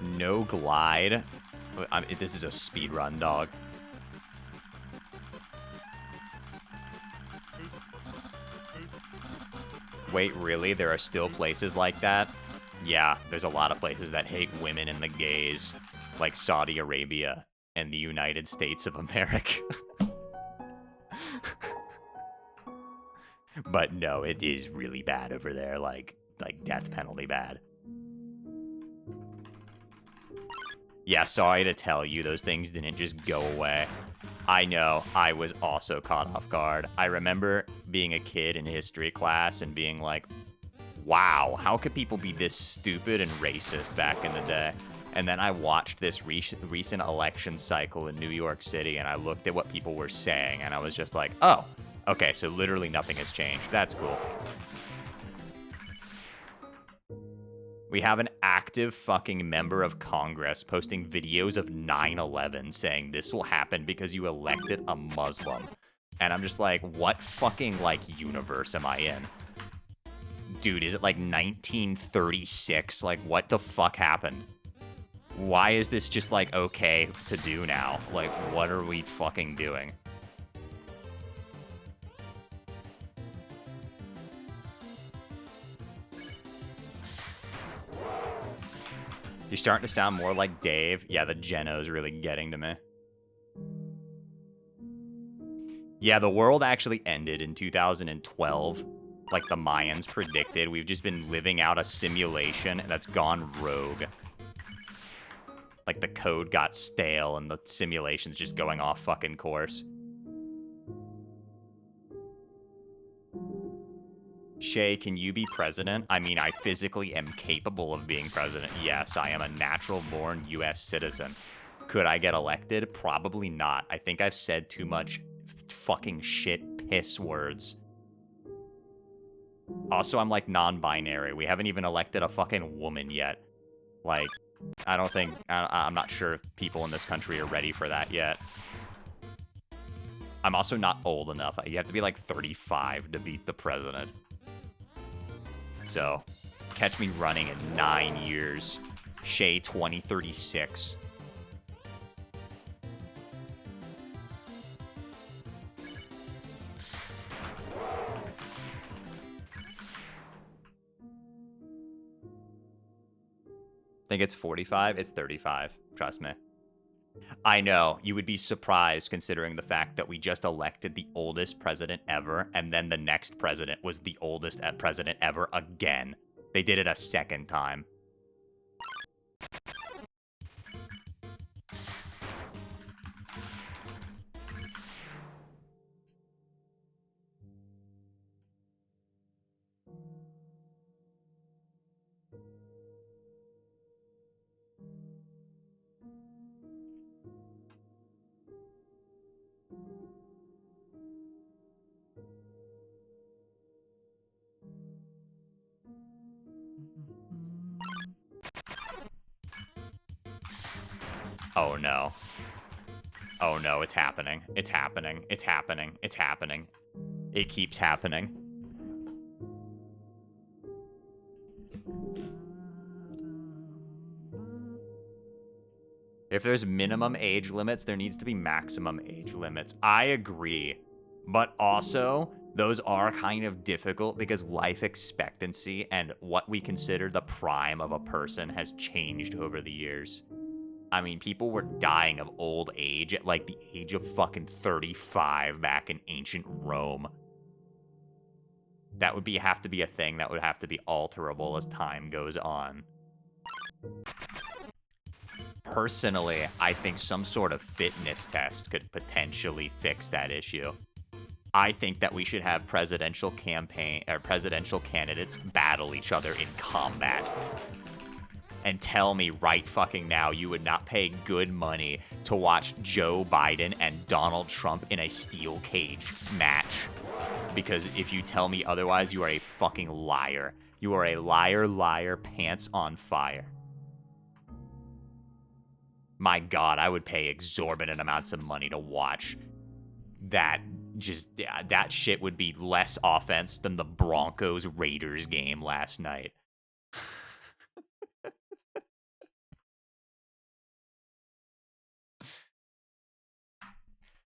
No glide. This is a speedrun, dog. Wait, really? There are still places like that? Yeah, there's a lot of places that hate women and the gays, like Saudi Arabia and the United States of America. But no, it is really bad over there, like death penalty bad. Yeah, sorry to tell you, those things didn't just go away. I know, I was also caught off guard. I remember being a kid in history class and being like, wow, how could people be this stupid and racist back in the day? And then I watched this recent election cycle in New York City, and I looked at what people were saying, and I was just like, oh, okay, so literally nothing has changed. That's cool. We have an active fucking member of Congress posting videos of 9/11 saying this will happen because you elected a Muslim. And I'm just like, what fucking, like, universe am I in? Dude, is it like 1936? Like, what the fuck happened? Why is this just, like, okay to do now? Like, what are we fucking doing? You're starting to sound more like Dave. Yeah, the geno's really getting to me. Yeah, the world actually ended in 2012, like the Mayans predicted. We've just been living out a simulation that's gone rogue. Like the code got stale and the simulation's just going off fucking course. Shay, can you be president? I mean, I physically am capable of being president. Yes, I am a natural-born U.S. citizen. Could I get elected? Probably not. I think I've said too much fucking shit piss words. Also, I'm like non-binary. We haven't even elected a fucking woman yet. Like, I don't think... I'm not sure if people in this country are ready for that yet. I'm also not old enough. You have to be like 35 to beat the president. So, catch me running in 9 years. Shay 2036. Think it's 45? It's 35. Trust me. I know. You would be surprised considering the fact that we just elected the oldest president ever, and then the next president was the oldest president ever again. They did it a second time. Oh no. Oh no, it's happening. It's happening. It's happening. It's happening. It keeps happening. If there's minimum age limits, there needs to be maximum age limits. I agree. But also, those are kind of difficult because life expectancy and what we consider the prime of a person has changed over the years. I mean, people were dying of old age at like the age of fucking 35 back in ancient Rome. That would have to be a thing that would have to be alterable as time goes on. Personally, I think some sort of fitness test could potentially fix that issue. I think that we should have presidential candidates battle each other in combat. And tell me right fucking now you would not pay good money to watch Joe Biden and Donald Trump in a steel cage match. Because if you tell me otherwise, you are a fucking liar. You are a liar, liar, pants on fire. My God, I would pay exorbitant amounts of money to watch that. That shit would be less offense than the Broncos-Raiders game last night.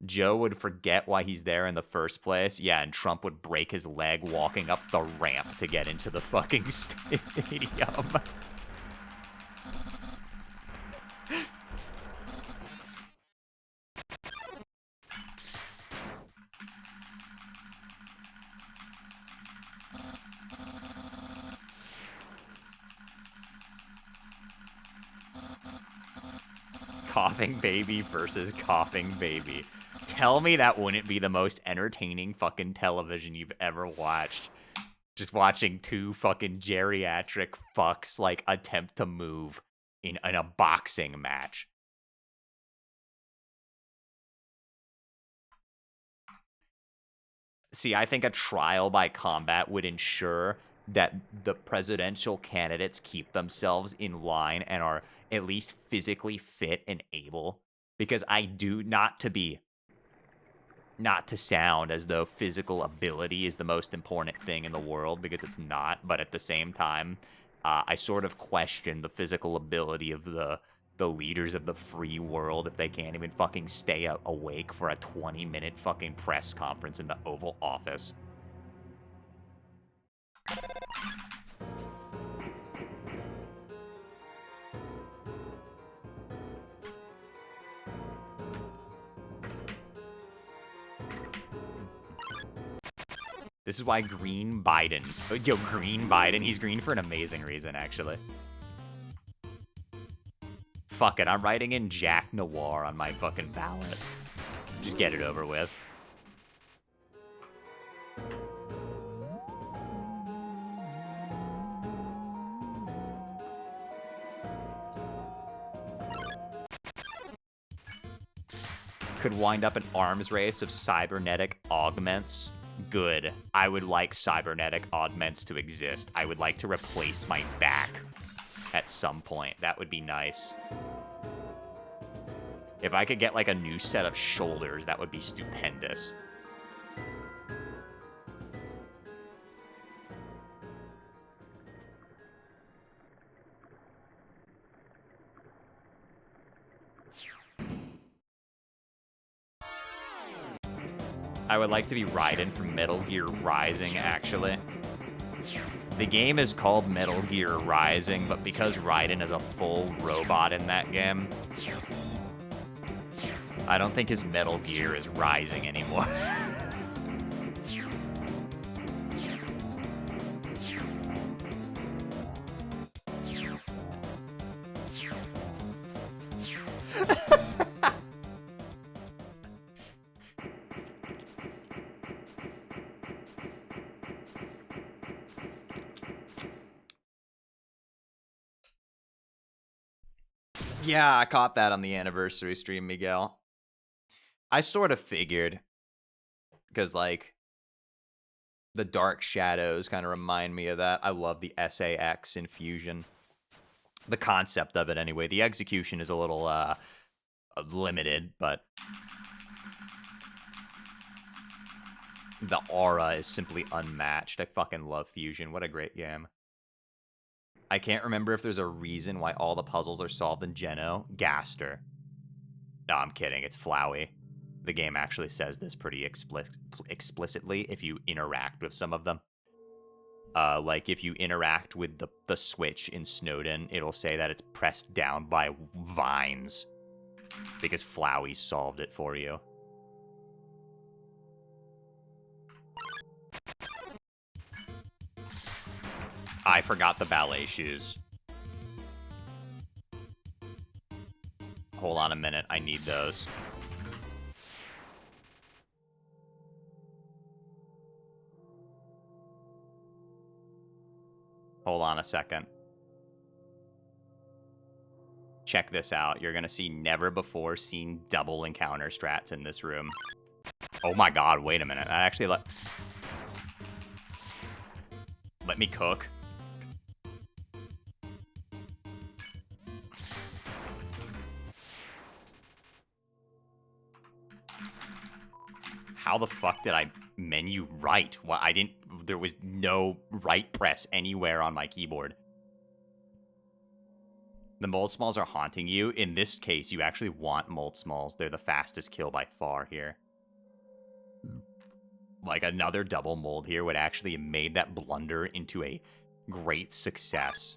Joe would forget why he's there in the first place. Yeah, and Trump would break his leg walking up the ramp to get into the fucking stadium. Coughing baby versus coughing baby. Tell me that wouldn't be the most entertaining fucking television you've ever watched. Just watching two fucking geriatric fucks, like, attempt to move in a boxing match. See, I think a trial by combat would ensure that the presidential candidates keep themselves in line and are at least physically fit and able. Because I do not to sound as though physical ability is the most important thing in the world, because it's not. But at the same time, I sort of question the physical ability of the leaders of the free world if they can't even fucking stay awake for a 20-minute fucking press conference in the Oval Office. This is why Green Biden. Yo, Green Biden. He's green for an amazing reason, actually. Fuck it, I'm writing in Jack Noir on my fucking ballot. Just get it over with. Could wind up an arms race of cybernetic augments. Good. I would like cybernetic augments to exist. I would like to replace my back at some point. That would be nice. If I could get like a new set of shoulders, that would be stupendous. I would like to be Raiden from Metal Gear Rising, actually. The game is called Metal Gear Rising, but because Raiden is a full robot in that game, I don't think his Metal Gear is rising anymore. Yeah, I caught that on the anniversary stream, Miguel. I sort of figured, because, like, the Dark Shadows kind of remind me of that. I love the SAX infusion. The concept of it, anyway. The execution is a little limited, but the aura is simply unmatched. I fucking love Fusion. What a great game. I can't remember if there's a reason why all the puzzles are solved in Geno. Gaster. No, I'm kidding. It's Flowey. The game actually says this pretty explicitly if you interact with some of them. Like, if you interact with the switch in Snowden, it'll say that it's pressed down by vines. Because Flowey solved it for you. I forgot the ballet shoes. Hold on a minute. I need those. Hold on a second. Check this out. You're gonna see never before seen double encounter strats in this room. Oh my god, wait a minute. That actually let me cook. How the fuck did I menu right? Well, I didn't. There was no right press anywhere on my keyboard. The mold smalls are haunting you. In this case, you actually want mold smalls. They're the fastest kill by far here. Like, another double mold here would actually have made that blunder into a great success.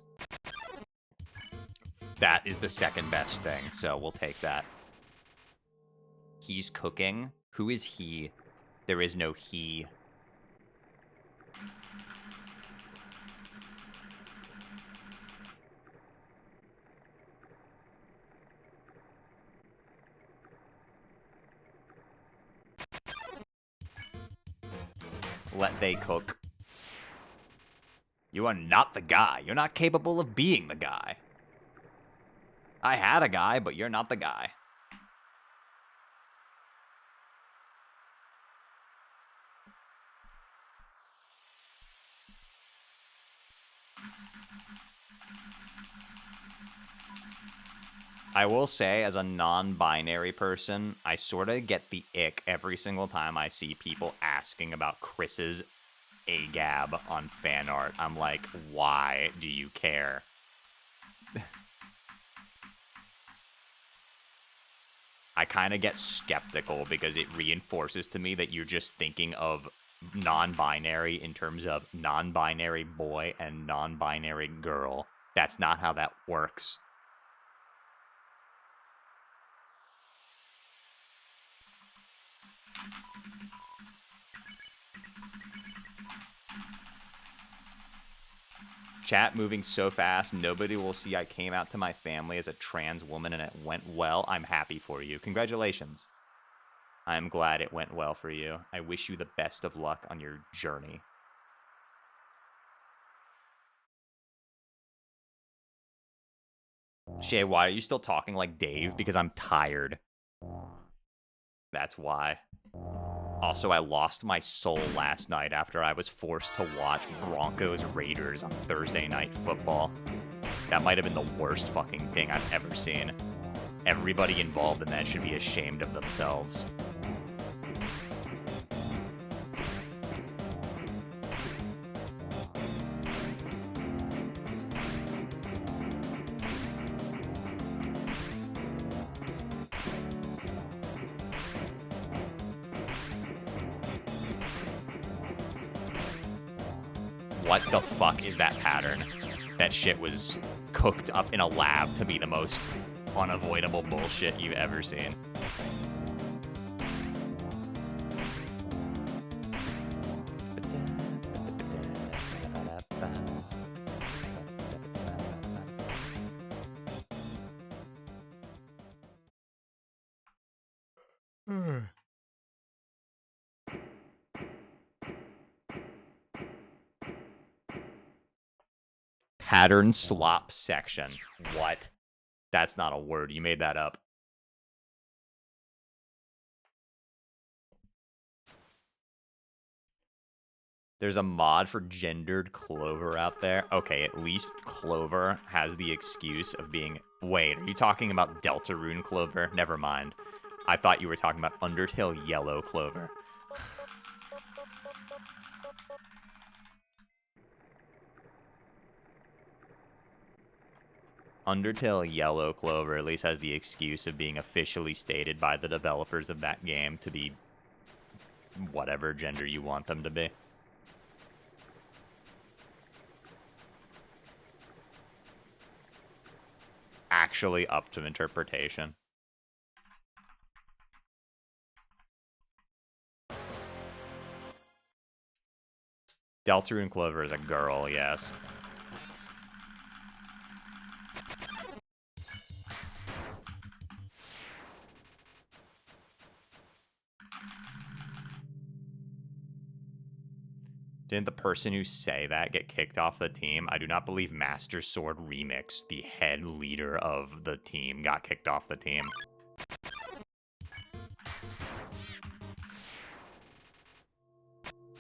That is the second best thing, so we'll take that. He's cooking. Who is he? There is no he. Let they cook. You are not the guy. You're not capable of being the guy. I had a guy, but you're not the guy. I will say, as a non-binary person, I sort of get the ick every single time I see people asking about Chris's AGAB on fan art. I'm like, why do you care? I kind of get skeptical because it reinforces to me that you're just thinking of non-binary in terms of non-binary boy and non-binary girl. That's not how that works. Chat moving so fast, nobody will see I came out to my family as a trans woman and it went well. I'm happy for you. Congratulations. I'm glad it went well for you. I wish you the best of luck on your journey. Shay, why are you still talking like Dave? Because I'm tired. That's why. Also, I lost my soul last night after I was forced to watch Broncos Raiders on Thursday Night Football. That might have been the worst fucking thing I've ever seen. Everybody involved in that should be ashamed of themselves. What the fuck is that pattern? That shit was cooked up in a lab to be the most unavoidable bullshit you've ever seen. Pattern slop section. What? That's not a word. You made that up. There's a mod for gendered Clover out there. Okay, at least Clover has the excuse of being... Wait, are you talking about Deltarune Clover? Never mind. I thought you were talking about Undertale Yellow Clover. Undertale Yellow Clover at least has the excuse of being officially stated by the developers of that game to be whatever gender you want them to be. Actually up to interpretation. Deltarune Clover is a girl, yes. Didn't the person who say that get kicked off the team? I do not believe Master Sword Remix, the head leader of the team, got kicked off the team.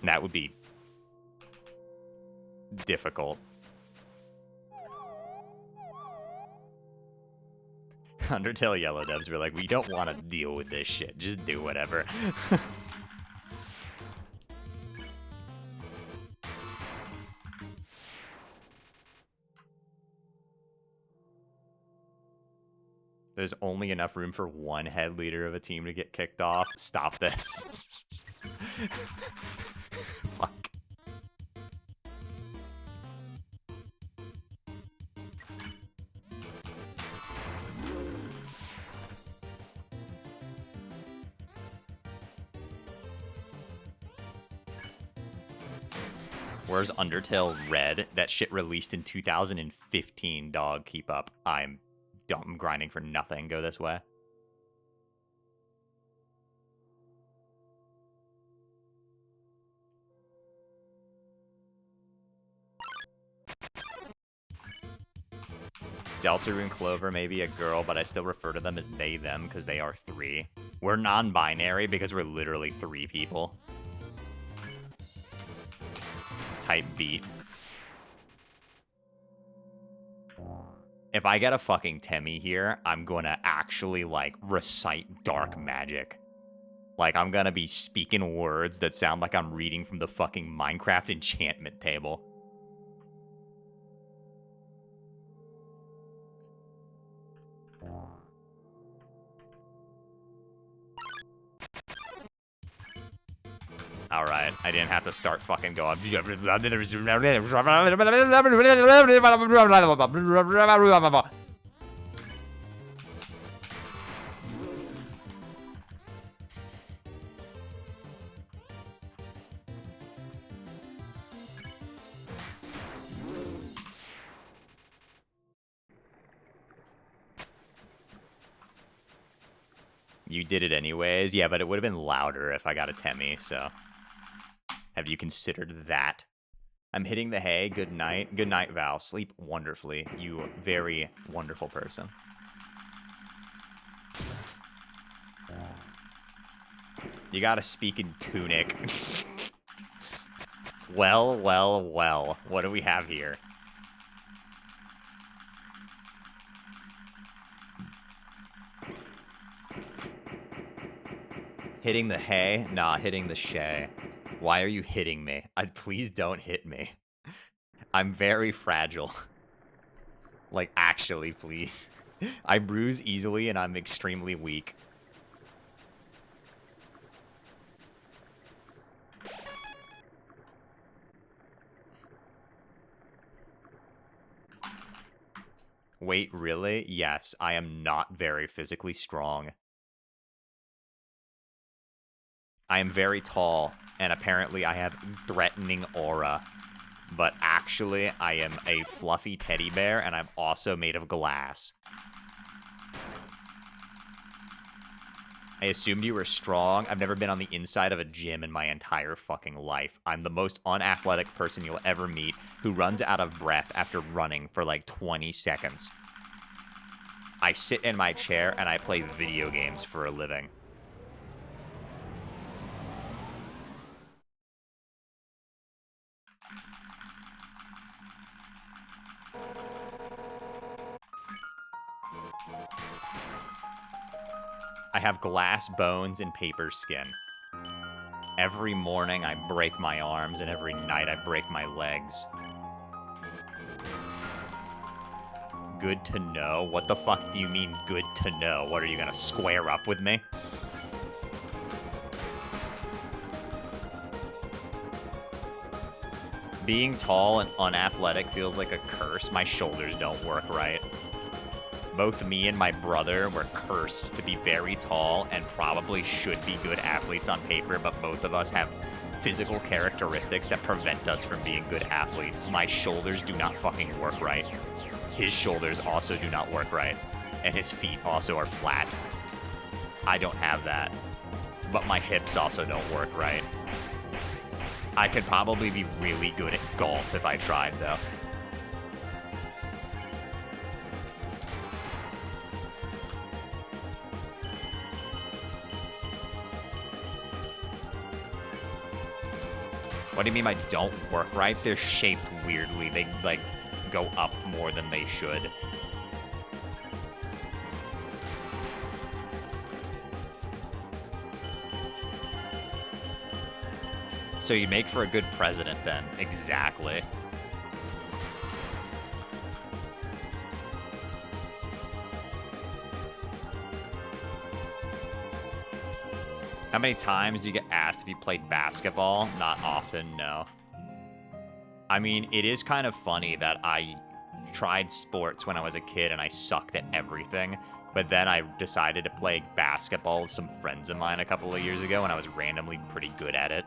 That would be difficult. Undertale Yellow devs were like, we don't want to deal with this shit. Just do whatever. There's only enough room for one head leader of a team to get kicked off. Stop this. Fuck. Where's Undertale Red? That shit released in 2015, dog. Keep up. I'm grinding for nothing. Go this way. Deltarune Clover may be a girl, but I still refer to them as they, them, because they are three. We're non-binary because we're literally three people. Type beat. If I get a fucking Temmie here, I'm gonna actually, like, recite dark magic. Like, I'm gonna be speaking words that sound like I'm reading from the fucking Minecraft enchantment table. Alright, I didn't have to start fucking going. You did it anyways. Yeah, but it would have been louder if I got a Temmie, so. Have you considered that? I'm hitting the hay. Good night. Good night, Val. Sleep wonderfully. You very wonderful person. You gotta speak in Tunic. Well, well, well. What do we have here? Hitting the hay? Nah, hitting the shay. Why are you hitting me? Please don't hit me. I'm very fragile. Like, actually, please. I bruise easily and I'm extremely weak. Wait, really? Yes, I am not very physically strong. I am very tall, and apparently I have threatening aura. But actually, I am a fluffy teddy bear, and I'm also made of glass. I assumed you were strong. I've never been on the inside of a gym in my entire fucking life. I'm the most unathletic person you'll ever meet who runs out of breath after running for like 20 seconds. I sit in my chair and I play video games for a living. I have glass bones and paper skin. Every morning I break my arms, and every night I break my legs. Good to know? What the fuck do you mean, good to know? What, are you gonna square up with me? Being tall and unathletic feels like a curse. My shoulders don't work right. Both me and my brother were cursed to be very tall and probably should be good athletes on paper, but both of us have physical characteristics that prevent us from being good athletes. My shoulders do not fucking work right. His shoulders also do not work right, and his feet also are flat. I don't have that, but my hips also don't work right. I could probably be really good at golf if I tried, though. What do you mean I don't work right? They're shaped weirdly. They, like, go up more than they should. So you make for a good president, then. Exactly. How many times do you get asked if you played basketball? Not often, no. I mean, it is kind of funny that I tried sports when I was a kid and I sucked at everything, but then I decided to play basketball with some friends of mine a couple of years ago and I was randomly pretty good at it.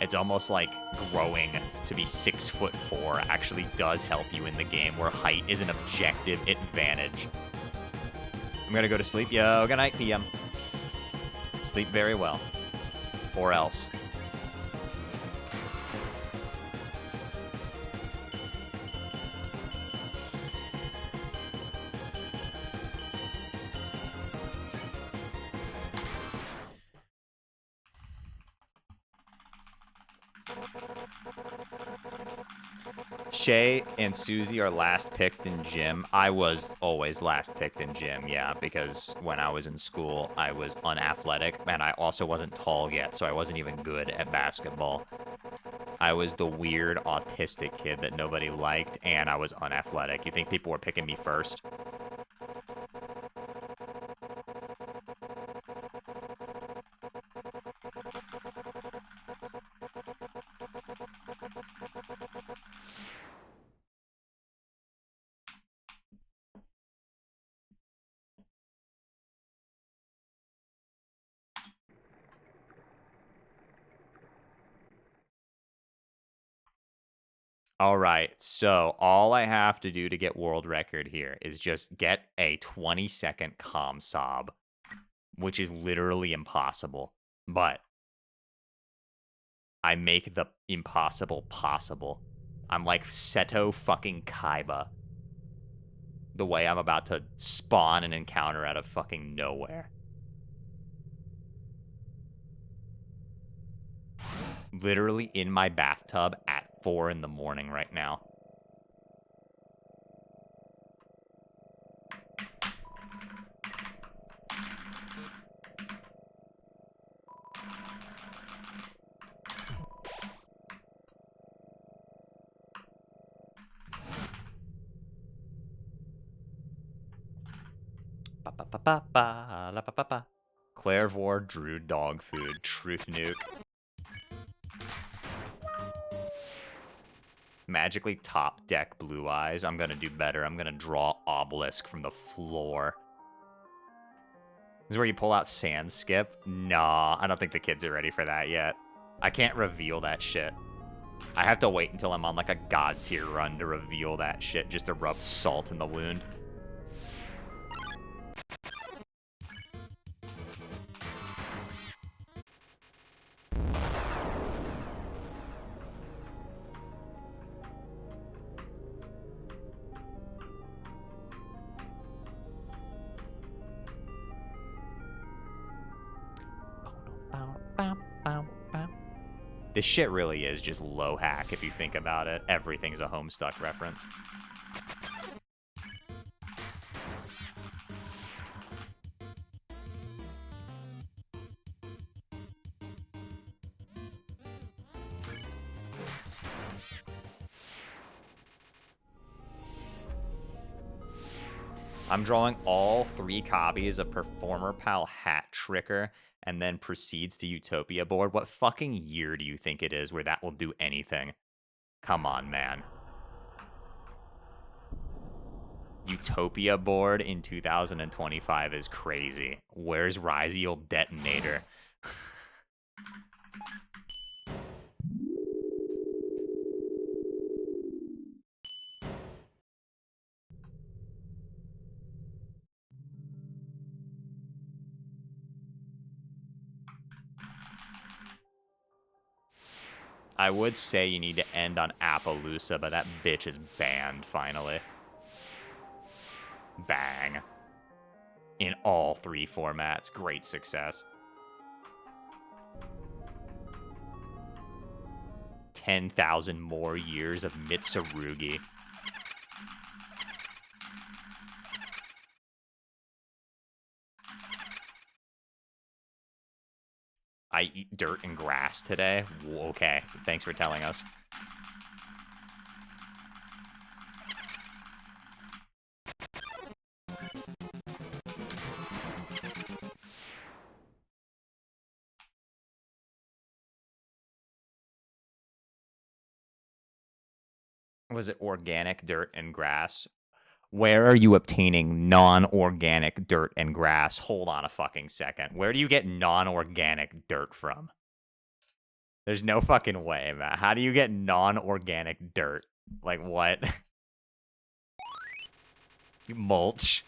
It's almost like growing to be 6'4" actually does help you in the game where height is an objective advantage. I'm gonna go to sleep. Yo, good night, PM. Sleep very well. Or else. Shay and Susie are last picked in gym. I was always last picked in gym, yeah, because when I was in school, I was unathletic, and I also wasn't tall yet, so I wasn't even good at basketball. I was the weird autistic kid that nobody liked, and I was unathletic. You think people were picking me first? All right, so all I have to do to get world record here is just get a 20-second calm sob. which is literally impossible. But I make the impossible possible. I'm like Seto fucking Kaiba. The way I'm about to spawn an encounter out of fucking nowhere. Literally in my bathtub at 4 in the morning right now. Clairvore drew dog food. Truth nuke. Magically top deck blue eyes. I'm gonna do better. I'm gonna draw obelisk from the floor. This is where you pull out sand skip. Nah, I don't think the kids are ready for that yet. I can't reveal that shit. I have to wait until I'm on like a god tier run to reveal that shit, just to rub salt in the wound. This shit really is just low hack if you think about it. Everything's a Homestuck reference. I'm drawing all 3 copies of Performer Pal Hat Tricker and then proceeds to Utopia board. What fucking year do you think it is where that will do anything? Come on, man. Utopia board in 2025 is crazy. Where's Ryziel Detonator? I would say you need to end on Appaloosa, but that bitch is banned finally. Bang. In all 3 formats. Great success. 10,000 more years of Mitsurugi. I eat dirt and grass today? Okay, thanks for telling us. Was it organic dirt and grass? Where are you obtaining non-organic dirt and grass? Hold on a fucking second. Where do you get non-organic dirt from? There's no fucking way, man. How do you get non-organic dirt? Like what? Mulch.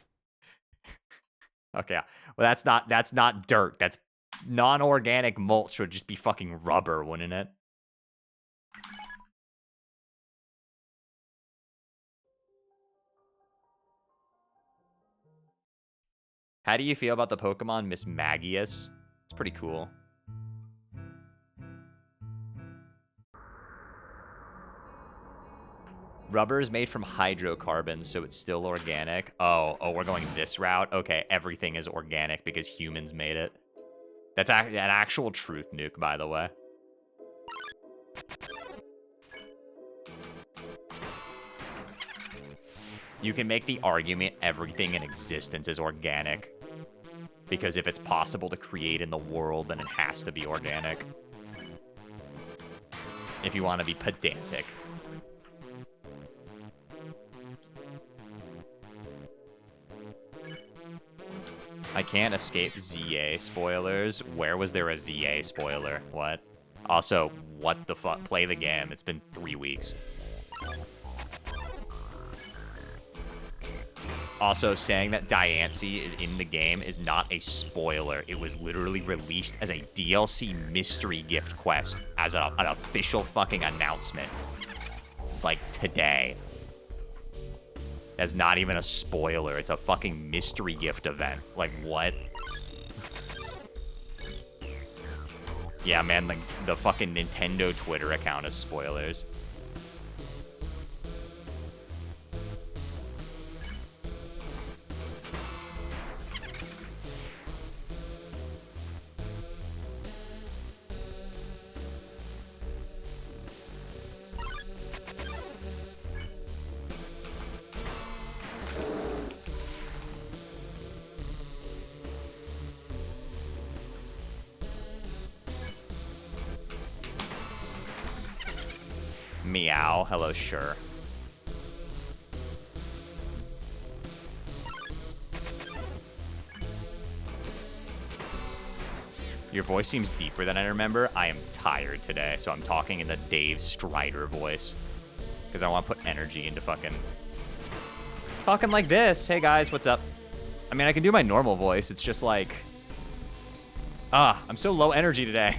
Okay. Well, that's not dirt. That's non-organic mulch would just be fucking rubber, wouldn't it? How do you feel about the Pokemon Miss Magius? It's pretty cool. Rubber is made from hydrocarbons, so it's still organic. Oh, we're going this route? Okay, everything is organic because humans made it. That's an actual truth nuke, by the way. You can make the argument everything in existence is organic. Because if it's possible to create in the world, then it has to be organic. If you want to be pedantic. I can't escape ZA spoilers. Where was there a ZA spoiler? What? Also, what the fuck? Play the game. It's been 3 weeks. Also, saying that Diancie is in the game is not a spoiler. It was literally released as a DLC mystery gift quest as an official fucking announcement. Like, today. That's not even a spoiler. It's a fucking mystery gift event. Like, what? Yeah, man, the fucking Nintendo Twitter account is spoilers. Meow. Hello, sure. Your voice seems deeper than I remember. I am tired today, so I'm talking in the Dave Strider voice. Because I want to put energy into fucking... talking like this. Hey, guys, what's up? I mean, I can do my normal voice. It's just like... I'm so low energy today.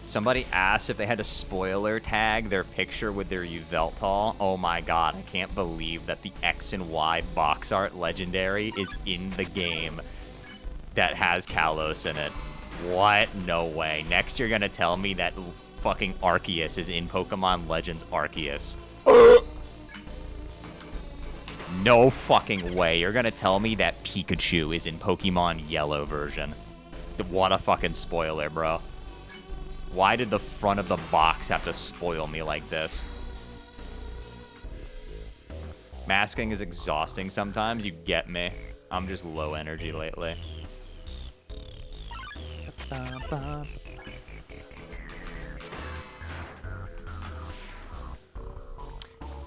Somebody asked if they had to spoiler tag their picture with their Yveltal. Oh my god, I can't believe that the X and Y box art legendary is in the game that has Kalos in it. What? No way. Next you're gonna tell me that fucking Arceus is in Pokemon Legends Arceus. No fucking way. You're gonna tell me that Pikachu is in Pokemon Yellow version. What a fucking spoiler, bro. Why did the front of the box have to spoil me like this? Masking is exhausting sometimes, you get me. I'm just low energy lately.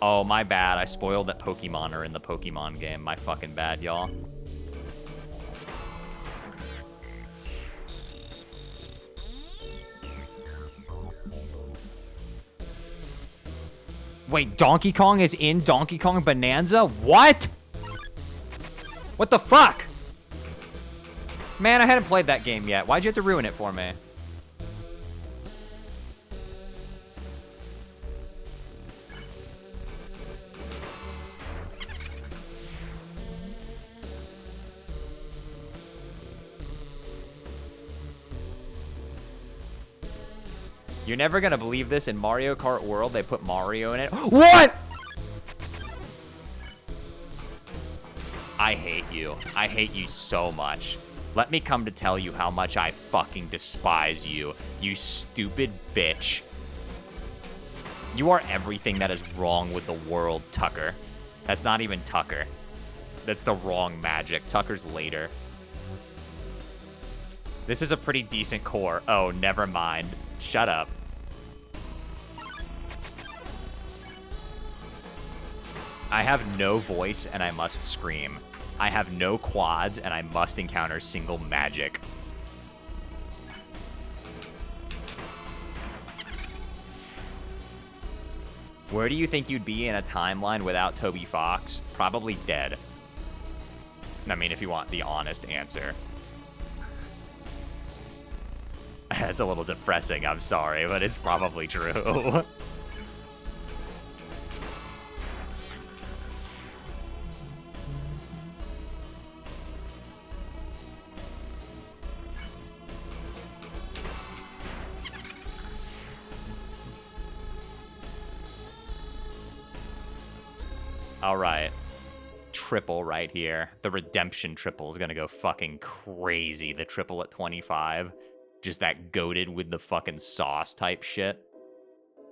Oh, my bad. I spoiled that Pokemon are in the Pokemon game. My fucking bad, y'all. Wait, Donkey Kong is in Donkey Kong Bonanza? What? What the fuck? Man, I hadn't played that game yet. Why'd you have to ruin it for me? You're never gonna believe this. In Mario Kart World, they put Mario in it. What? I hate you. I hate you so much. Let me come to tell you how much I fucking despise you, you stupid bitch. You are everything that is wrong with the world, Tucker. That's not even Tucker. That's the wrong magic. Tucker's later. This is a pretty decent core. Oh, never mind. Shut up. I have no voice and I must scream. I have no quads and I must encounter single magic. Where do you think you'd be in a timeline without Toby Fox? Probably dead. I mean, if you want the honest answer. That's a little depressing, I'm sorry, but it's probably true. All right. Triple right here. The redemption triple is going to go fucking crazy. The triple at 25. Just that goated with the fucking sauce type shit.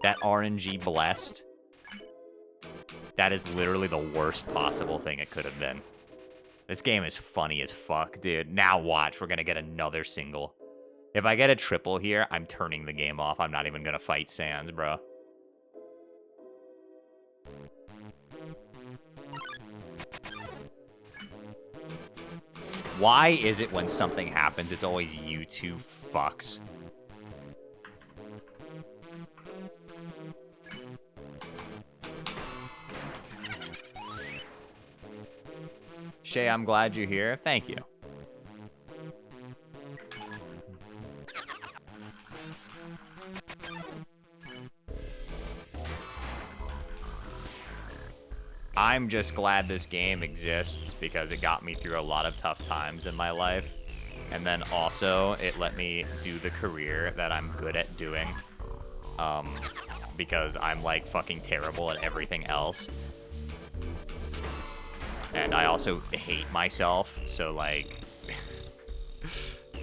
That RNG blessed. That is literally the worst possible thing it could have been. This game is funny as fuck, dude. Now watch. We're going to get another single. If I get a triple here, I'm turning the game off. I'm not even going to fight Sans, bro. Why is it when something happens, it's always you two fucks? Shay, I'm glad you're here. Thank you. I'm just glad this game exists because it got me through a lot of tough times in my life. And then also, it let me do the career that I'm good at doing. Because I'm, like, fucking terrible at everything else. And I also hate myself, so, like...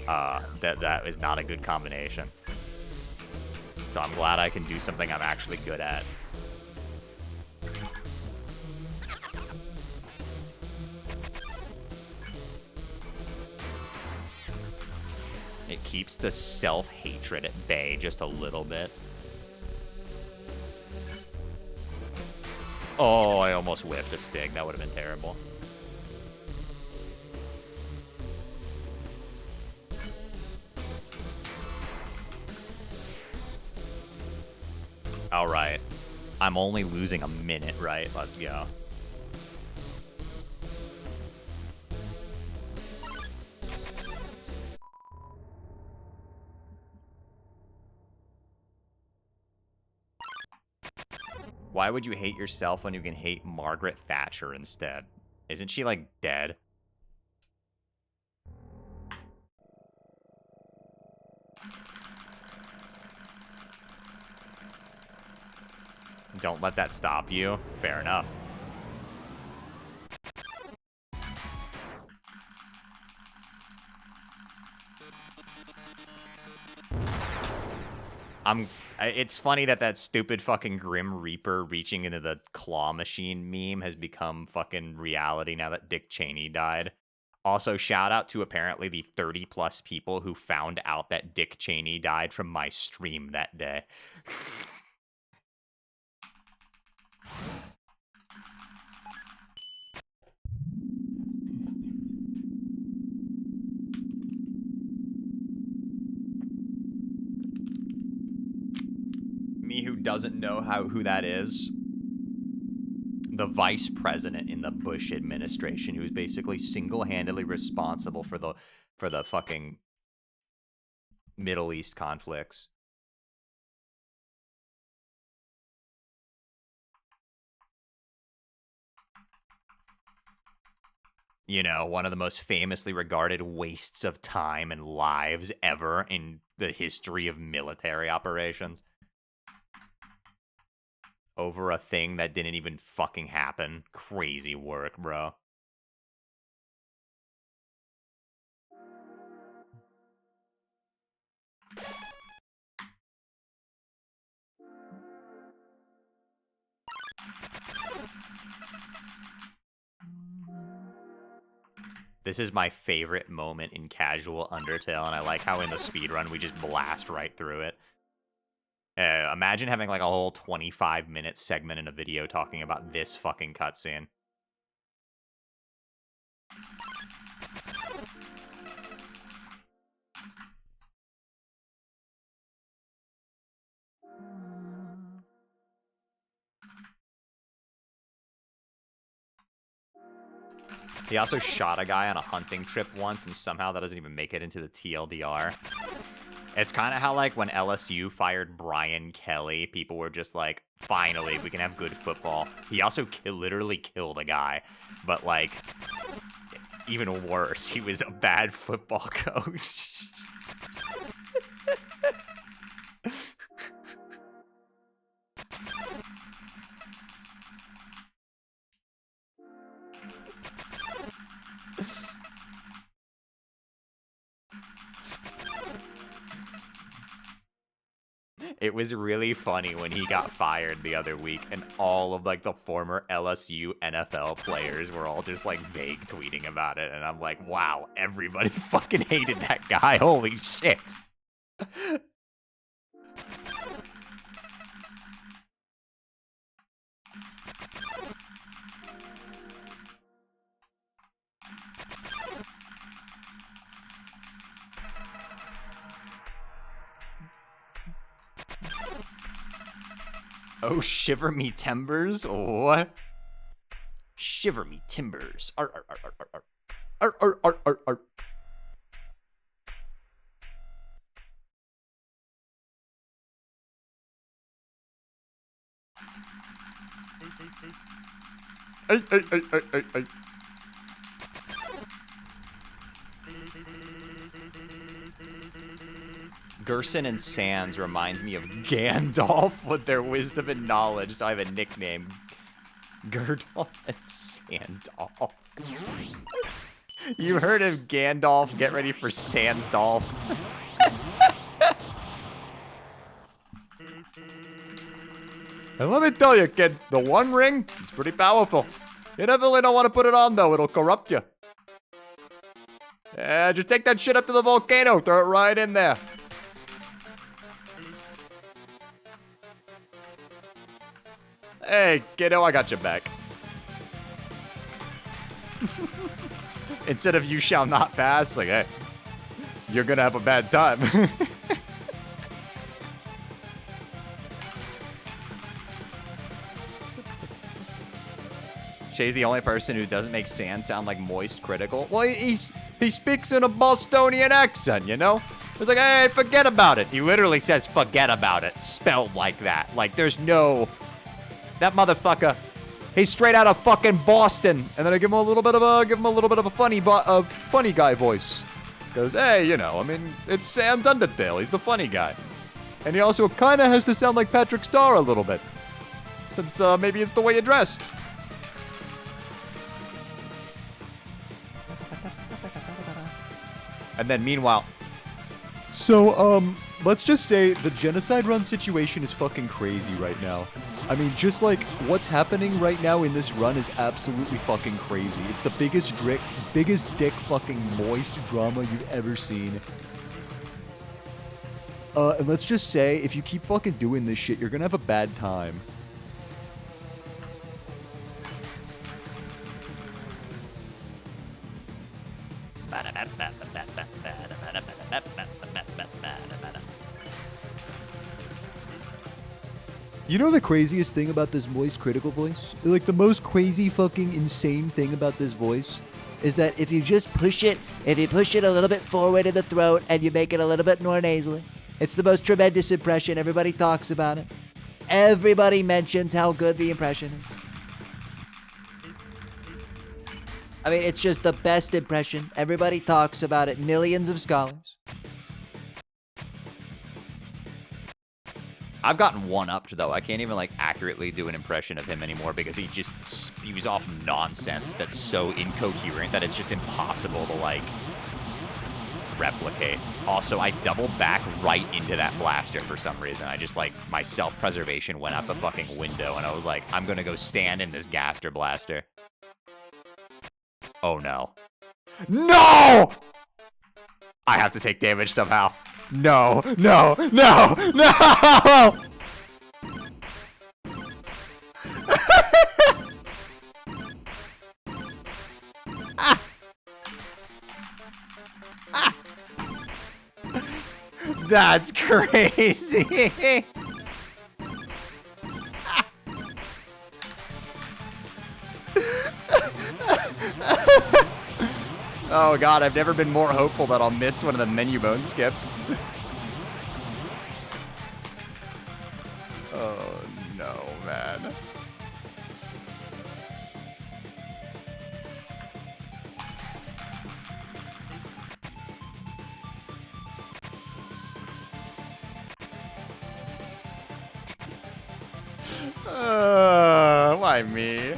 that is not a good combination. So I'm glad I can do something I'm actually good at. It keeps the self-hatred at bay just a little bit. Oh, I almost whiffed a stick. That would have been terrible. All right. I'm only losing a minute, right? Let's go. Why would you hate yourself when you can hate Margaret Thatcher instead? Isn't she, like, dead? Don't let that stop you. Fair enough. It's funny that that stupid fucking Grim Reaper reaching into the claw machine meme has become fucking reality now that Dick Cheney died. Also, shout out to apparently the 30 plus people who found out that Dick Cheney died from my stream that day. Me who doesn't know who that is. The vice president in the Bush administration who's basically single-handedly responsible for the fucking Middle East conflicts. You know, one of the most famously regarded wastes of time and lives ever in the history of military operations. Over a thing that didn't even fucking happen. Crazy work, bro. This is my favorite moment in casual Undertale, and I like how in the speedrun we just blast right through it. Imagine having like a whole 25-minute segment in a video talking about this fucking cutscene. He also shot a guy on a hunting trip once, and somehow that doesn't even make it into the TLDR. It's kind of how, like, when LSU fired Brian Kelly, people were just like, finally, we can have good football. He also literally killed a guy. But, like, even worse, he was a bad football coach. It was really funny when he got fired the other week, and all of, like, the former LSU NFL players were all just, like, vague tweeting about it, and I'm like, wow, everybody fucking hated that guy, holy shit. Oh, shiver me timbers. What? Shiver me timbers. Ar, ar, ar, ar, ar, ar. Ar, ar, ar, ar, ar. Ay, ay, ay, ay, ay, ay. Gerson and Sans reminds me of Gandalf with their wisdom and knowledge, so I have a nickname. Gerdolf and Sandolf. You heard of Gandalf? Get ready for Sansdolf. And let me tell you, kid, the One Ring, it's pretty powerful. You definitely don't want to put it on, though. It'll corrupt you. Yeah, just take that shit up to the volcano. Throw it right in there. Hey, kiddo, I got your back. Instead of you shall not pass, like, hey, you're gonna have a bad time. Shay's the only person who doesn't make Sand sound like moist critical. Well, he speaks in a Bostonian accent, you know? It's like, hey, forget about it. He literally says forget about it, spelled like that. Like, there's no... That motherfucker, he's straight out of fucking Boston. And then I give him a little bit of a funny guy voice. Goes, hey, you know, I mean, it's Sans Undertale. He's the funny guy. And he also kind of has to sound like Patrick Star a little bit. Since maybe it's the way you're dressed. And then meanwhile, so, let's just say the genocide run situation is fucking crazy right now. I mean, just like what's happening right now in this run is absolutely fucking crazy. It's the biggest dick fucking moist drama you've ever seen. And let's just say, if you keep fucking doing this shit, you're gonna have a bad time. You know the craziest thing about this moist critical voice? Like the most crazy fucking insane thing about this voice is that if you just push it, a little bit forward in the throat and you make it a little bit more nasally, it's the most tremendous impression. Everybody talks about it. Everybody mentions how good the impression is. I mean, it's just the best impression. Everybody talks about it. Millions of scholars. I've gotten one-upped, though. I can't even, like, accurately do an impression of him anymore because he just spews off nonsense that's so incoherent that it's just impossible to, like, replicate. Also, I doubled back right into that blaster for some reason. I just, like, my self-preservation went out the fucking window, and I was like, I'm gonna go stand in this gaster blaster. Oh, no. No! I have to take damage somehow. No, no, no, no! Ah. Ah. That's crazy. Oh god, I've never been more hopeful that I'll miss one of the menu bone skips. Oh no, man. Why me?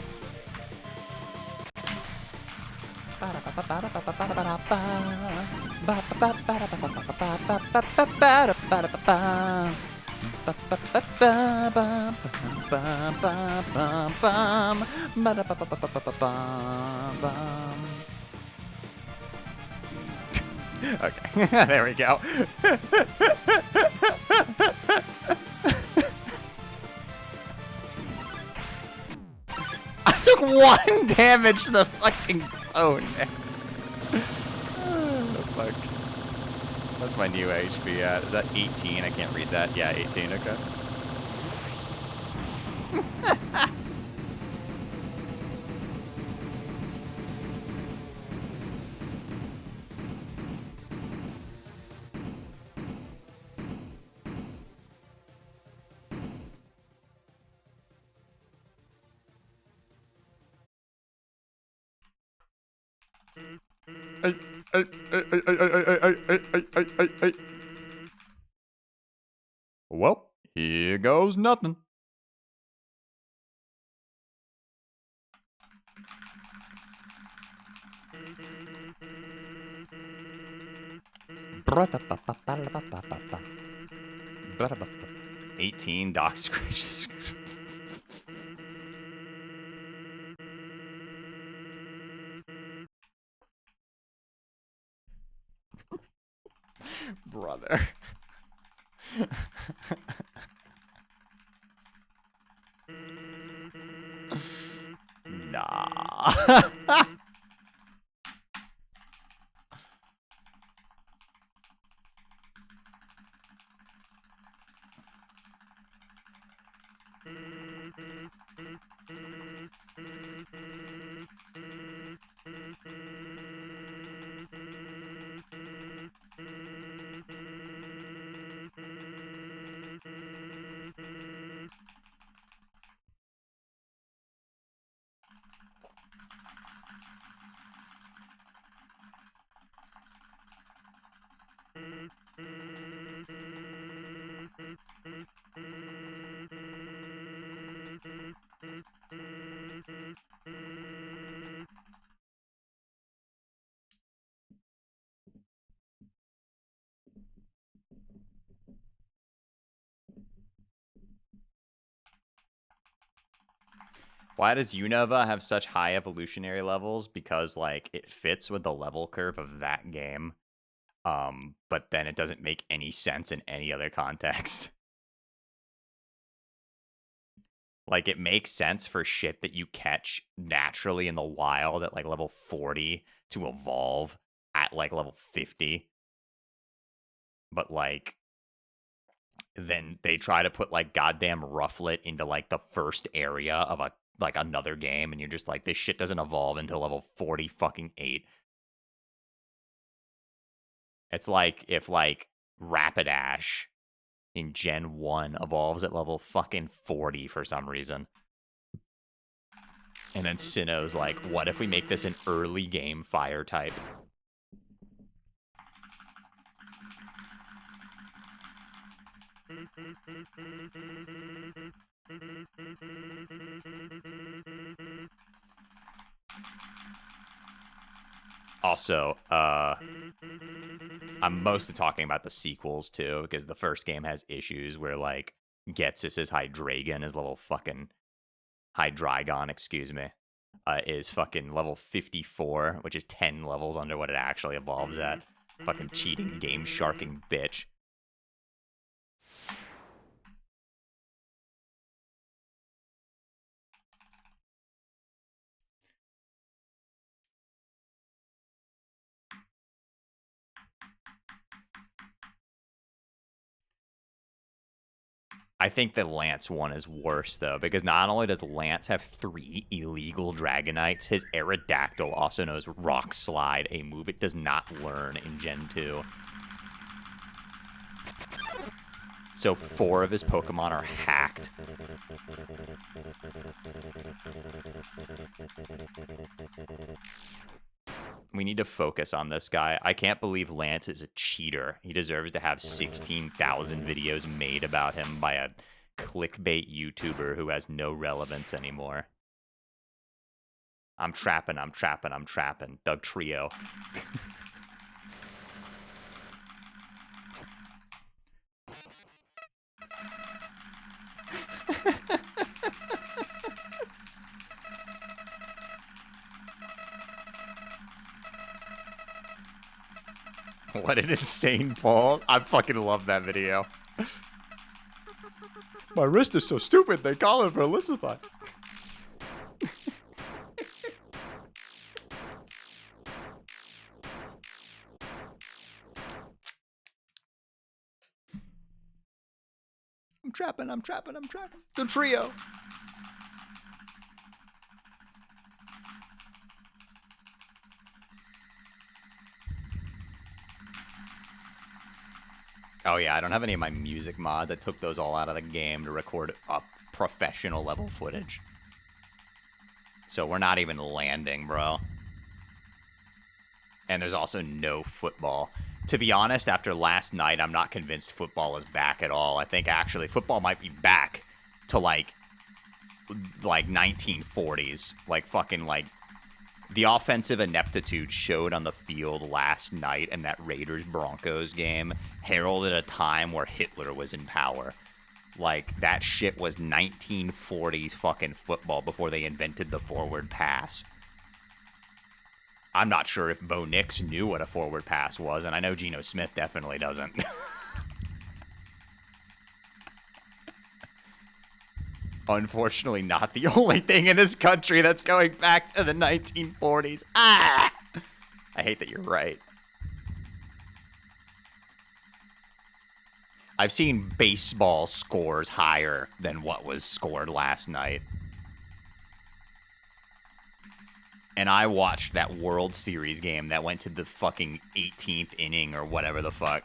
Okay, there we go. I took 1 damage to the fucking phone. Oh, fuck. That's my new HP at. Is that 18? I can't read that. Yeah, 18, okay. Well, here goes nothing. Ba-da-ba-ba-ba-ba-ba-ba. 18 doc scratches. Brother. Nah. Why does Unova have such high evolutionary levels? Because, like, it fits with the level curve of that game. But then it doesn't make any sense in any other context. Like, it makes sense for shit that you catch naturally in the wild at, like, level 40 to evolve at, like, level 50. But, like, then they try to put, like, goddamn Rufflet into, like, the first area of a like another game, and you're just like, this shit doesn't evolve until level 40 fucking 8. It's like if like Rapidash in Gen 1 evolves at level fucking 40 for some reason. And then Sinnoh's like, what if we make this an early game fire type? Also, I'm mostly talking about the sequels too, because the first game has issues where like Ghetsis' Hydreigon is level fucking Hydreigon, excuse me, is fucking level 54, which is 10 levels under what it actually evolves at. Fucking cheating, game sharking bitch. I think the Lance one is worse, though, because not only does Lance have 3 illegal Dragonites, his Aerodactyl also knows Rock Slide, a move it does not learn in Gen 2. So 4 of his Pokemon are hacked. We need to focus on this guy. I can't believe Lance is a cheater. He deserves to have 16,000 videos made about him by a clickbait YouTuber who has no relevance anymore. I'm trapping. Doug Trio. What an insane pull. I fucking love that video. My wrist is so stupid, they call it for Elicify. I'm trapping. The trio. Oh yeah, I don't have any of my music mods. I took those all out of the game to record up professional level footage. So we're not even landing, bro. And there's also no football. To be honest, after last night, I'm not convinced football is back at all. I think actually football might be back to like 1940s, like fucking like the offensive ineptitude showed on the field last night in that Raiders-Broncos game heralded a time where Hitler was in power. Like, that shit was 1940s fucking football before they invented the forward pass. I'm not sure if Bo Nix knew what a forward pass was, and I know Geno Smith definitely doesn't. Unfortunately, not the only thing in this country that's going back to the 1940s. Ah! I hate that you're right. I've seen baseball scores higher than what was scored last night. And I watched that World Series game that went to the fucking 18th inning or whatever the fuck.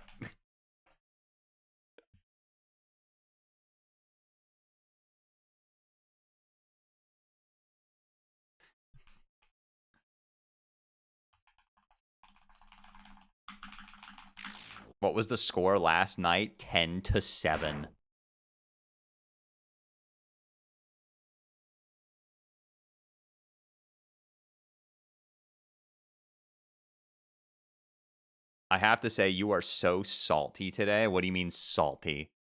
What was the score last night? 10-7. I have to say, you are so salty today. What do you mean salty?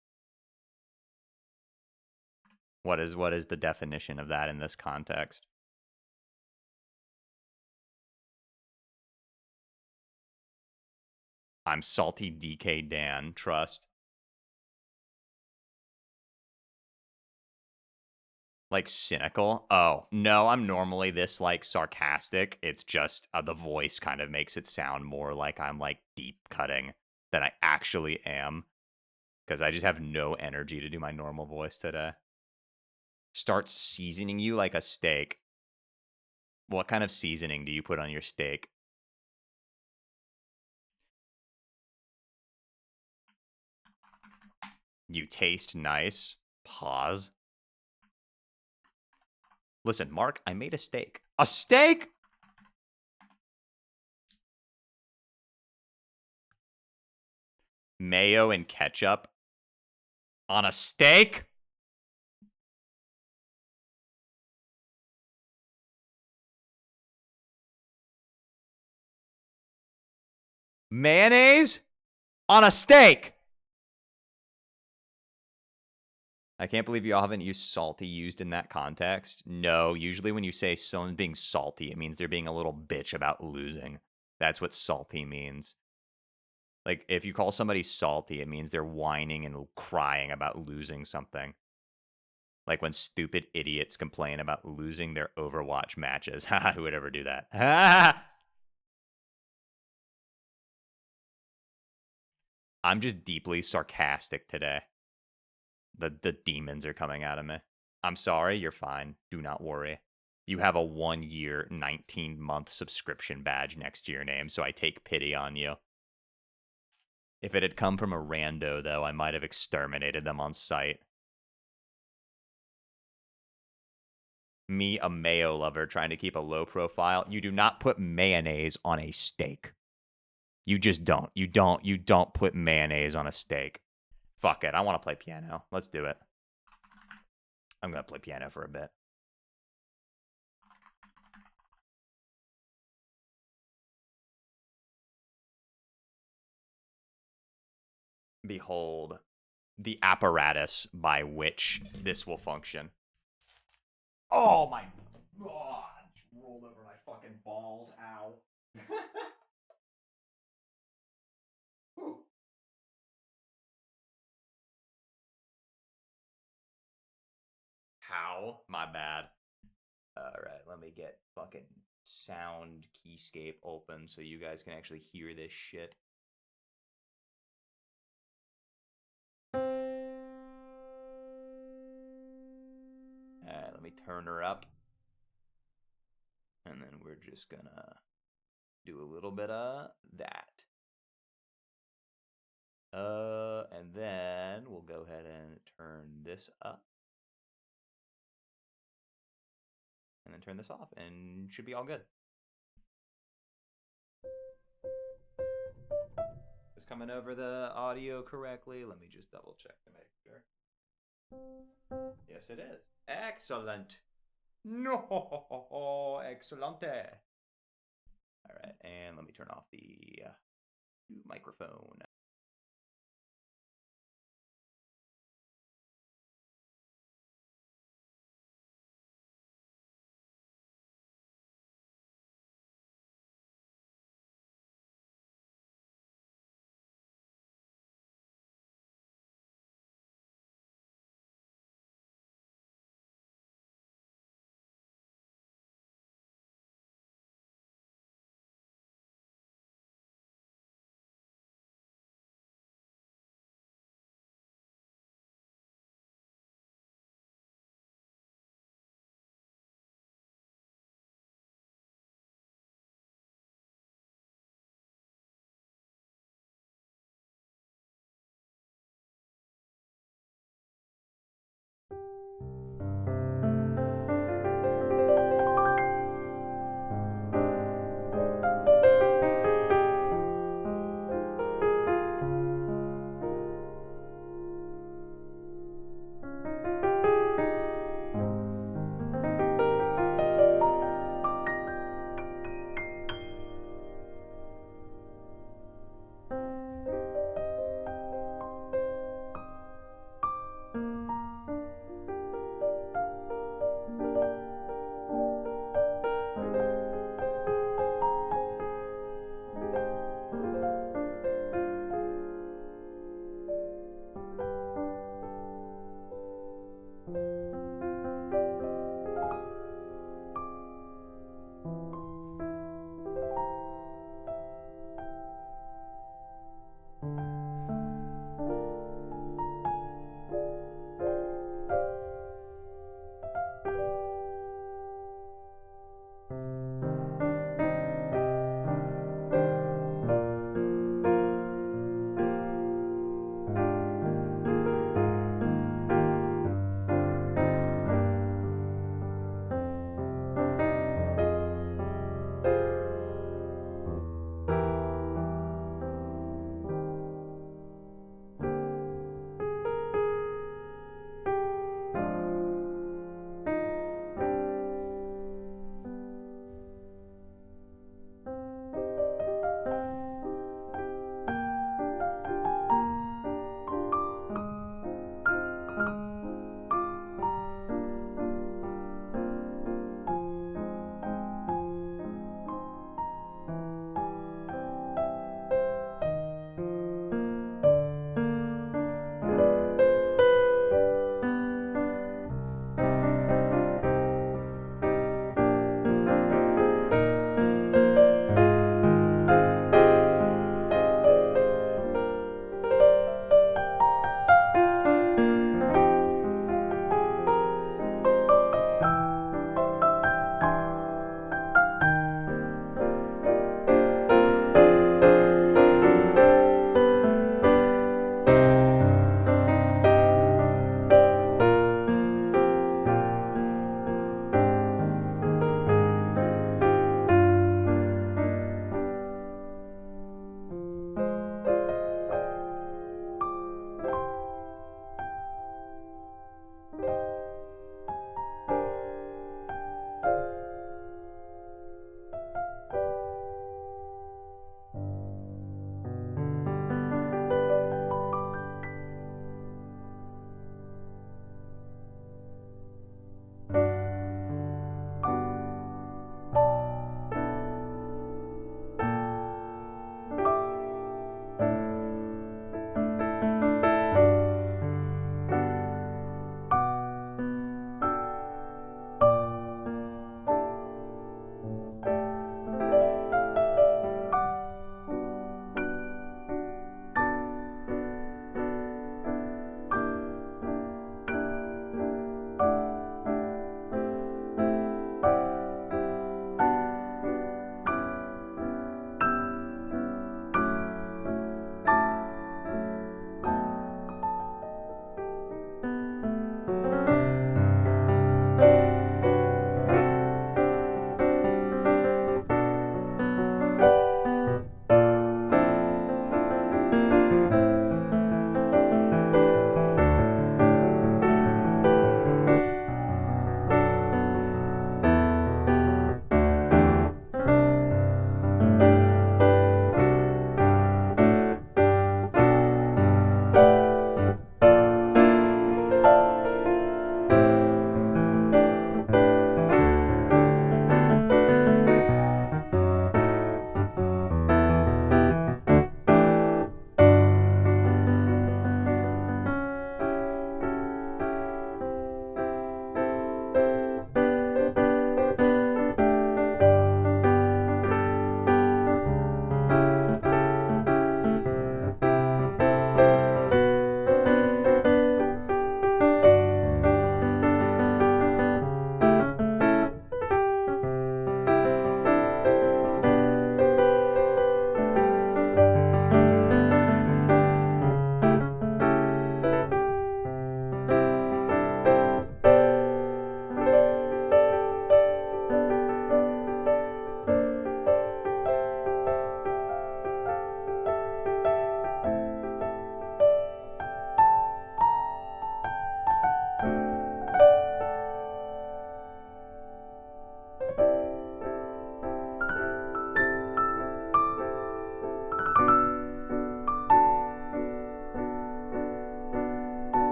What is the definition of that in this context? I'm salty DK Dan, trust. Like cynical? Oh, no, I'm normally this like sarcastic. It's just the voice kind of makes it sound more like I'm like deep cutting than I actually am. Because I just have no energy to do my normal voice today. Starts seasoning you like a steak. What kind of seasoning do you put on your steak? You taste nice. Pause. Listen, Mark, I made a steak. A steak? Mayo and ketchup on a steak? Mayonnaise on a steak? I can't believe you all haven't used salty used in that context. No, usually when you say someone's being salty, it means they're being a little bitch about losing. That's what salty means. Like, if you call somebody salty, it means they're whining and crying about losing something. Like when stupid idiots complain about losing their Overwatch matches. Haha, who would ever do that? I'm just deeply sarcastic today. The demons are coming out of me. I'm sorry, you're fine. Do not worry. You have a 1-year, 19-month subscription badge next to your name, so I take pity on you. If it had come from a rando, though, I might have exterminated them on sight. Me, a mayo lover, trying to keep a low profile. You do not put mayonnaise on a steak. You just don't. You don't put mayonnaise on a steak. Fuck it. I want to play piano. Let's do it. I'm going to play piano for a bit. Behold the apparatus by which this will function. Oh my god. I just rolled over my fucking balls. Ow. Whew. How? My bad. Alright, let me get fucking sound keyscape open so you guys can actually hear this shit. Alright, let me turn her up. And then we're just gonna do a little bit of that. And then we'll go ahead and turn this up. And then turn this off, and should be all good. Is coming over the audio correctly? Let me just double check to make sure. Yes, it is. Excellent. No, excellente. All right, and let me turn off the microphone.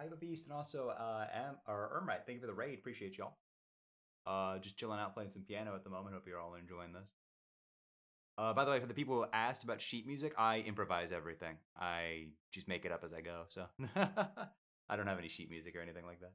Hypa Beast, and also Ermite. Thank you for the raid. Appreciate y'all. Just chilling out, playing some piano at the moment. Hope you're all enjoying this. By the way, for the people who asked about sheet music, I improvise everything. I just make it up as I go, so I don't have any sheet music or anything like that.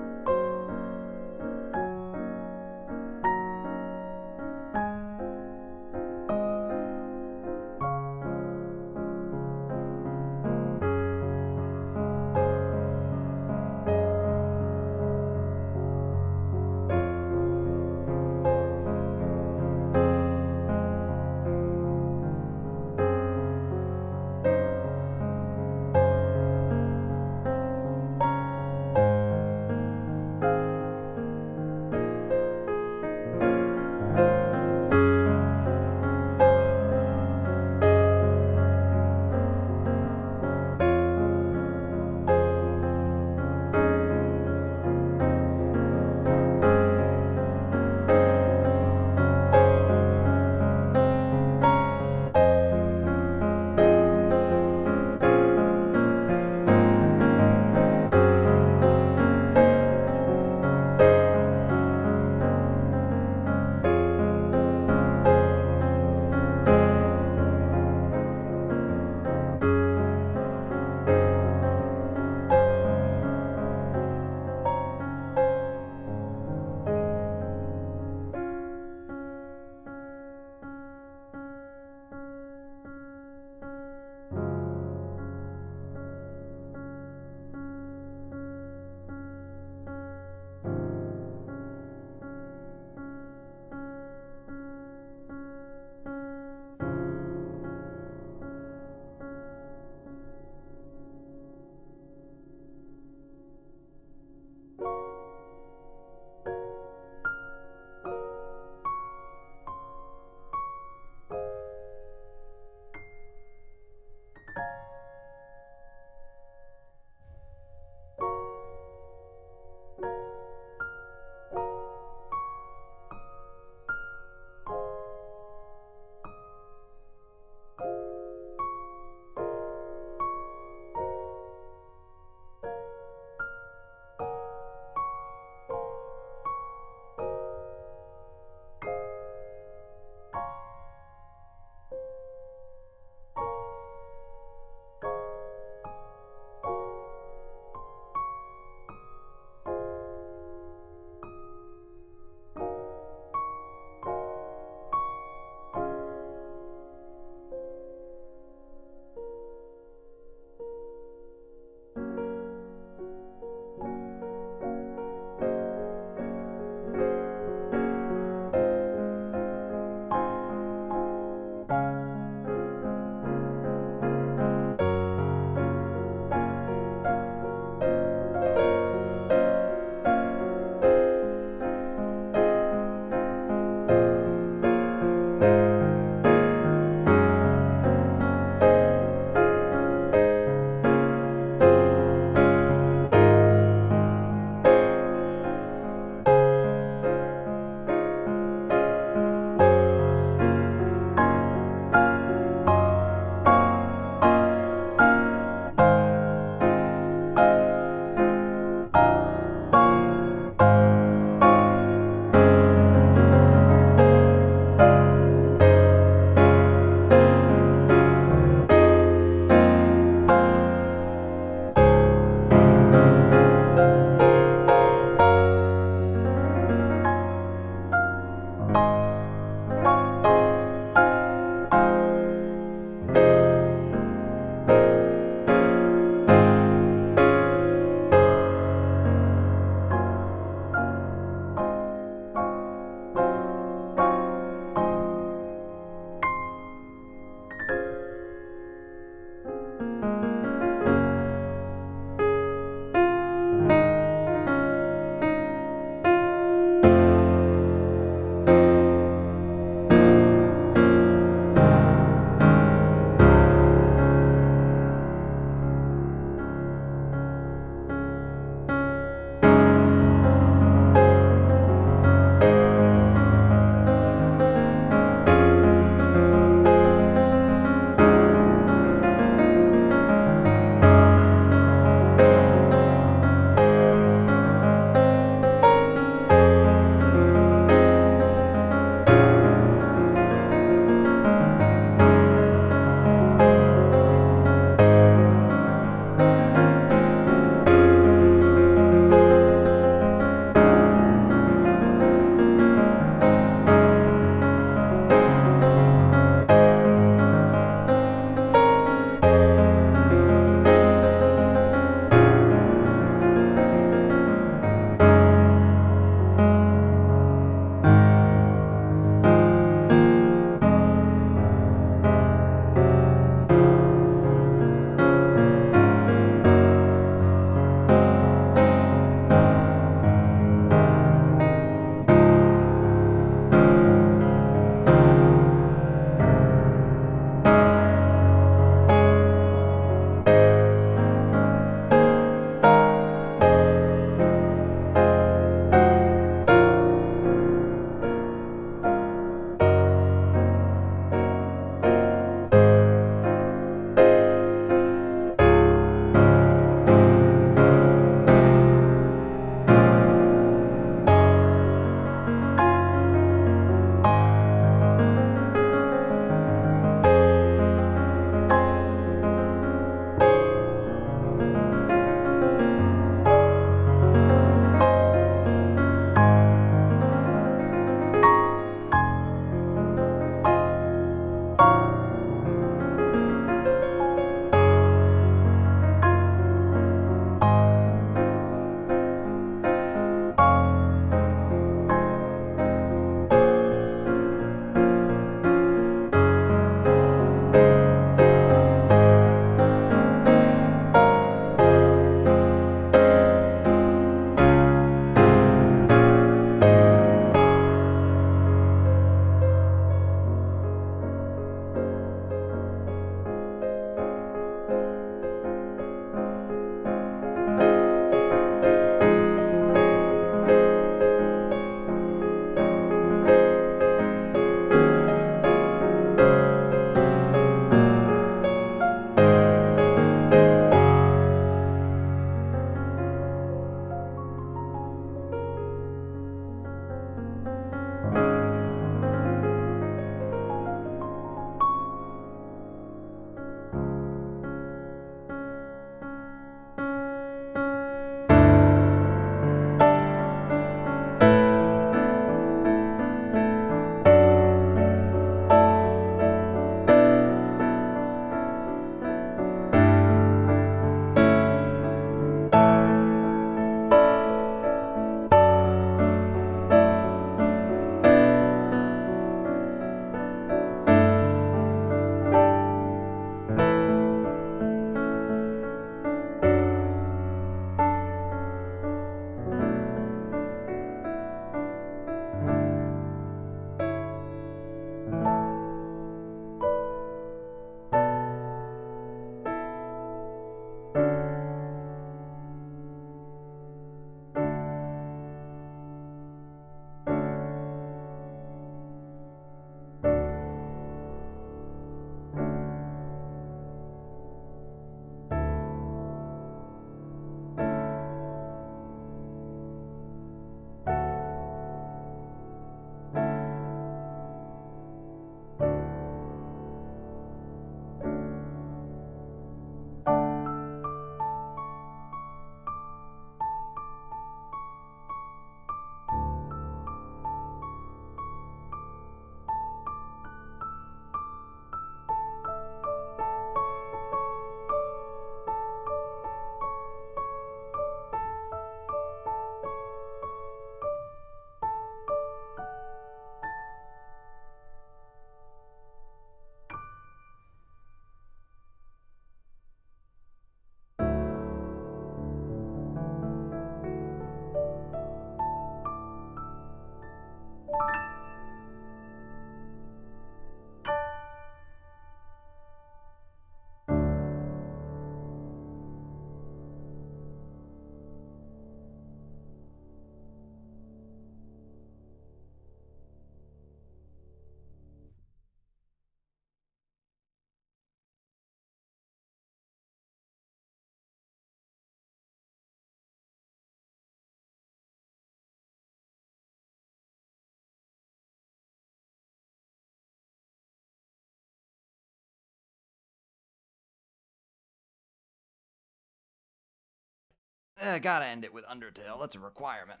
Gotta end it with Undertale. That's a requirement.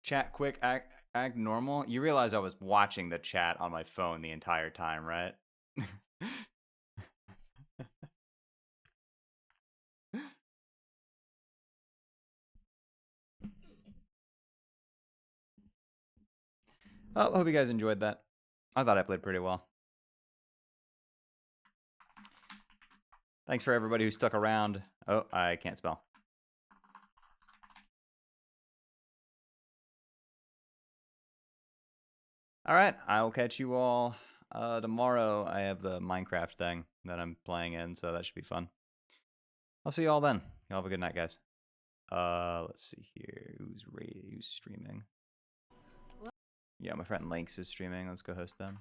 Chat quick, act normal. You realize I was watching the chat on my phone the entire time, right? Oh, hope you guys enjoyed that. I thought I played pretty well. Thanks for everybody who stuck around. Oh, I can't spell. All right, I will catch you all tomorrow. I have the Minecraft thing that I'm playing in, so that should be fun. I'll see you all then. Y'all have a good night, guys. Let's see here. Who's streaming? Yeah, my friend Lynx is streaming. Let's go host them.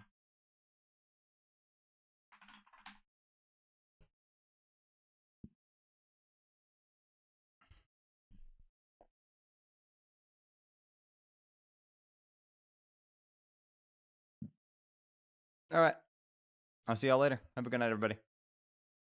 All right. I'll see y'all later. Have a good night, everybody.